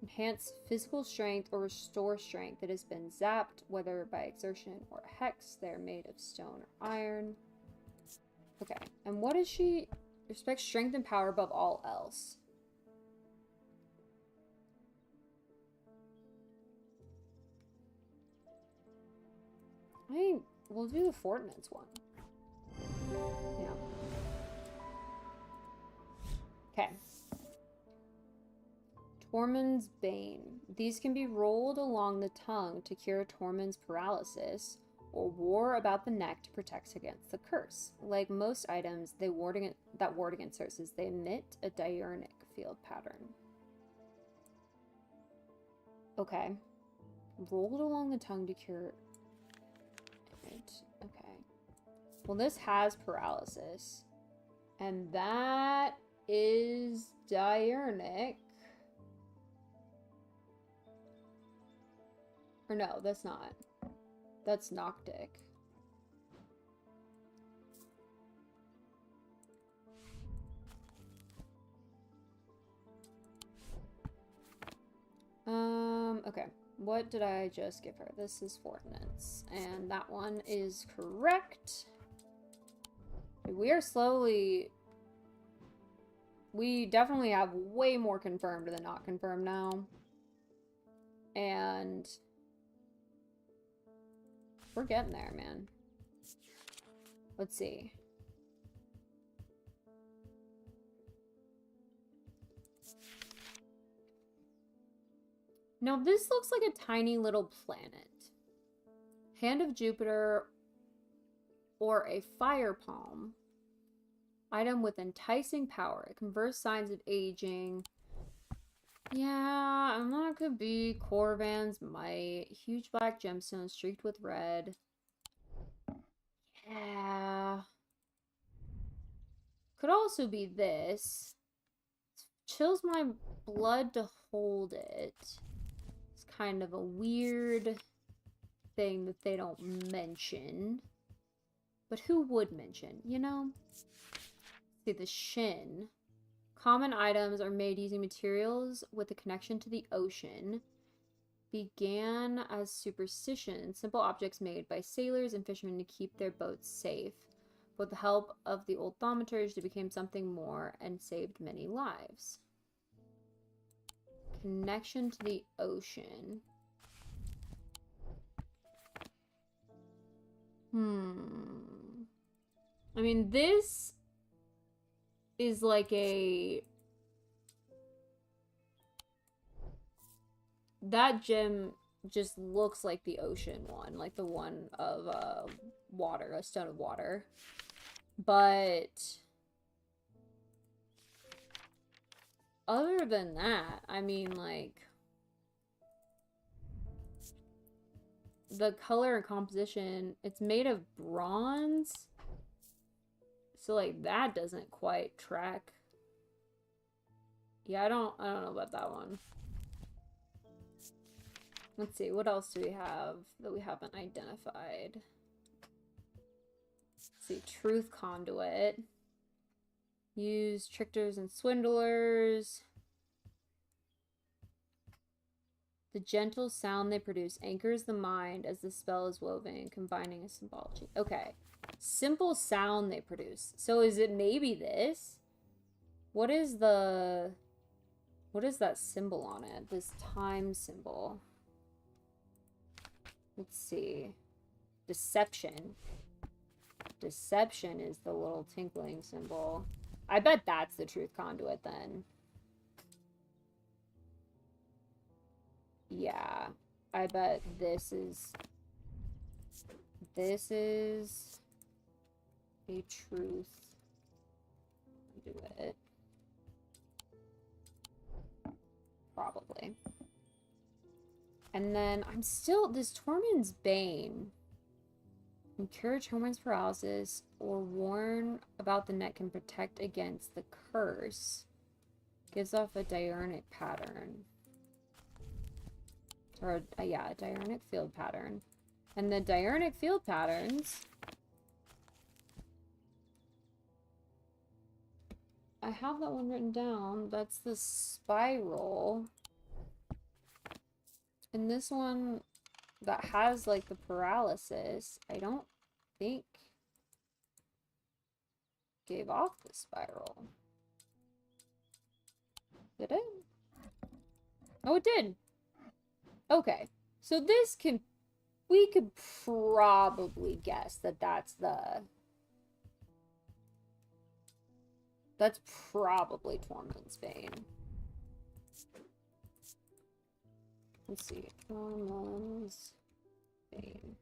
enhance physical strength or restore strength that has been zapped, whether by exertion or a hex. They're made of stone or iron. Okay, and what is she? Respect strength and power above all else. I mean, we'll do the Fortinance one. Yeah. Okay. Tormund's Bane. These can be rolled along the tongue to cure Tormund's paralysis, or wore about the neck to protect against the curse. Like most items that ward against curses, they emit a diurnic field pattern. Okay. Rolled along the tongue to cure it. Okay. Well, this has paralysis. And that is diurnic. Or no, that's not. That's Noctic. Okay. What did I just give her? This is Fortinance. And that one is correct. We are slowly... We definitely have way more confirmed than not confirmed now. And... we're getting there, man. Let's see. Now, this looks like a tiny little planet. Hand of Jupiter or a fire palm. Item with enticing power. It converts signs of aging. Yeah, and that could be Corvan's Might. Huge black gemstone streaked with red. Yeah. Could also be this. Chills my blood to hold it. It's kind of a weird thing that they don't mention. But who would mention, you know? See, the Shin. Common items are made using materials with a connection to the ocean. Began as superstition, simple objects made by sailors and fishermen to keep their boats safe. With the help of the old thaumaturge, they became something more and saved many lives. Connection to the ocean. I mean, this is like a... That gem just looks like the ocean one, like the one of water, a stone of water. But other than that, I mean, like, the color and composition, it's made of bronze. So like that doesn't quite track. Yeah, I don't know about that one. Let's see, what else do we have that we haven't identified? Let's see, Truth Conduit. Use tricksters and swindlers. The gentle sound they produce anchors the mind as the spell is woven, combining a symbology. Okay. Simple sound they produce. So is it maybe this? What is that symbol on it? This time symbol. Let's see. Deception. Deception is the little tinkling symbol. I bet that's the truth conduit then. Yeah. I bet this is a truth conduit. Probably. And then I'm still, this Tormund's Bane. Encourage Tormund's paralysis or warn about the net can protect against the curse. Gives off a diurnal pattern. Or, yeah, a diurnal field pattern. And the diurnal field patterns... I have that one written down. That's the spiral. And this one that has, like, the paralysis, I don't think gave off the spiral. Did it? Oh, it did. Okay. So this can... We could probably guess that that's the... That's probably Tormund's Bane. Let's see. Tormund's Bane.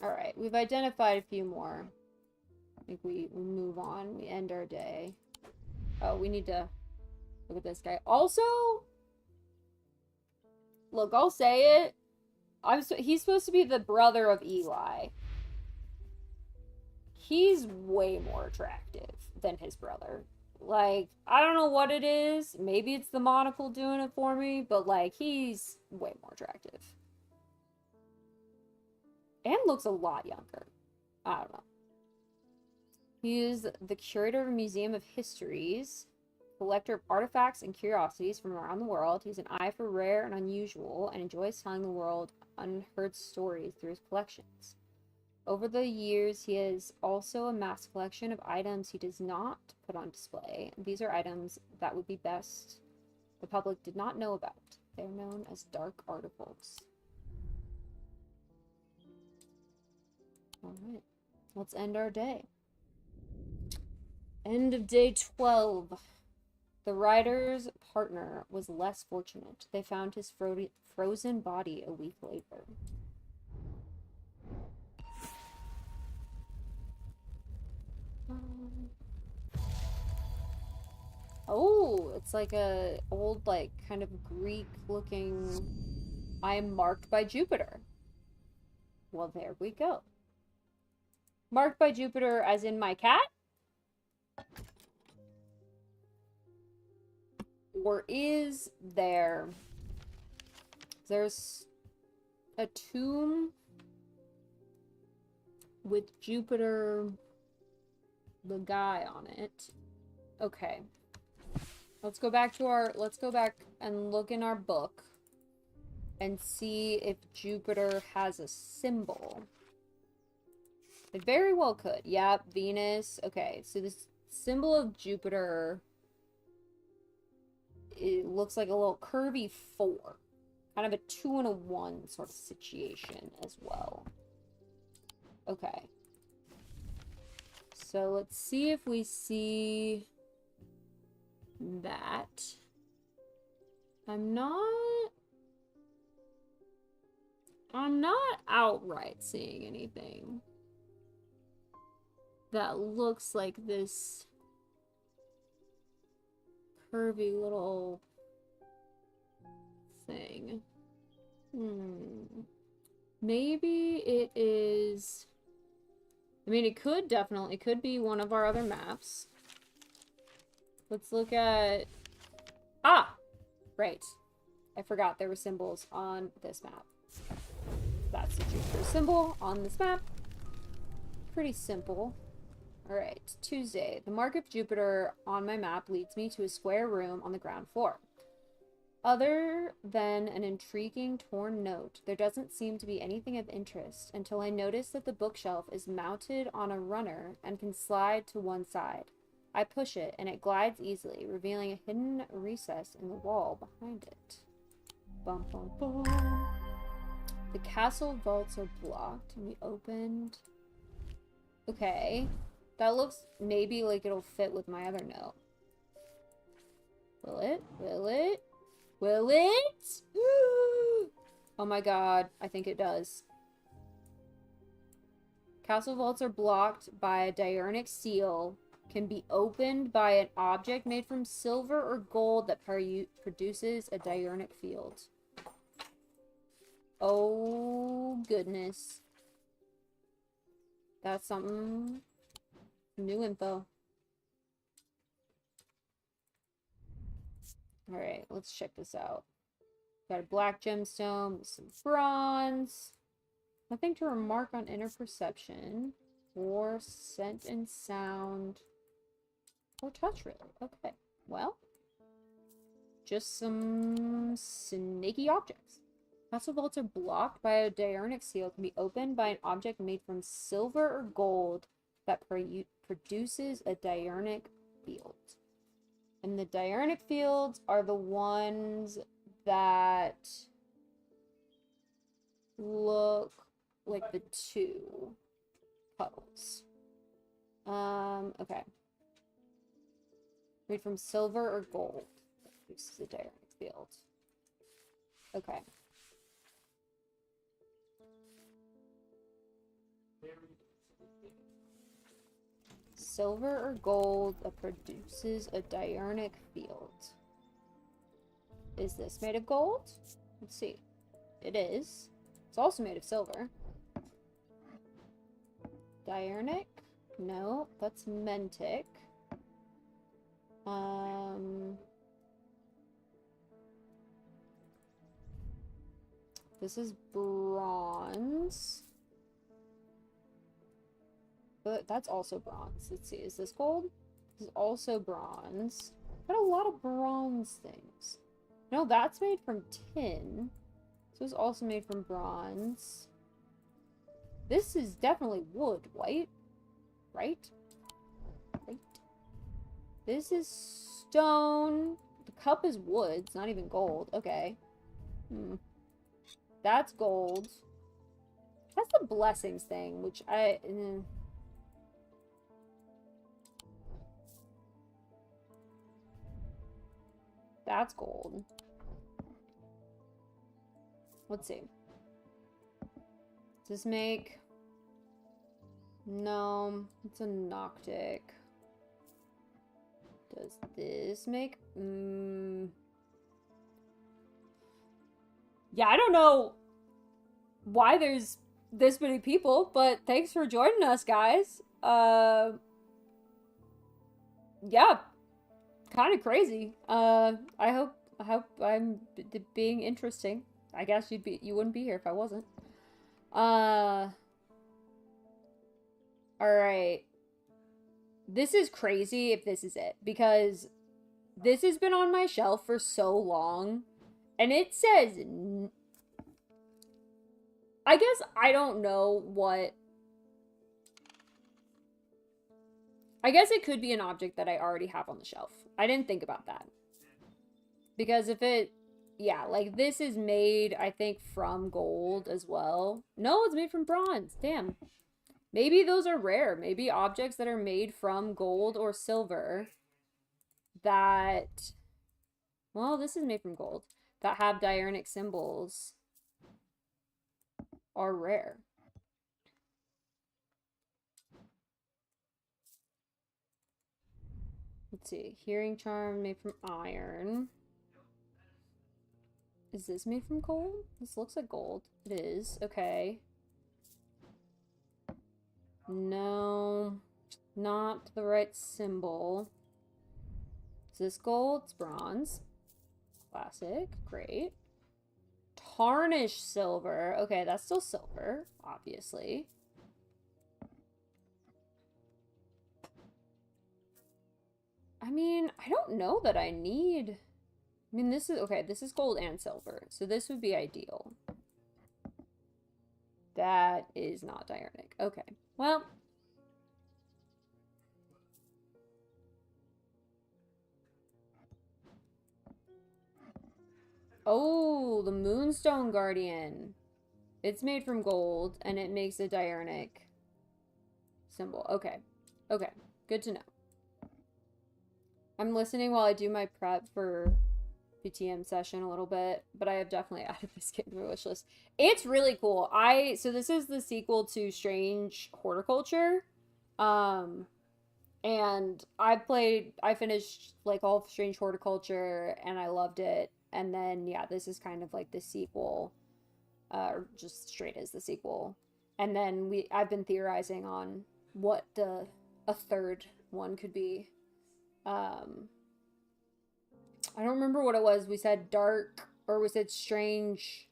Alright, we've identified a few more. I think we move on. We end our day. Oh, we need to look at this guy. Also, look, I'll say it. He's supposed to be the brother of Eli. He's way more attractive than his brother. Like, I don't know what it is. Maybe it's the monocle doing it for me, but, like, he's way more attractive. And looks a lot younger. I don't know. He is the curator of a museum of histories, collector of artifacts and curiosities from around the world. He has an eye for rare and unusual and enjoys telling the world unheard stories through his collections. Over the years, he has also amassed a collection of items he does not put on display. These are items that would be best the public did not know about. They are known as dark articles. Alright, let's end our day. End of day 12. The rider's partner was less fortunate. They found his frozen body a week later. Oh, it's like a old, like, kind of Greek-looking... I am marked by Jupiter. Well, there we go. Marked by Jupiter as in my cat? Or is there... There's a tomb with Jupiter, the guy on it. Okay. Let's go back and look in our book and see if Jupiter has a symbol. It very well could. Yep, Venus. Okay, so this symbol of Jupiter, it looks like a little curvy 4. Kind of a 2 and a 1 sort of situation as well. Okay. So let's see if we see that. I'm not outright seeing anything that looks like this curvy little thing. Maybe it is... I mean, it could be one of our other maps. Let's look at... Ah! Right. I forgot there were symbols on this map. That's the Jupiter symbol on this map. Pretty simple. Alright, Tuesday. The mark of Jupiter on my map leads me to a square room on the ground floor. Other than an intriguing torn note, there doesn't seem to be anything of interest until I notice that the bookshelf is mounted on a runner and can slide to one side. I push it, and it glides easily, revealing a hidden recess in the wall behind it. Bum, bum, bum. The castle vaults are blocked and we opened. Okay. That looks maybe like it'll fit with my other note. Will it? Will it? Will it? Oh my god, I think it does. Castle vaults are blocked by a diurnic seal. Can be opened by an object made from silver or gold that produces a diurnic field. Oh, goodness. That's something... New info. Alright, let's check this out. Got a black gemstone, some bronze. Nothing to remark on inner perception. Or scent and sound. Or touch, really. Okay. Well. Just some snaky objects. Castle vaults are blocked by a diurnic seal. Can be opened by an object made from silver or gold that produces a diurnic field. And the diurnic fields are the ones that look like the two puddles. Okay. Made from silver or gold. This is a diurnic field. Okay. Silver or gold that produces a diurnic field. Is this made of gold? Let's see. It is. It's also made of silver. Diurnic? No, that's mentic. This is bronze. But that's also bronze. Let's see, is this gold? This is also bronze. Got a lot of bronze things. No, that's made from tin. So it's also made from bronze. This is definitely wood, white. Right? Right. This is stone. The cup is wood. It's not even gold. Okay. That's gold. That's the blessings thing, which I... That's gold. Let's see. Does this make... No, it's a Noctic. Does this make... Yeah, I don't know why there's this many people, but thanks for joining us, guys. Yeah. Kind of crazy. I hope I'm being interesting. I guess you wouldn't be here if I wasn't. All right. This is crazy if this is it, because this has been on my shelf for so long, and it says I guess I don't know what. I guess it could be an object that I already have on the shelf. I didn't think about that. Because if it... Yeah, like this is made, I think, from gold as well. No, it's made from bronze. Damn. Maybe those are rare. Maybe objects that are made from gold or silver that... Well, this is made from gold. That have diurnic symbols are rare. Let's see. Hearing charm made from iron. Is this made from gold? This looks like gold. It is. Okay. No. Not the right symbol. Is this gold? It's bronze. Classic. Great. Tarnished silver. Okay, that's still silver, obviously. I mean, I don't know that I need... I mean, this is... Okay, this is gold and silver, so this would be ideal. That is not diurnic. Okay, well... Oh, the Moonstone Guardian. It's made from gold, and it makes a diurnic symbol. Okay. Okay. Good to know. I'm listening while I do my prep for PTM session a little bit, but I have definitely added this game to my wish list. It's really cool. So this is the sequel to Strange Horticulture. And I finished like all of Strange Horticulture and I loved it. And then yeah, this is kind of like the sequel, or just straight as the sequel. And then I've been theorizing on what a third one could be. I don't remember what it was. We said dark, or we said strange,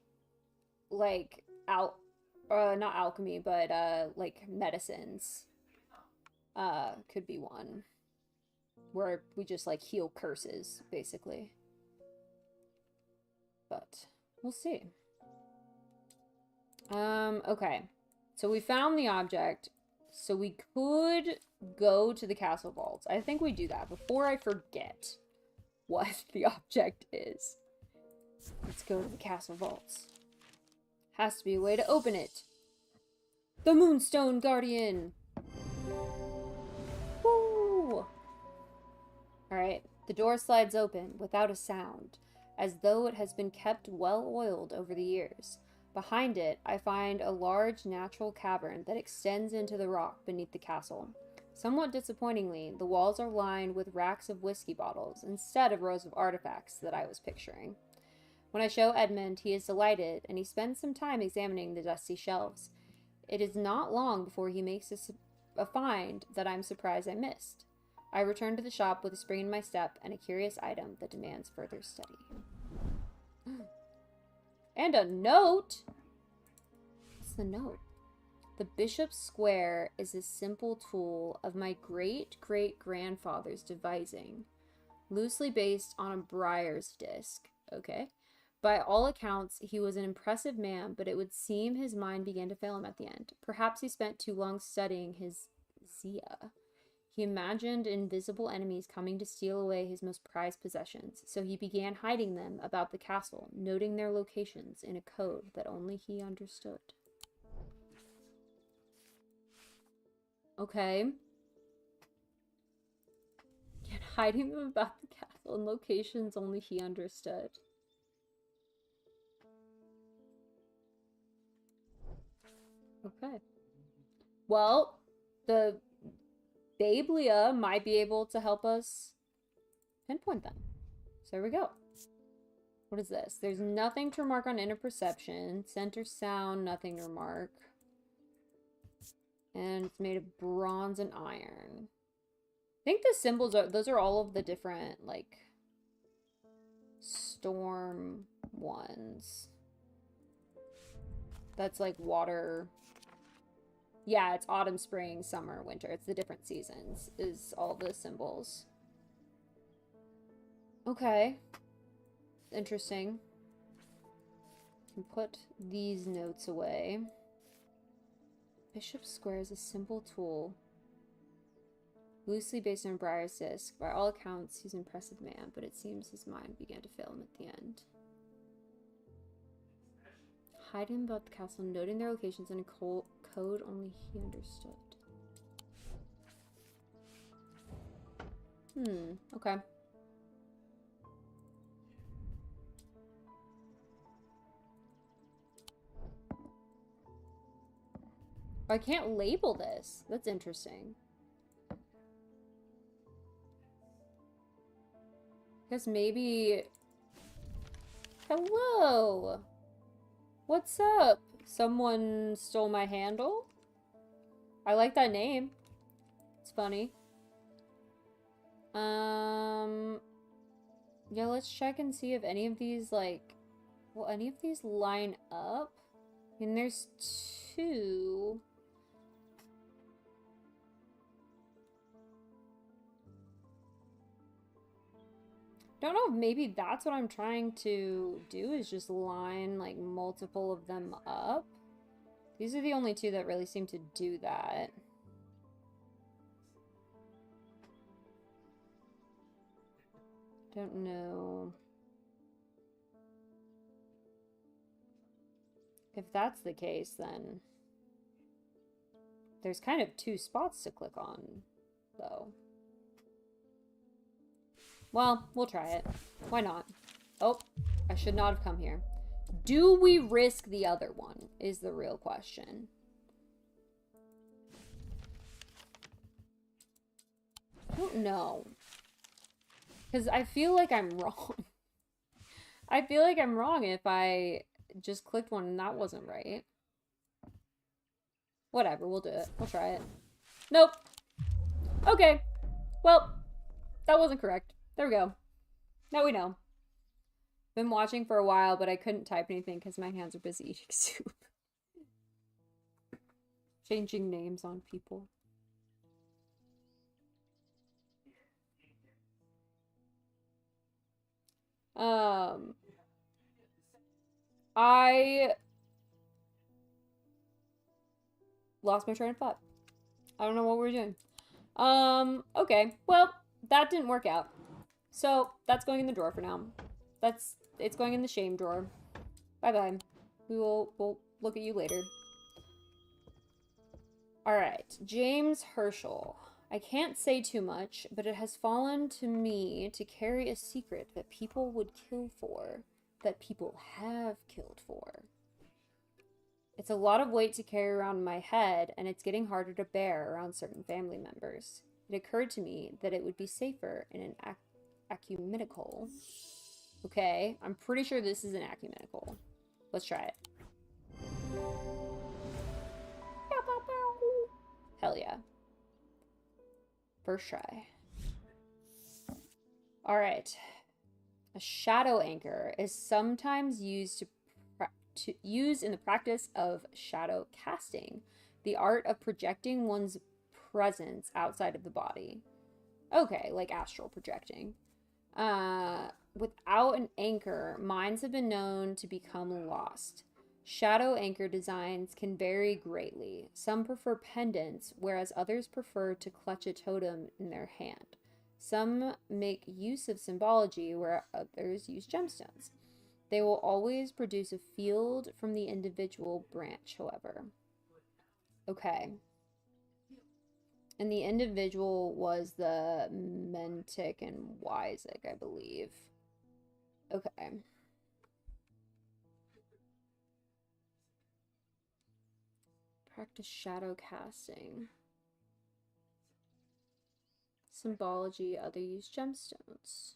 like not alchemy, but like medicines. Could be one where we just like heal curses, basically. But we'll see. Okay. So we found the object. So we could go to the castle vaults. I think we do that before I forget what the object is. Let's go to the castle vaults. Has to be a way to open it. The Moonstone Guardian. Woo! Alright, the door slides open without a sound, as though it has been kept well oiled over the years. Behind it, I find a large natural cavern that extends into the rock beneath the castle. Somewhat disappointingly, the walls are lined with racks of whiskey bottles instead of rows of artifacts that I was picturing. When I show Edmund, he is delighted, and he spends some time examining the dusty shelves. It is not long before he makes a find that I'm surprised I missed. I return to the shop with a spring in my step and a curious item that demands further study. And a note! What's the note? The Bishop's Square is a simple tool of my great-great-grandfather's devising, loosely based on a briar's disc. Okay. By all accounts, he was an impressive man, but it would seem his mind began to fail him at the end. Perhaps he spent too long studying his Zia. He imagined invisible enemies coming to steal away his most prized possessions, so he began hiding them about the castle, noting their locations in a code that only he understood. Okay. Yet hiding them about the castle in locations only he understood. Okay. Well, the Bablia might be able to help us pinpoint them. So there we go. What is this? There's nothing to remark on inner perception. Center sound, nothing to remark. And it's made of bronze and iron. I think the symbols are, those are all of the different, like, storm ones. That's like water. Yeah, it's autumn, spring, summer, winter. It's the different seasons is all the symbols. Okay. Interesting. Can put these notes away. Bishop's Square is a simple tool, loosely based on Briar's disc. By all accounts, he's an impressive man, but it seems his mind began to fail him at the end. Hiding about the castle, noting their locations in a code only he understood. Okay. I can't label this. That's interesting. Guess maybe... Hello! What's up? Someone stole my handle? I like that name. It's funny. Yeah, let's check and see if any of these, like... Will any of these line up? I mean, there's two... Don't know if maybe that's what I'm trying to do, is just line like multiple of them up. These are the only two that really seem to do that. Don't know. If that's the case, then there's kind of 2 spots to click on, though. Well, we'll try it. Why not? Oh, I should not have come here. Do we risk the other one, is the real question. I don't know. Because I feel like I'm wrong. I feel like I'm wrong if I just clicked one and that wasn't right. Whatever, we'll do it. We'll try it. Nope. Okay. Well, that wasn't correct. There we go. Now we know. Been watching for a while, but I couldn't type anything because my hands are busy eating soup. Changing names on people. I lost my train of thought. I don't know what we're doing. Okay. Well, that didn't work out. So, that's going in the drawer for now. It's going in the shame drawer. Bye-bye. We'll look at you later. Alright. James Herschel. I can't say too much, but it has fallen to me to carry a secret that people would kill for. That people have killed for. It's a lot of weight to carry around in my head, and it's getting harder to bear around certain family members. It occurred to me that it would be safer in an ecumenical. Okay, I'm pretty sure this is an ecumenical. Let's try it. Hell yeah. First try. Alright. A shadow anchor is sometimes used to use in the practice of shadow casting, the art of projecting one's presence outside of the body. Okay, like astral projecting. Without an anchor, minds have been known to become lost. Shadow anchor designs can vary greatly. Some prefer pendants, whereas others prefer to clutch a totem in their hand. Some make use of symbology, where others use gemstones. They will always produce a field from the individual branch, however. Okay. And the individual was the Mentic and Wysick, I believe. Okay. Practice shadow casting. Symbology, other use gemstones.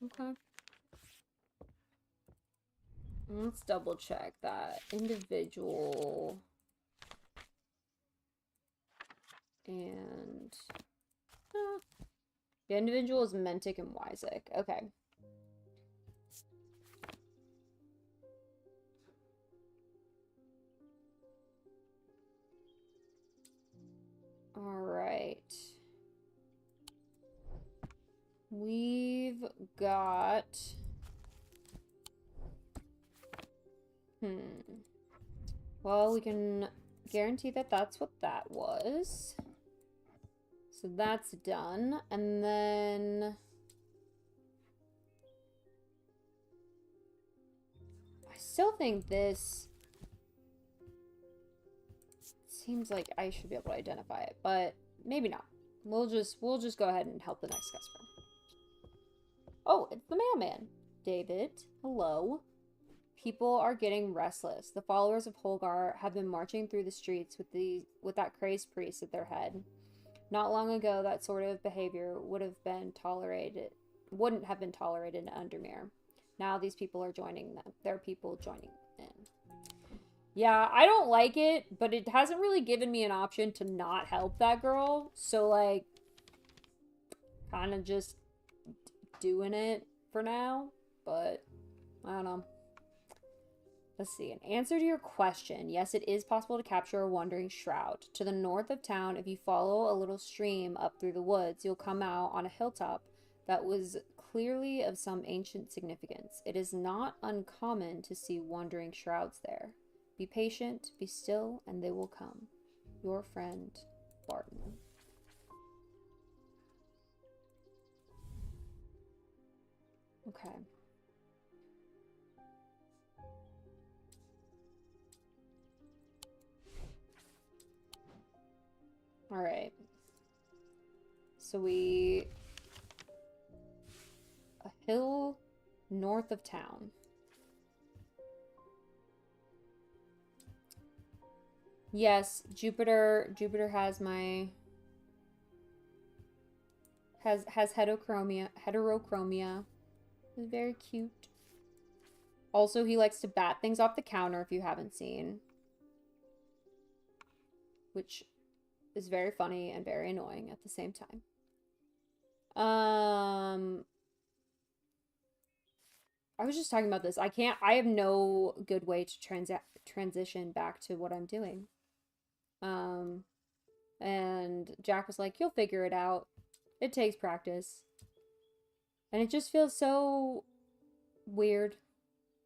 Okay. Let's double check that. Individual. And the individual is Mentic and Wysick. Okay. Alright. We've got... Well, we can guarantee that that's what that was. So that's done. And then... I still think this... seems like I should be able to identify it, but maybe not. We'll just go ahead and help the next customer. Oh, it's the mailman. David, hello. People are getting restless. The followers of Holgar have been marching through the streets with that crazed priest at their head. Not long ago, that sort of behavior wouldn't have been tolerated in Undermere. Now these people are joining them. There are people joining in. Yeah, I don't like it, but it hasn't really given me an option to not help that girl. So, like, kind of just doing it for now. But, I don't know. Let's see. In answer to your question, yes, it is possible to capture a wandering shroud. To the north of town, if you follow a little stream up through the woods, you'll come out on a hilltop that was clearly of some ancient significance. It is not uncommon to see wandering shrouds there. Be patient, be still, and they will come. Your friend, Barton. Okay. Alright. So a hill north of town. Yes, Jupiter has my has heterochromia. It's very cute. Also, he likes to bat things off the counter if you haven't seen. Which is very funny and very annoying at the same time. I was just talking about this. I have no good way to transition back to what I'm doing. And Jack was like, you'll figure it out. It takes practice. And it just feels so weird.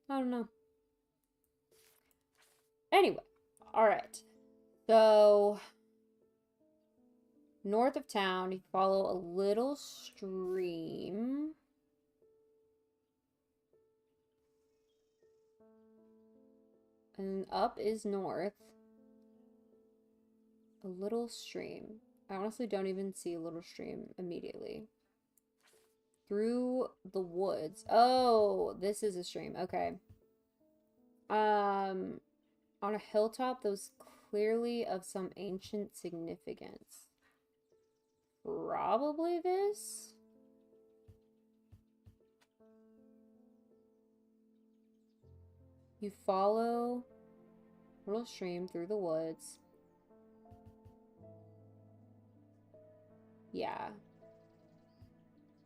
I don't know. Anyway, alright. So, north of town, you follow a little stream. And up is north. A little stream. I honestly don't even see a little stream immediately. Through the woods. Oh, this is a stream. Okay. On a hilltop that was clearly of some ancient significance. Probably this? You follow a little stream through the woods. Yeah.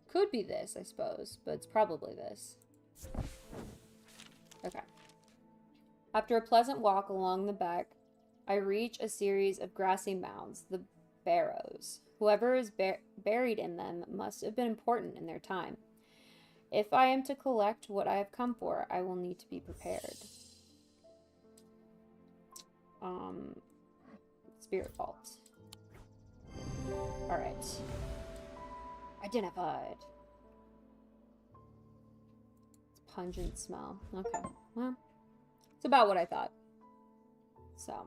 Could be this, I suppose, but it's probably this. Okay. After a pleasant walk along the beck, I reach a series of grassy mounds, the barrows. Whoever is buried in them must have been important in their time. If I am to collect what I have come for, I will need to be prepared. Spirit vault. Alright. Identified. It's pungent smell. Okay. Well, it's about what I thought. So.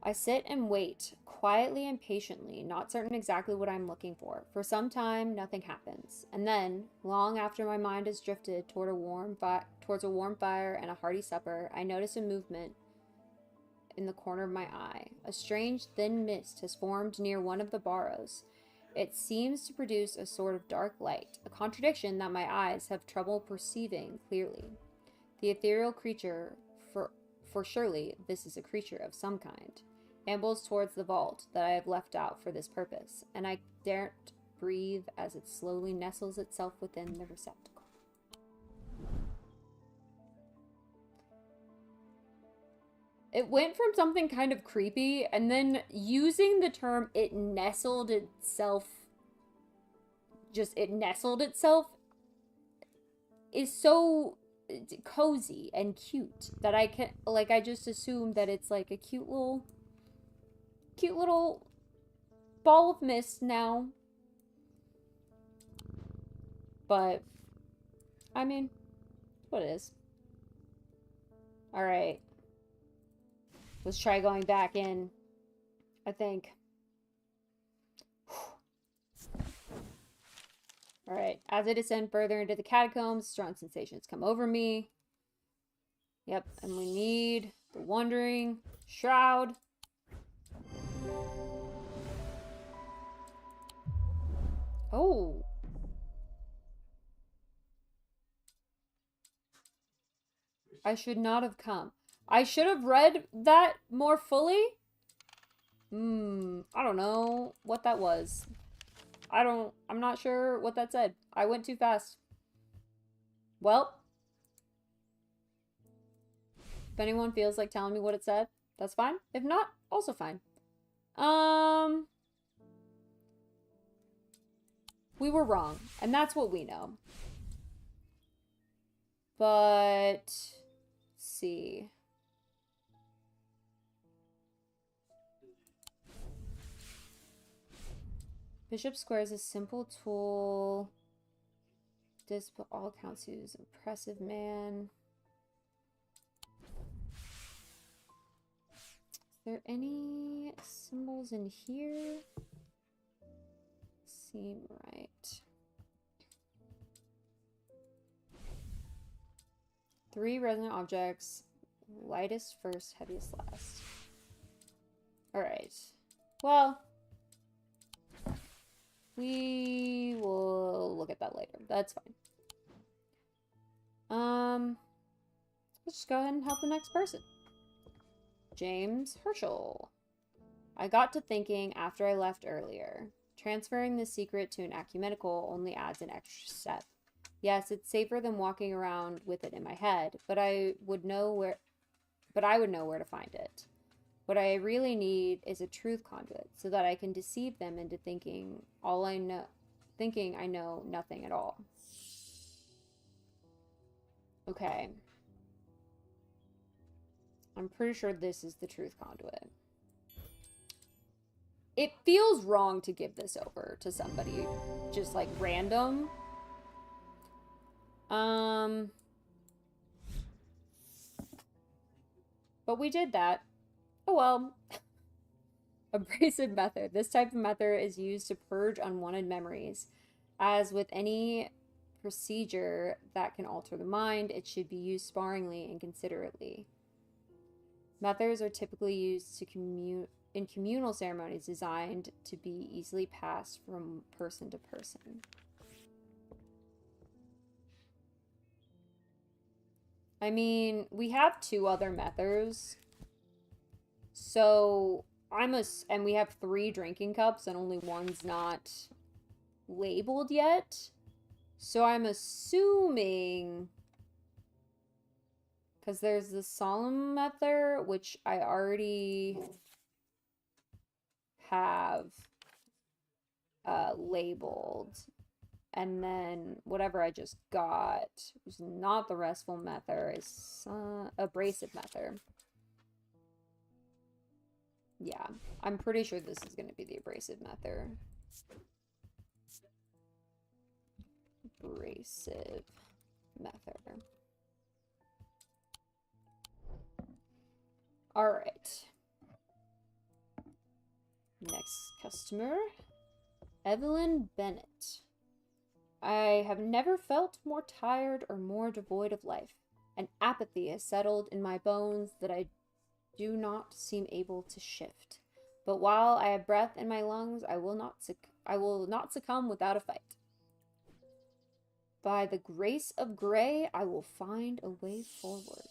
I sit and wait, quietly and patiently, not certain exactly what I'm looking for. For some time, nothing happens. And then, long after my mind has drifted towards a warm fire and a hearty supper, I notice a movement in the corner of my eye. A strange, thin mist has formed near one of the barrows. It seems to produce a sort of dark light, a contradiction that my eyes have trouble perceiving clearly. The ethereal creature, for surely this is a creature of some kind, ambles towards the vault that I have left out for this purpose, and I daren't breathe as it slowly nestles itself within the receptacle. It went from something kind of creepy, and then using the term it nestled itself is so cozy and cute that I just assume that it's like a cute little ball of mist now. But I mean, what it is. Alright. Let's try going back in, I think. Alright, as I descend further into the catacombs, strong sensations come over me. Yep, and we need the Wandering Shroud. Oh. I should not have come. I should have read that more fully. I don't know what that was. I'm not sure what that said. I went too fast. Well, if anyone feels like telling me what it said, that's fine. If not, also fine. We were wrong, and that's what we know. But, let's see. Bishop Square is a simple tool. This, but all accounts, he was an impressive man. there any symbols in here? Seem right. 3 resonant objects. Lightest first, heaviest last. Alright. Well, we will look at that later. That's fine. Let's just go ahead and help the next person. James Herschel. I got to thinking after I left earlier. Transferring the secret to an ecumenical only adds an extra step. Yes, it's safer than walking around with it in my head, but I would know where to find it. What I really need is a truth conduit so that I can deceive them into thinking I know nothing at all. Okay. I'm pretty sure this is the truth conduit. It feels wrong to give this over to somebody just like random. But we did that. Oh well. Abrasive method. This type of method is used to purge unwanted memories. As with any procedure that can alter the mind, it should be used sparingly and considerately. Methods are typically used in communal ceremonies designed to be easily passed from person to person. I mean, we have 2 other methods. So, and we have 3 drinking cups and only one's not labeled yet. So I'm assuming, because there's the Salem method, which I already have labeled. And then whatever I just got, which is not the restful method, is abrasive method. Yeah, I'm pretty sure this is going to be the abrasive method. Abrasive method. Alright. Next customer. Evelyn Bennett. I have never felt more tired or more devoid of life. An apathy has settled in my bones that I do not seem able to shift. But while I have breath in my lungs, I will not succumb without a fight. By the grace of Grey, I will find a way forward.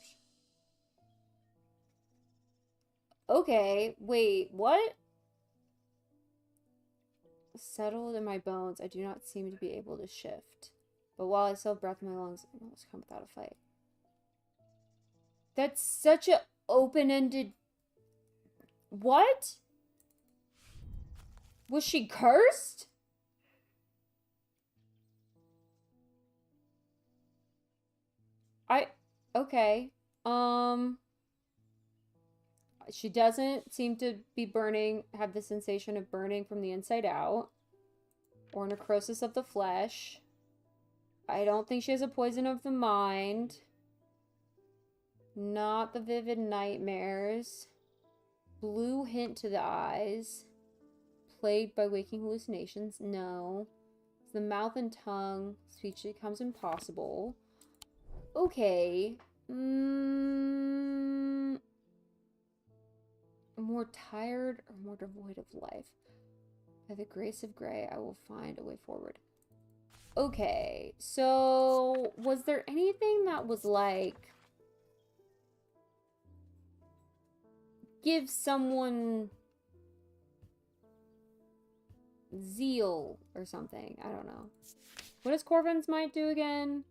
Okay, wait, what? Settled in my bones, I do not seem to be able to shift. But while I still have breath in my lungs, I will not succumb without a fight. That's such a open-ended... What? Was she cursed? Okay. She doesn't seem to be have the sensation of burning from the inside out. Or necrosis of the flesh. I don't think she has a poison of the mind. Not the vivid nightmares. Blue hint to the eyes. Plagued by waking hallucinations. No. The mouth and tongue. Speech becomes impossible. Okay. More tired or more devoid of life. By the grace of Grey, I will find a way forward. Okay, so was there anything that was like give someone zeal or something? I don't know. What does Corvin's might do again?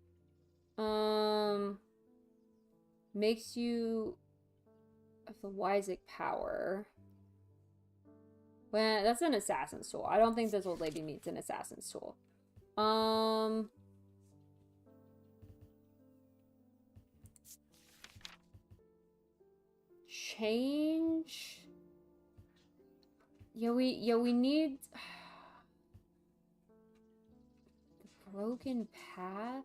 Makes you of the Wysick power. Well, that's an assassin's tool. I don't think this old lady needs an assassin's tool. Change. Yeah, we need the broken path.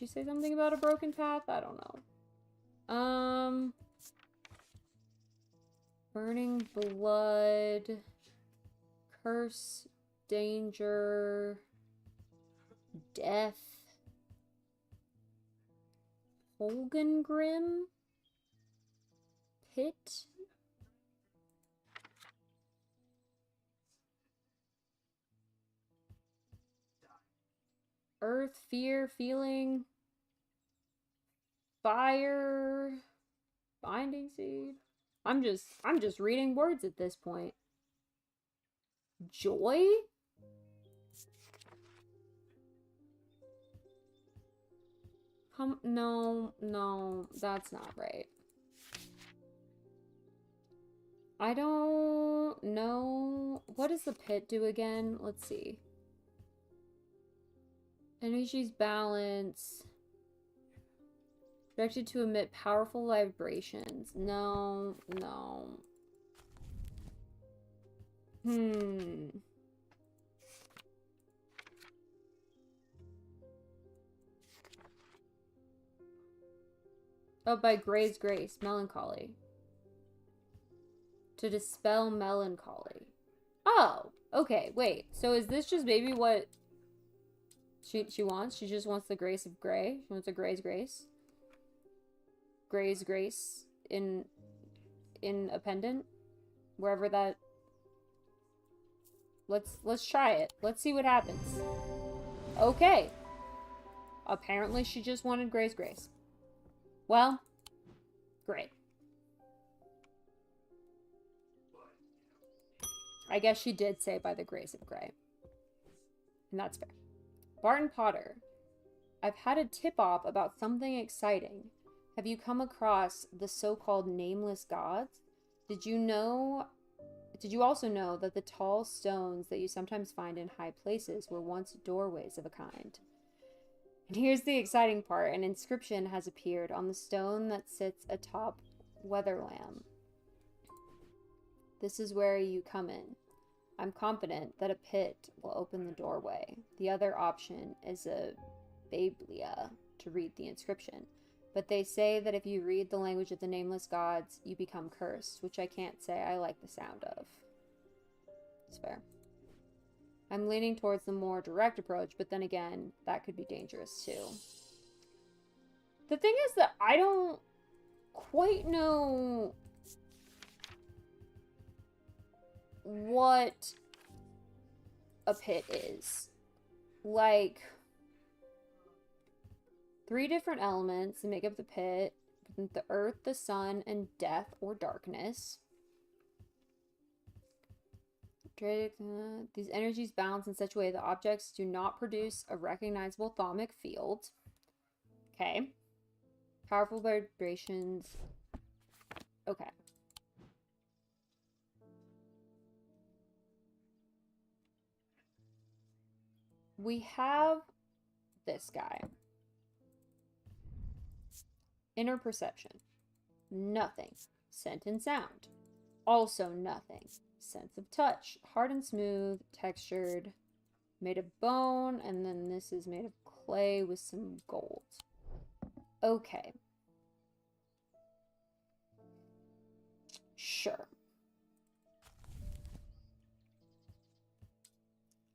she say something about a broken path? I don't know. Burning blood. Curse. Danger. Death. Holgengrim? Pit? Earth, fear, feeling. Fire. Binding seed. I'm just reading words at this point. Joy? No, that's not right. I don't know. What does the pit do again? Let's see. Energy's balance. Directed to emit powerful vibrations. No. Oh, by Gray's Grace. Melancholy. To dispel melancholy. Oh, okay, wait. So is this just maybe what she wants? She just wants the grace of Gray? She wants a Gray's Grace? Gray's Grace in a pendant? Wherever that... Let's try it. Let's see what happens. Okay. Apparently she just wanted Gray's Grace. Well, great. I guess she did say by the grace of Gray. And that's fair. Barton Potter. I've had a tip-off about something exciting. Have you come across the so-called nameless gods? Did you also know that the tall stones that you sometimes find in high places were once doorways of a kind? And here's the exciting part. An inscription has appeared on the stone that sits atop Weatherlam. This is where you come in. I'm confident that a pit will open the doorway. The other option is a Bablia to read the inscription. But they say that if you read the language of the nameless gods, you become cursed, which I can't say I like the sound of. It's fair. I'm leaning towards the more direct approach, but then again, that could be dangerous too. The thing is that I don't quite know what a pit is. Like, 3 different elements that make up the pit: the earth, the sun, and death or darkness. These energies balance in such a way that objects do not produce a recognizable thaumic field. Okay. Powerful vibrations. Okay. We have this guy. Inner perception. Nothing. Scent and sound. Also nothing. Sense of touch. Hard and smooth. Textured. Made of bone. And then this is made of clay with some gold. Okay. Sure.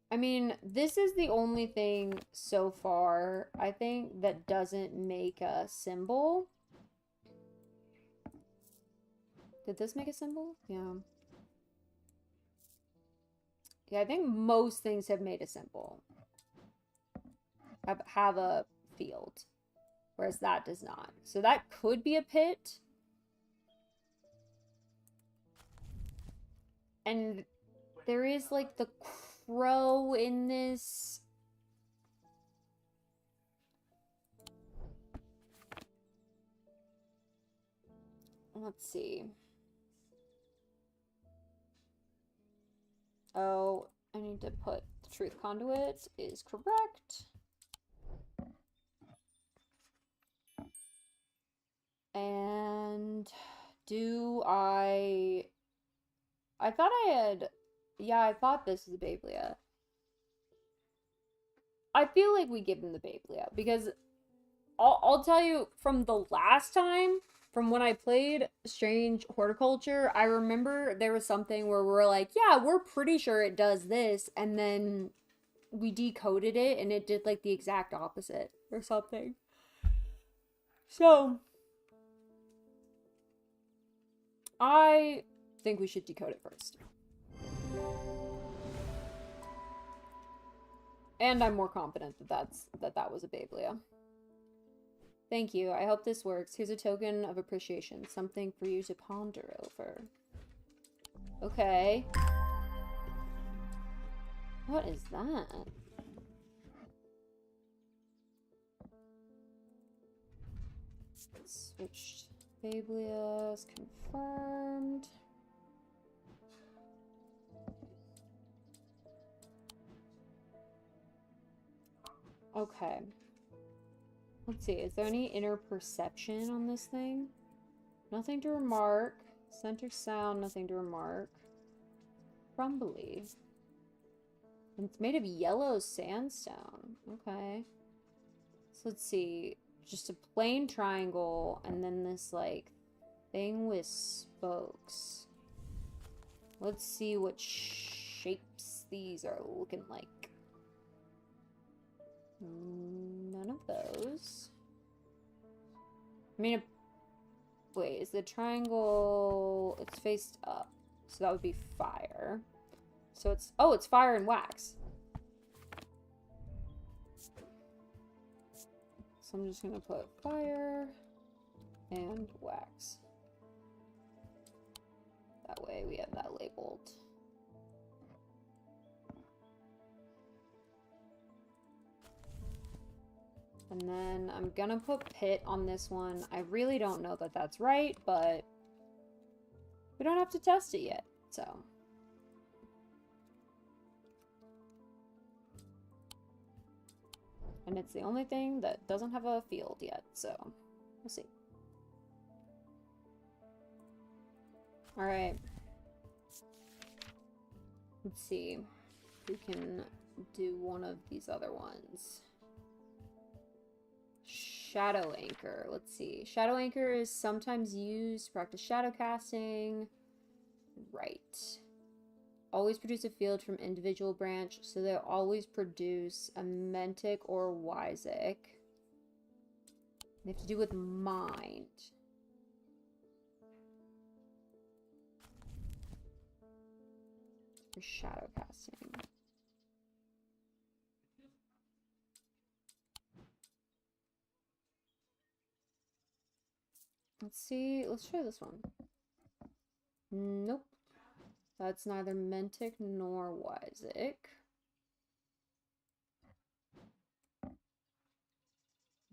I mean, this is the only thing so far, I think, that doesn't make a symbol. Did this make a symbol? Yeah. Yeah, I think most things have made a symbol. Have a field. Whereas that does not. So that could be a pit. And there is like the crow in this. Let's see. Oh, I need to put the truth conduit is correct. And do I thought I had, yeah, I thought this was a Bablia. I feel like we give him the Bablia because I'll tell you from the last time, from when I played Strange Horticulture, I remember there was something where we're like, yeah, we're pretty sure it does this, and then we decoded it and it did like the exact opposite or something. So I think we should decode it first. And I'm more confident that that was a Bablia. Thank you. I hope this works. Here's a token of appreciation. Something for you to ponder over. Okay. What is that? Switched. Bablias confirmed. Okay. Let's see. Is there any inner perception on this thing? Nothing to remark. Center sound, nothing to remark. Crumbly. And it's made of yellow sandstone. Okay. So let's see. Just a plain triangle and then this like thing with spokes. Let's see what shapes these are looking like. None of those. I mean, wait, is the triangle... It's faced up. So that would be fire. So it's... Oh, it's fire and wax. So I'm just gonna put fire and wax. That way we have that labeled. And then I'm gonna put pit on this one. I really don't know that that's right, but we don't have to test it yet, so. And it's the only thing that doesn't have a field yet, so we'll see. Alright. Let's see. We can do one of these other ones. Shadow Anchor. Let's see. Shadow Anchor is sometimes used to practice shadow casting. Right. Always produce a field from individual branch, so they'll always produce a Mentic or Wysick. They have to do with mind. For shadow casting. Let's see. Let's try this one. Nope. That's neither Mentic nor Wysick.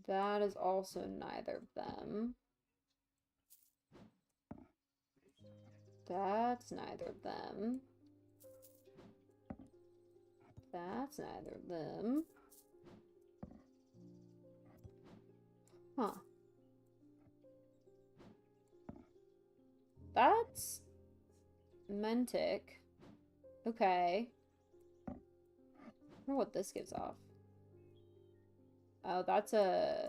That is also neither of them. That's neither of them. That's neither of them. Huh. That's Mentic. Okay. I wonder what this gives off. Oh, that's a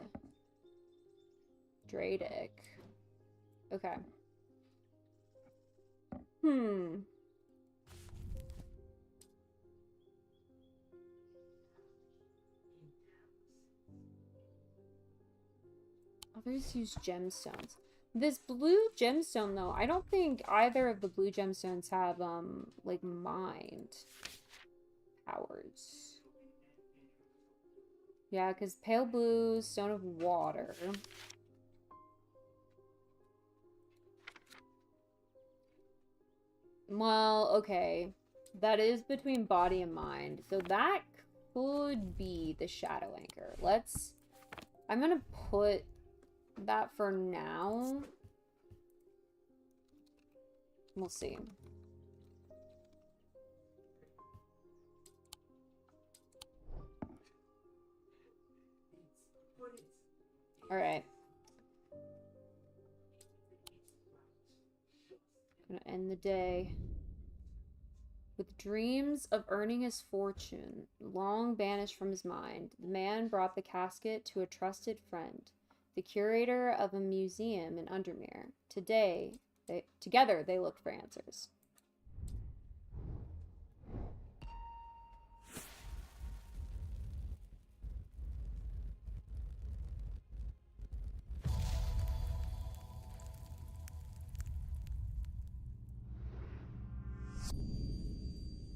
Dradic. Okay. Others use gemstones. This blue gemstone, though, I don't think either of the blue gemstones have, like, mind powers. Yeah, because pale blue, stone of water. Well, okay. That is between body and mind. So that could be the Shadow Anchor. I'm gonna put that for now. We'll see. All right. Gonna end the day. With dreams of earning his fortune long banished from his mind, the man brought the casket to a trusted friend, the curator of a museum in Undermere. Together they looked for answers.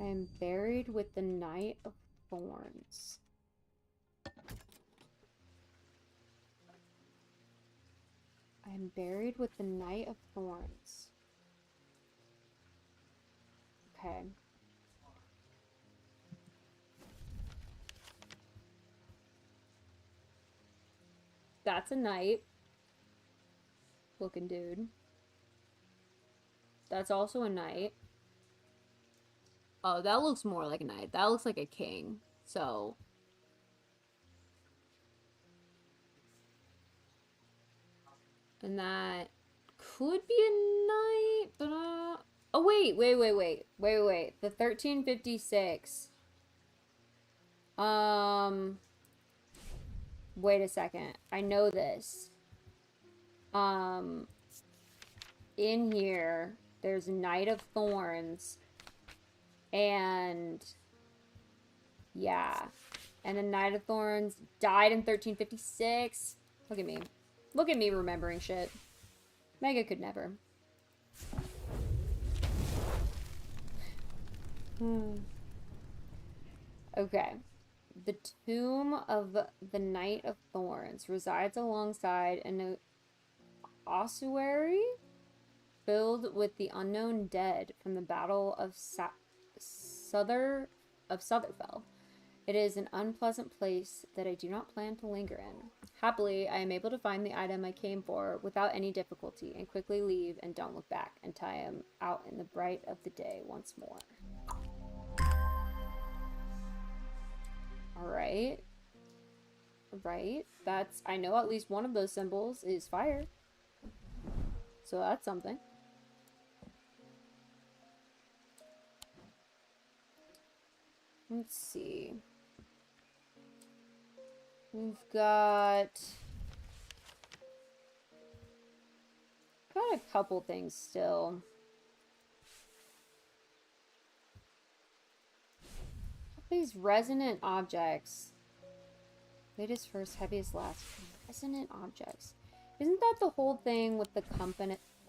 I am buried with the Knight of Thorns. I am buried with the Knight of Thorns. Okay. That's a knight. Looking dude. That's also a knight. Oh, that looks more like a knight. That looks like a king. So. And that could be a knight, but oh wait. The 1356. Wait a second. I know this. In here, there's a Knight of Thorns. And yeah. And the Knight of Thorns died in 1356. Look at me. Look at me remembering shit. Mega could never. Okay. The tomb of the Knight of Thorns resides alongside an ossuary filled with the unknown dead from the Battle of Sotherfell. It is an unpleasant place that I do not plan to linger in. Happily, I am able to find the item I came for without any difficulty and quickly leave and don't look back until I am out in the bright of the day once more. Alright. Right. That's, I know at least one of those symbols is fire. So that's something. Let's see. We've got a couple things still. These resonant objects. Latest first, heaviest last. Resonant objects. Isn't that the whole thing with the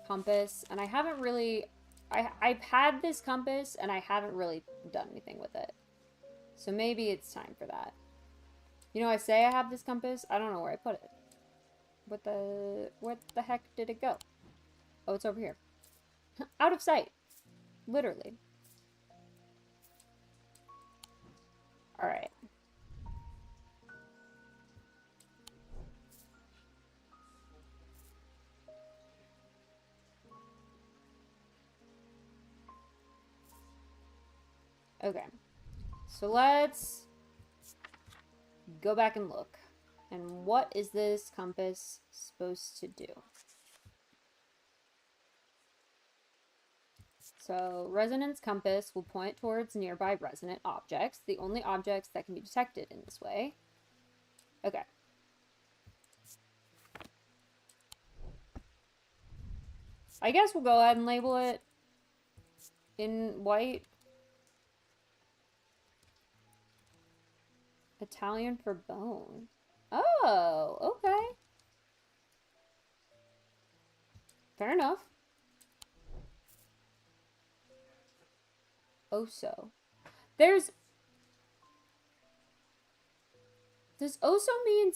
compass? And I haven't really... I've had this compass, and I haven't really done anything with it. So maybe it's time for that. You know, I say I have this compass. I don't know where I put it. What the heck did it go? Oh, it's over here. Out of sight. Literally. Alright. Okay. So let's go back and look. And what is this compass supposed to do? So, resonance compass will point towards nearby resonant objects, the only objects that can be detected in this way. Okay. I guess we'll go ahead and label it in white. Italian for bone. Oh, okay. Fair enough. Oso. Does oso mean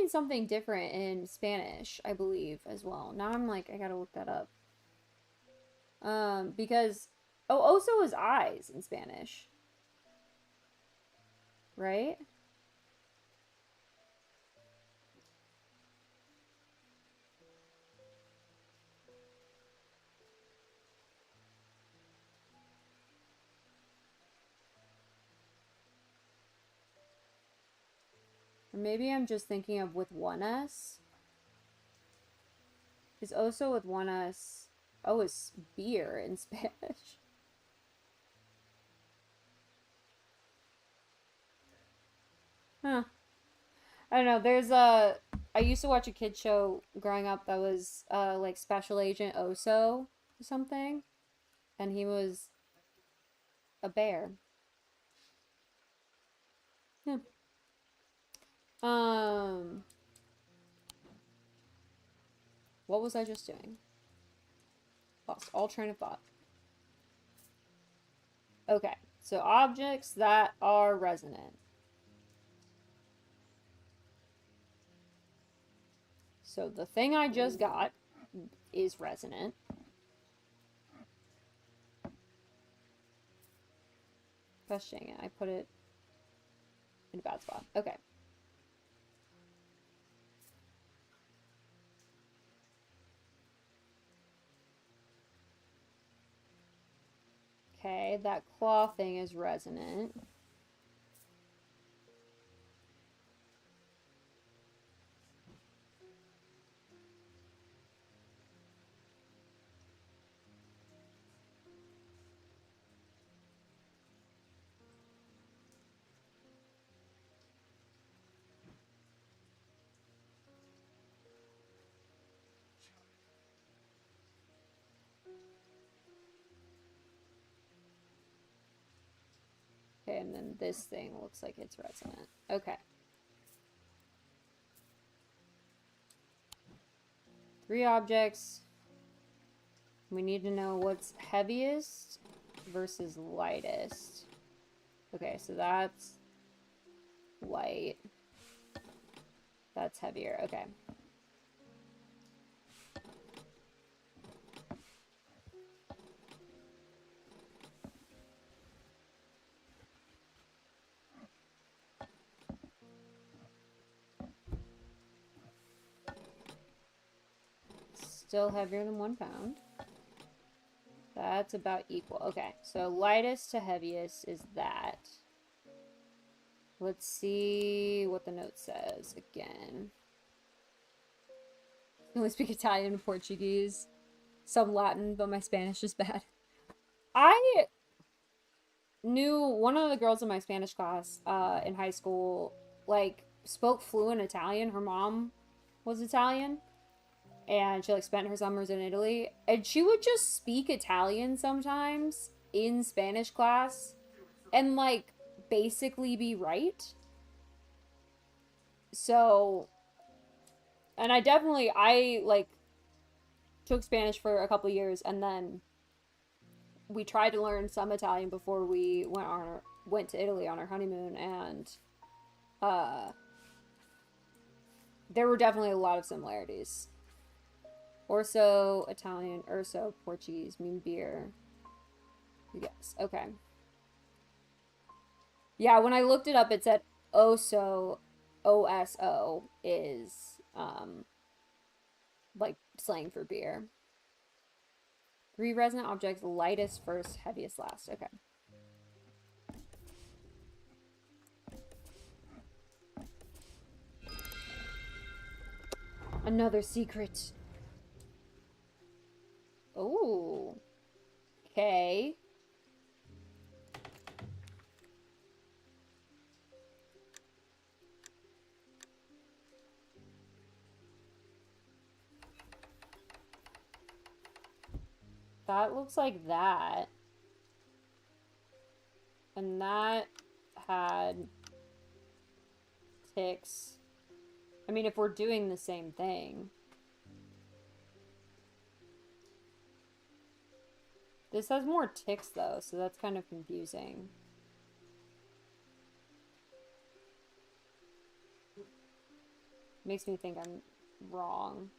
something different in Spanish, I believe, as well. Now I'm like, I gotta look that up. Because oso is eyes in Spanish. Right? Or maybe I'm just thinking of with one S. Is oso with one S? Oh, it's beer in Spanish. Huh. I don't know. I used to watch a kid show growing up that was like Special Agent Oso or something, and he was a bear. Yeah. Um, what was I just doing? Lost all train of thought. Okay, so objects that are resonant. So the thing I just got is resonant. Gosh dang it, I put it in a bad spot. Okay. Okay, that claw thing is resonant. Okay, and then this thing looks like it's resonant. Okay. 3 objects. We need to know what's heaviest versus lightest. Okay, so that's light. That's heavier. Okay. Still heavier than 1 pound. That's about equal. Okay, so lightest to heaviest is that. Let's see what the note says again. I only speak Italian and Portuguese. Some Latin, but my Spanish is bad. I knew one of the girls in my Spanish class in high school, like, spoke fluent Italian. Her mom was Italian, and she, like, spent her summers in Italy. And she would just speak Italian sometimes in Spanish class and, like, basically be right. So, and I like, took Spanish for a couple years, and then we tried to learn some Italian before we went to Italy on our honeymoon, and there were definitely a lot of similarities. Orso, Italian, Urso, Portuguese, mean beer. Yes, okay. Yeah, when I looked it up, it said Oso, O-S-O, is, like, slang for beer. 3 resonant objects, lightest first, heaviest last. Okay. Another secret. Oh. Okay. That looks like that. And that had ticks. I mean, if we're doing the same thing. This has more ticks, though, so that's kind of confusing. Makes me think I'm wrong.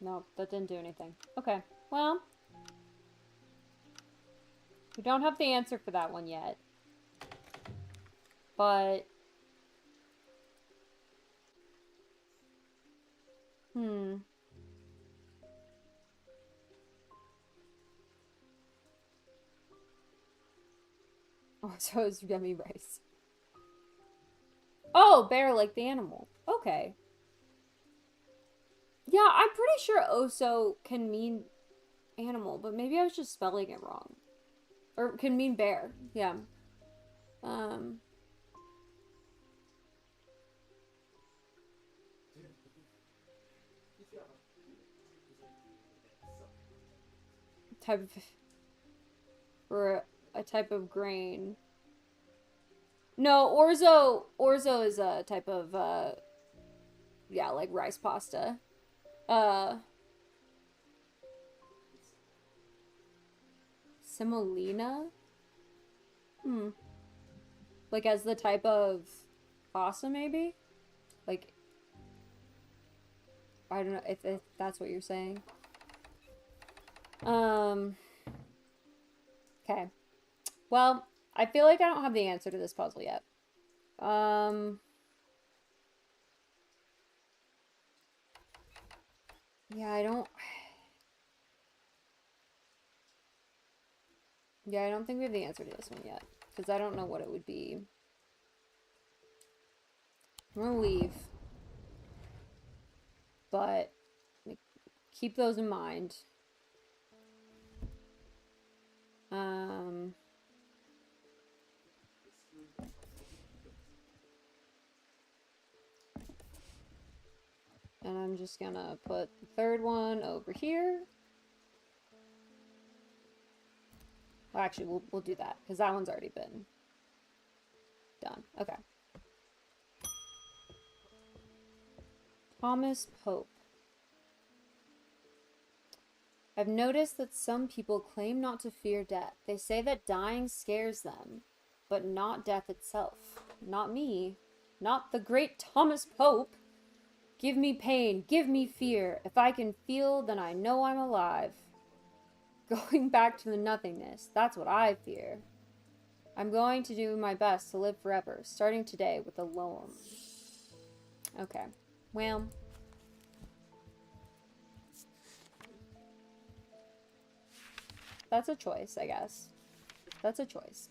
Nope, that didn't do anything. Okay, well, we don't have the answer for that one yet. But, oh, so it's yummy rice. Oh, bear like the animal. Okay. Yeah, I'm pretty sure Oso can mean animal, but maybe I was just spelling it wrong. Or can mean bear. Yeah. Type of, or a type of grain. No, orzo is a type of yeah, like rice pasta. Semolina? Like as the type of pasta maybe? Like I don't know if that's what you're saying. Okay. Well, I feel like I don't have the answer to this puzzle yet. Yeah, I don't think we have the answer to this one yet. Because I don't know what it would be. I'm gonna leave. But keep those in mind. And I'm just gonna put the third one over here. Well, actually, we'll do that because that one's already been done. Okay. Thomas Pope. I've noticed that some people claim not to fear death. They say that dying scares them, but not death itself. Not me. Not the great Thomas Pope. Give me pain. Give me fear. If I can feel, then I know I'm alive. Going back to the nothingness. That's what I fear. I'm going to do my best to live forever, starting today with a loam. Okay. Well. That's a choice, I guess. That's a choice.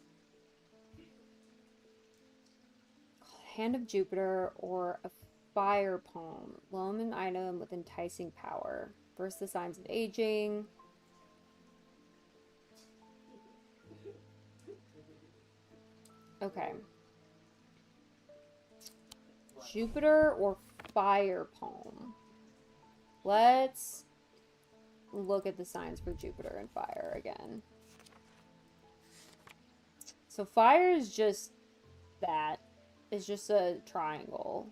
Hand of Jupiter or a fire palm. Loam an item with enticing power. First the signs of aging. Okay. Jupiter or fire palm. Let's look at the signs for Jupiter and fire again. So fire is just that. It's just a triangle.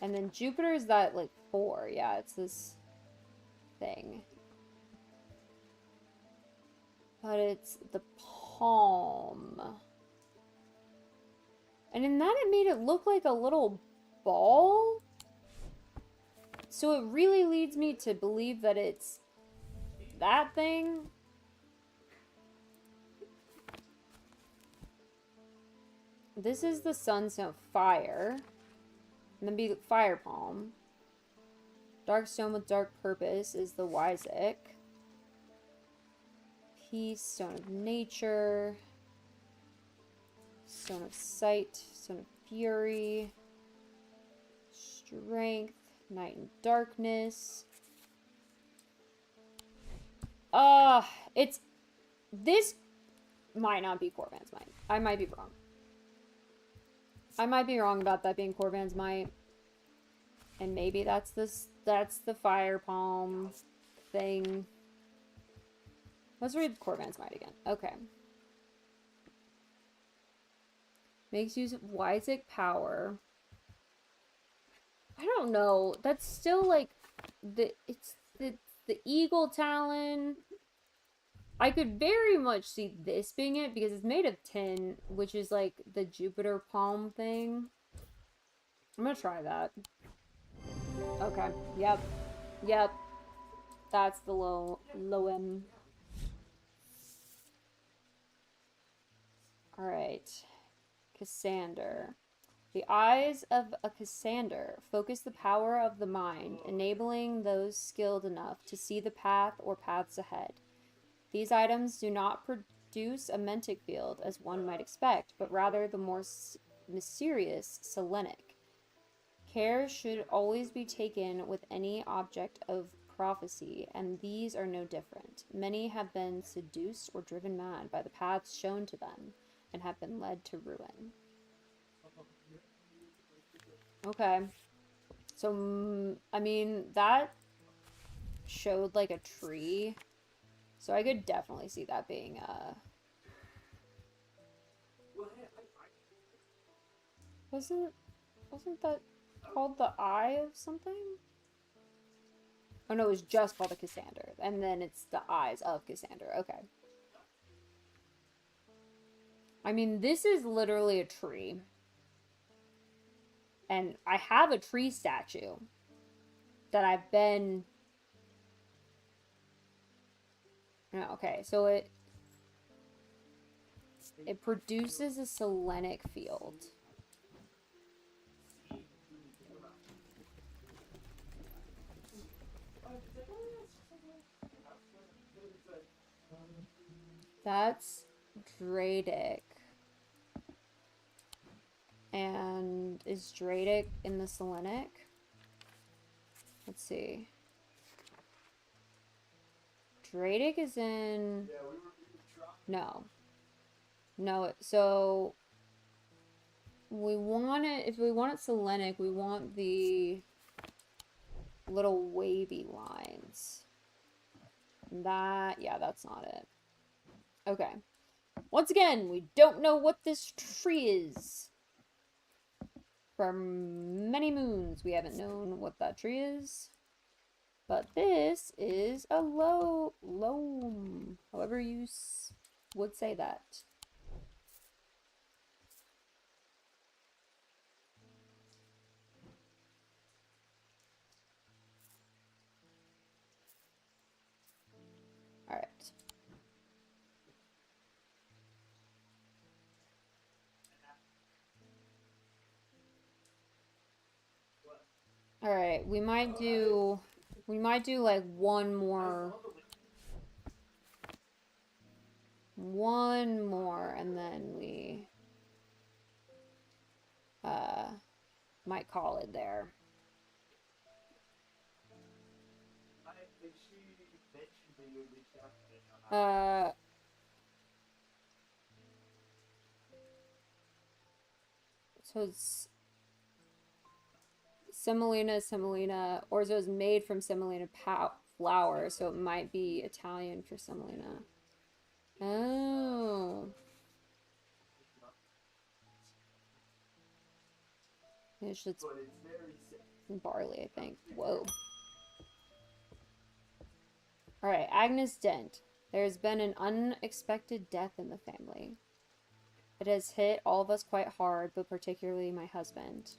And then Jupiter is that, like, 4. Yeah, it's this thing. But it's the palm. And in that it made it look like a little ball. So it really leads me to believe that it's that thing. This is the sunstone fire. And then be fire palm. Dark stone with dark purpose is the Wyzik. Peace, stone of nature. Stone of sight, stone of fury. Strength, night and darkness. It's this might not be Corvan's Might. I might be wrong. I might be wrong about that being Corvan's Might. And maybe that's the fire palm thing. Let's read Corvan's Might again. Okay. Makes use of Wyzik power. I don't know. That's still like the eagle talon. I could very much see this being it because it's made of tin, which is like the Jupiter palm thing. I'm gonna try that. Okay. Yep. Yep. That's the loem. Alright. Cassander. The eyes of a Cassander focus the power of the mind, enabling those skilled enough to see the path or paths ahead. These items do not produce a mentic field, as one might expect, but rather the more mysterious selenic. Care should always be taken with any object of prophecy, and these are no different. Many have been seduced or driven mad by the paths shown to them, and have been led to ruin. Okay. So, I mean, that showed like a tree. So I could definitely see that being, wasn't that called the Eye of something? Oh no, it was just called the Cassander. And then it's the Eyes of Cassander. Okay. I mean, this is literally a tree. And I have a tree statue that I've been... No, okay, so it produces a selenic field. That's Dradic. And is Dradic in the Selenic? Let's see. Dradic is in... No. No, so... We want it... If we want it Selenic, we want the little wavy lines. That... Yeah, that's not it. Okay. Once again, we don't know what this tree is. For many moons, we haven't known what that tree is. But this is a loam. However you would say that. Alright. Alright, we might do like one more, and then we might call it there. So it's semolina, or so it's made from semolina flour, so it might be Italian for semolina. Oh. It's barley, I think. Whoa. Alright, Agnes Dent. There's been an unexpected death in the family. It has hit all of us quite hard, but particularly my husband.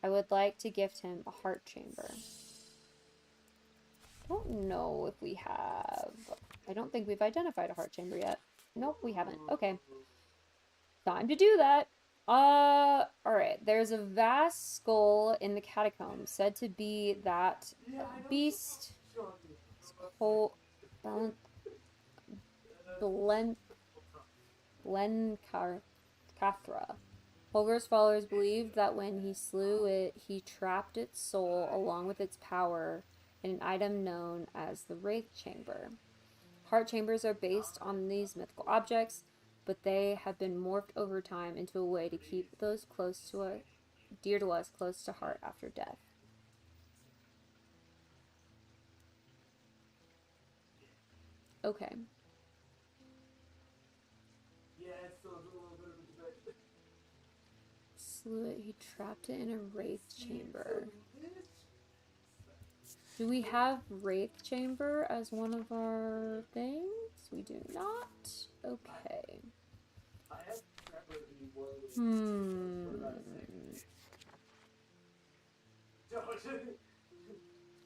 I would like to gift him a heart chamber. I don't know if we have... I don't think we've identified a heart chamber yet. Nope, we haven't. Okay. Time to do that. Alright. There's a vast skull in the catacombs, said to be that beast... Cathra. Holger's followers believed that when he slew it, he trapped its soul along with its power in an item known as the Wraith Chamber. Heart chambers are based on these mythical objects, but they have been morphed over time into a way to keep those close to us, dear to us, close to heart after death. Okay. Slew it, he trapped it in a wraith chamber. Do we have wraith chamber as one of our things? We do not. Okay.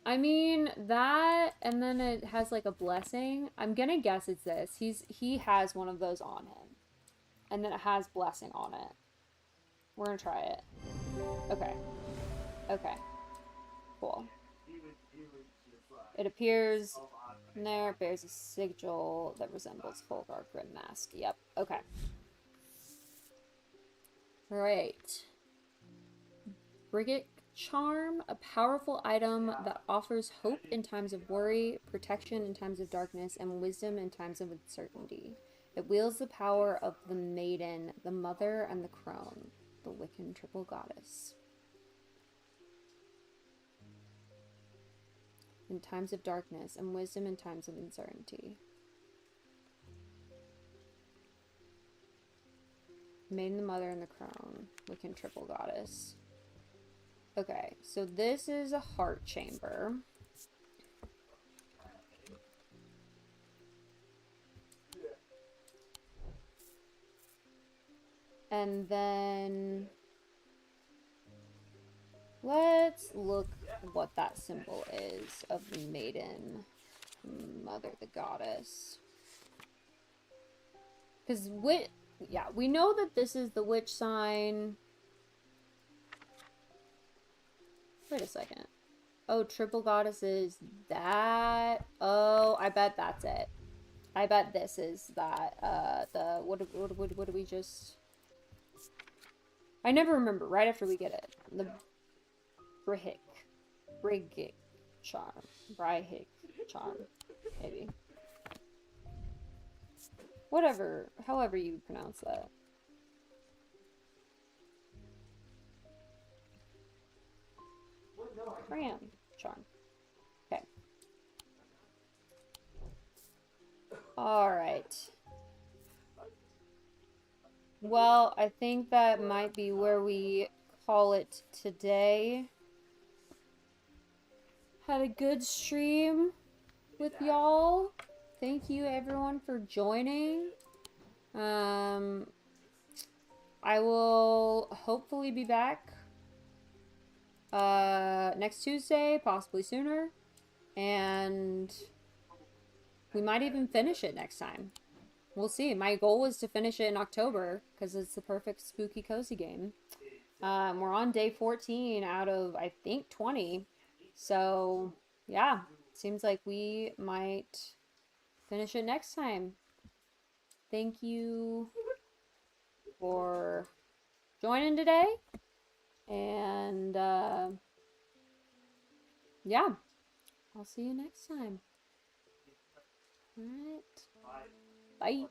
I mean, that, and then it has like a blessing. I'm gonna guess it's this. He has one of those on him. And then it has blessing on it. We're gonna try it. Okay. Okay. Cool. It appears in there, bears a sigil that resembles Holgar Grim Mask. Yep. Okay. Right. Brigit charm, a powerful item that offers hope in times of worry, protection in times of darkness, and wisdom in times of uncertainty. It wields the power of the maiden, the mother, and the crone, the Wiccan triple goddess. In times of darkness, and wisdom in times of uncertainty. Maiden, the mother, and the crone, Wiccan triple goddess. Okay, so this is a heart chamber. And then let's look what that symbol is of the maiden, mother, the goddess. Because yeah, we know that this is the witch sign. Wait a second. Oh, triple goddesses. That. Oh, I bet that's it. I bet this is that. What do we just? I never remember. Right after we get it, the Brighic charm, maybe. Whatever, however you pronounce that. Cram charm. Okay. Alright. Well, I think that might be where we call it today. Had a good stream with y'all. Thank you everyone for joining. I will hopefully be back next Tuesday, possibly sooner, and we might even finish it next time. We'll see. My goal was to finish it in October because it's the perfect spooky cozy game. We're on day 14 out of I think 20, so yeah, seems like we might finish it next time. Thank you for joining today. And yeah, I'll see you next time. All right. Bye.